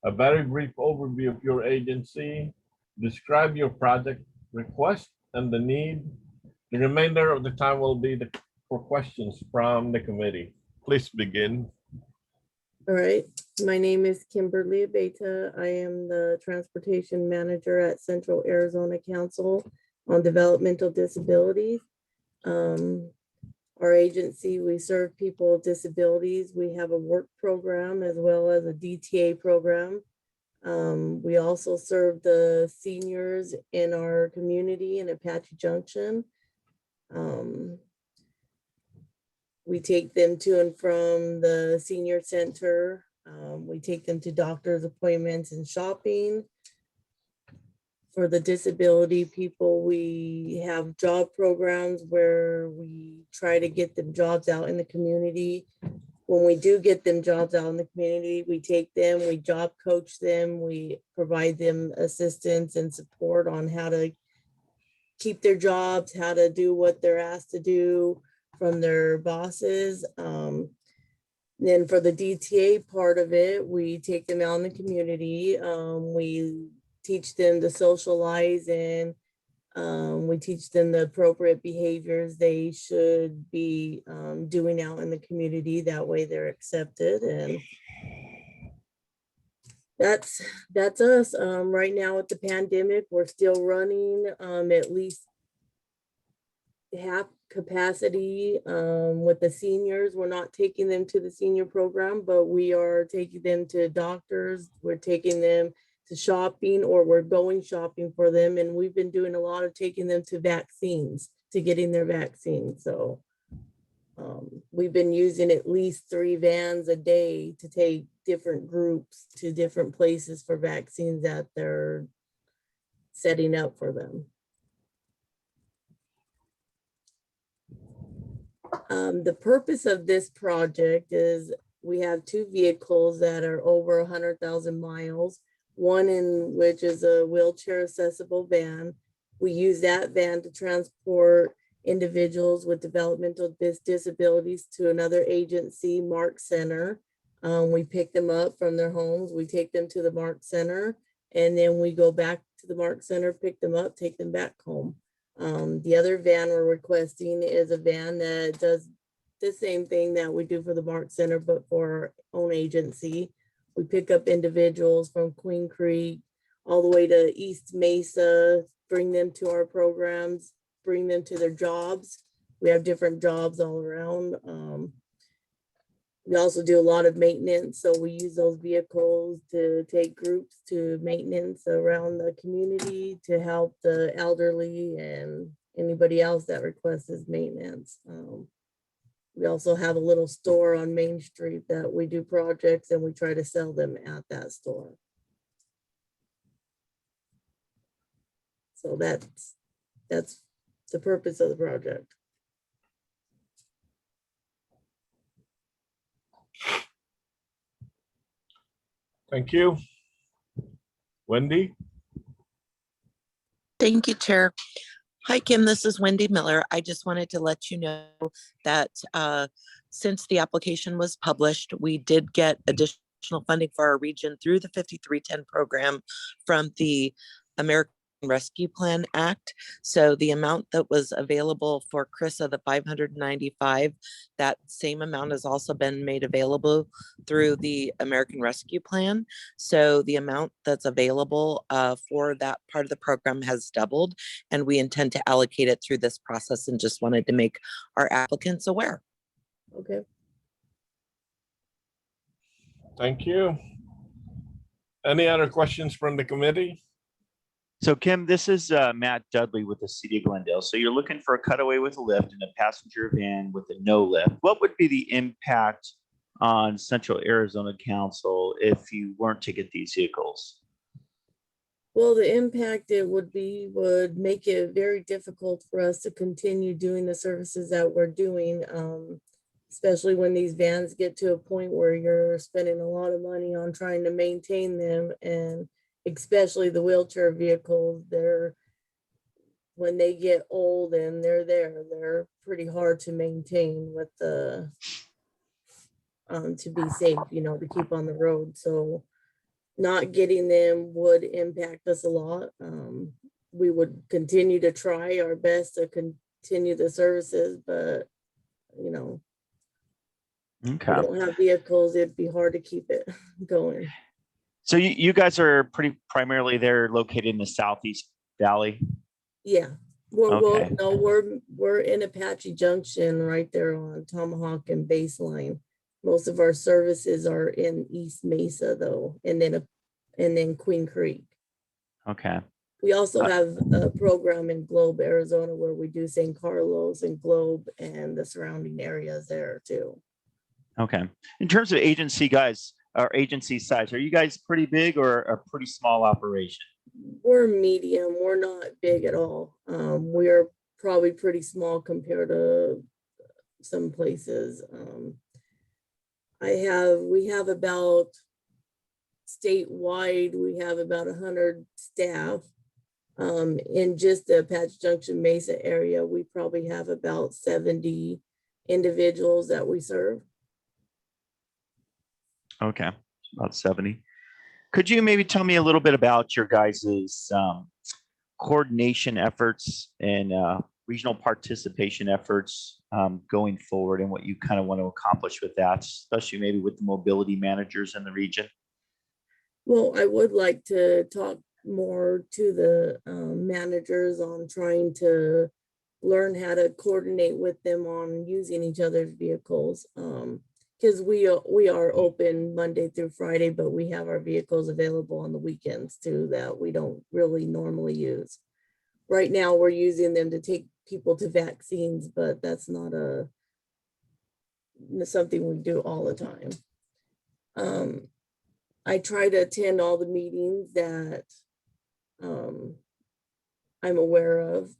a very brief overview of your agency, describe your project request and the need. The remainder of the time will be for questions from the committee. Please begin. All right. My name is Kimberly Beta. I am the transportation manager at Central Arizona Council on Developmental Disabilities. Our agency, we serve people with disabilities. We have a work program as well as a DTA program. We also serve the seniors in our community in Apache Junction. We take them to and from the senior center. We take them to doctor's appointments and shopping. For the disability people, we have job programs where we try to get them jobs out in the community. When we do get them jobs out in the community, we take them, we job coach them, we provide them assistance and support on how to keep their jobs, how to do what they're asked to do from their bosses. Then for the DTA part of it, we take them out in the community. We teach them to socialize and We teach them the appropriate behaviors they should be doing out in the community. That way they're accepted, and that's us. Right now with the pandemic, we're still running at least half capacity with the seniors. We're not taking them to the senior program, but we are taking them to doctors. We're taking them to shopping, or we're going shopping for them. And we've been doing a lot of taking them to vaccines, to getting their vaccines. So we've been using at least 3 vans a day to take different groups to different places for vaccines that they're setting up for them. The purpose of this project is we have 2 vehicles that are over 100,000 miles, one in which is a wheelchair accessible van. We use that van to transport individuals with developmental disabilities to another agency, Mark Center. We pick them up from their homes, we take them to the Mark Center, and then we go back to the Mark Center, pick them up, take them back home. The other van we're requesting is a van that does the same thing that we do for the Mark Center, but for our own agency. We pick up individuals from Queen Creek all the way to East Mesa, bring them to our programs, bring them to their jobs. We have different jobs all around. We also do a lot of maintenance, so we use those vehicles to take groups to maintenance around the community to help the elderly and anybody else that requests maintenance. We also have a little store on Main Street that we do projects and we try to sell them at that store. So that's the purpose of the project. Thank you. Wendy? Thank you, Chair. Hi, Kim, this is Wendy Miller. I just wanted to let you know that since the application was published, we did get additional funding for our region through the 5310 program from the American Rescue Plan Act. So the amount that was available for CRISA, the 595, that same amount has also been made available through the American Rescue Plan. So the amount that's available for that part of the program has doubled, and we intend to allocate it through this process, and just wanted to make our applicants aware. Okay. Thank you. Any other questions from the committee? So Kim, this is Matt Dudley with the City of Glendale. So you're looking for a cutaway with a lift and a passenger van with a no lift. What would be the impact on Central Arizona Council if you weren't to get these vehicles? Well, the impact it would make it very difficult for us to continue doing the services that we're doing, especially when these vans get to a point where you're spending a lot of money on trying to maintain them, and especially the wheelchair vehicles. When they get old and they're pretty hard to maintain with the to be safe, to keep on the road. So not getting them would impact us a lot. We would continue to try our best to continue the services, but Okay. if we don't have vehicles, it'd be hard to keep it going. So you guys are primarily there located in the Southeast Valley? Yeah. Okay. We're in Apache Junction right there on Tomahawk and Baseline. Most of our services are in East Mesa though, and then Queen Creek. Okay. We also have a program in Globe, Arizona, where we do San Carlos and Globe and the surrounding areas there too. Okay. In terms of agency agency size, are you guys pretty big or a pretty small operation? We're medium. We're not big at all. We're probably pretty small compared to some places. We have about statewide, we have about 100 staff. In just the Apache Junction Mesa area, we probably have about 70 individuals that we serve. Okay, about 70. Could you maybe tell me a little bit about your guys's coordination efforts and regional participation efforts going forward, and what you kind of want to accomplish with that, especially maybe with the mobility managers in the region? Well, I would like to talk more to the managers on trying to learn how to coordinate with them on using each other's vehicles. Because we are open Monday through Friday, but we have our vehicles available on the weekends too that we don't really normally use. Right now, we're using them to take people to vaccines, but that's not something we do all the time. I try to attend all the meetings that I'm aware of,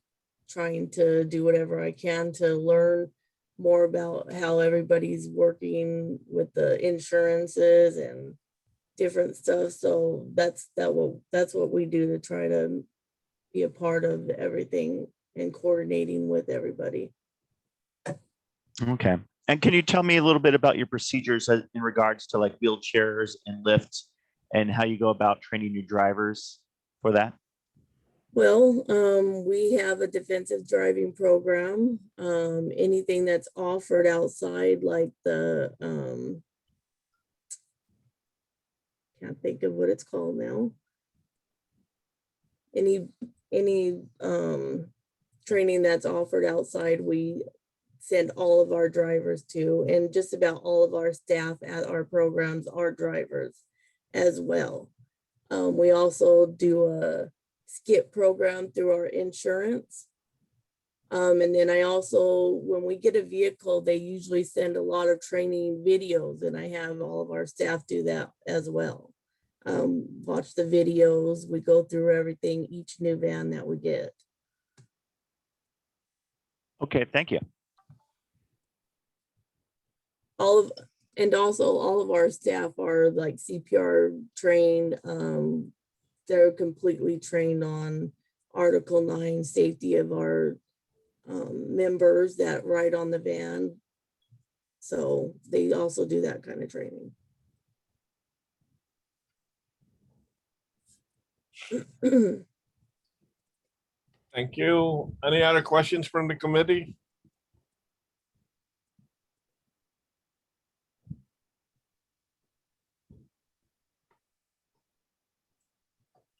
trying to do whatever I can to learn more about how everybody's working with the insurances and different stuff. So that's what we do to try to be a part of everything and coordinating with everybody. Okay. And can you tell me a little bit about your procedures in regards to like wheelchairs and lifts, and how you go about training new drivers for that? Well, we have a defensive driving program. Anything that's offered outside, like the, can't think of what it's called now. Any training that's offered outside, we send all of our drivers to, and just about all of our staff at our programs are drivers as well. We also do a skip program through our insurance. And then I also, when we get a vehicle, they usually send a lot of training videos, and I have all of our staff do that as well. Watch the videos, we go through everything, each new van that we get. Okay, thank you. Also all of our staff are like CPR trained. They're completely trained on Article 9 safety of our members that ride on the van. So they also do that kind of training. Thank you. Any other questions from the committee?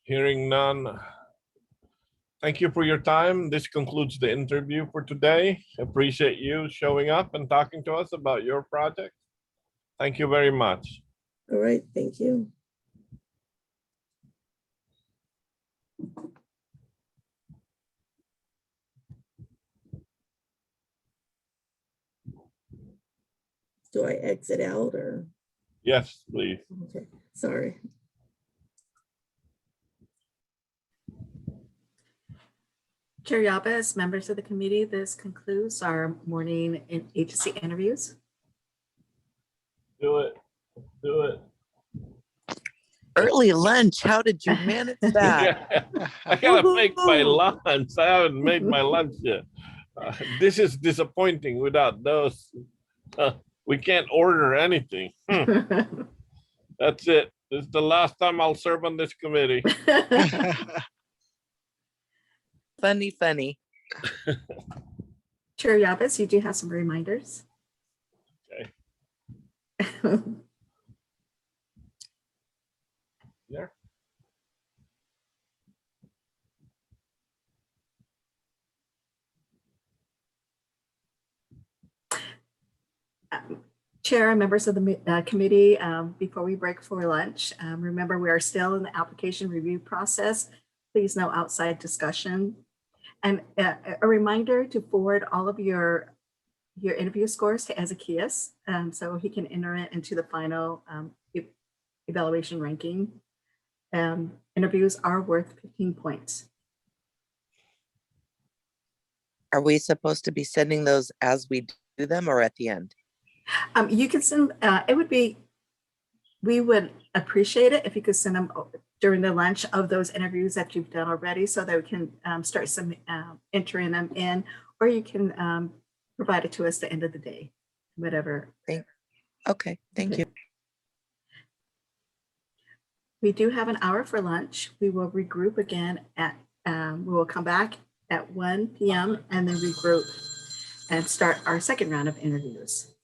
Hearing none. Thank you for your time. This concludes the interview for today. Appreciate you showing up and talking to us about your project. Thank you very much. All right, thank you. Do I exit out or? Yes, please. Okay, sorry. Chair Yabes, members of the committee, this concludes our morning agency interviews. Do it. Do it. Early lunch, how did you manage that? Yeah, I gotta make my lunch. I haven't made my lunch yet. This is disappointing without those. We can't order anything. That's it. This is the last time I'll serve on this committee. Funny, funny. Chair Yabes, you do have some reminders. Okay. There. Chair and members of the committee, before we break for lunch, remember we are still in the application review process. Please no outside discussion. And a reminder to forward all of your interview scores to Ezekias, so he can enter it into the final evaluation ranking. Interviews are worth 15 points. Are we supposed to be sending those as we do them or at the end? You can send, we would appreciate it if you could send them during the lunch of those interviews that you've done already, so that we can start entering them in, or you can provide it to us at the end of the day, whatever. Okay, thank you. We do have an hour for lunch. We will regroup again at We will come back at 1 p.m. and then regroup and start our second round of interviews.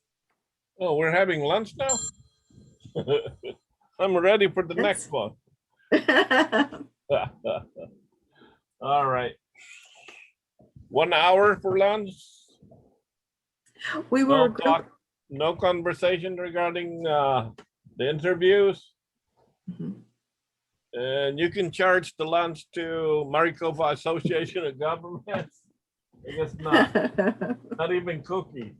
Oh, we're having lunch now? I'm ready for the next one. All right. 1 hour for lunch? We will No talk, no conversation regarding the interviews? And you can charge the lunch to Maricopa Association of Governments? I guess not. Not even cookies.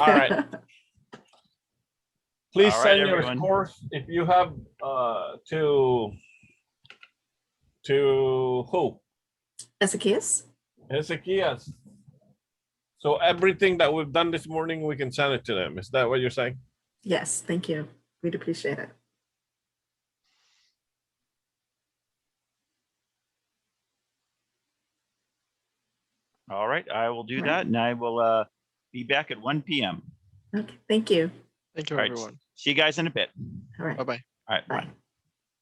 All right. Please All right, send your everyone. scores if you have to who? Ezekias? Ezekias. So everything that we've done this morning, we can send it to them. Is that what you're saying? Yes, thank you. We'd appreciate it. All right, I will do All right. that, and I will be back at 1 p.m. Okay, thank you. Thank you, All right, everyone. see you guys in a bit. All right. Bye-bye. All right, Bye. bye.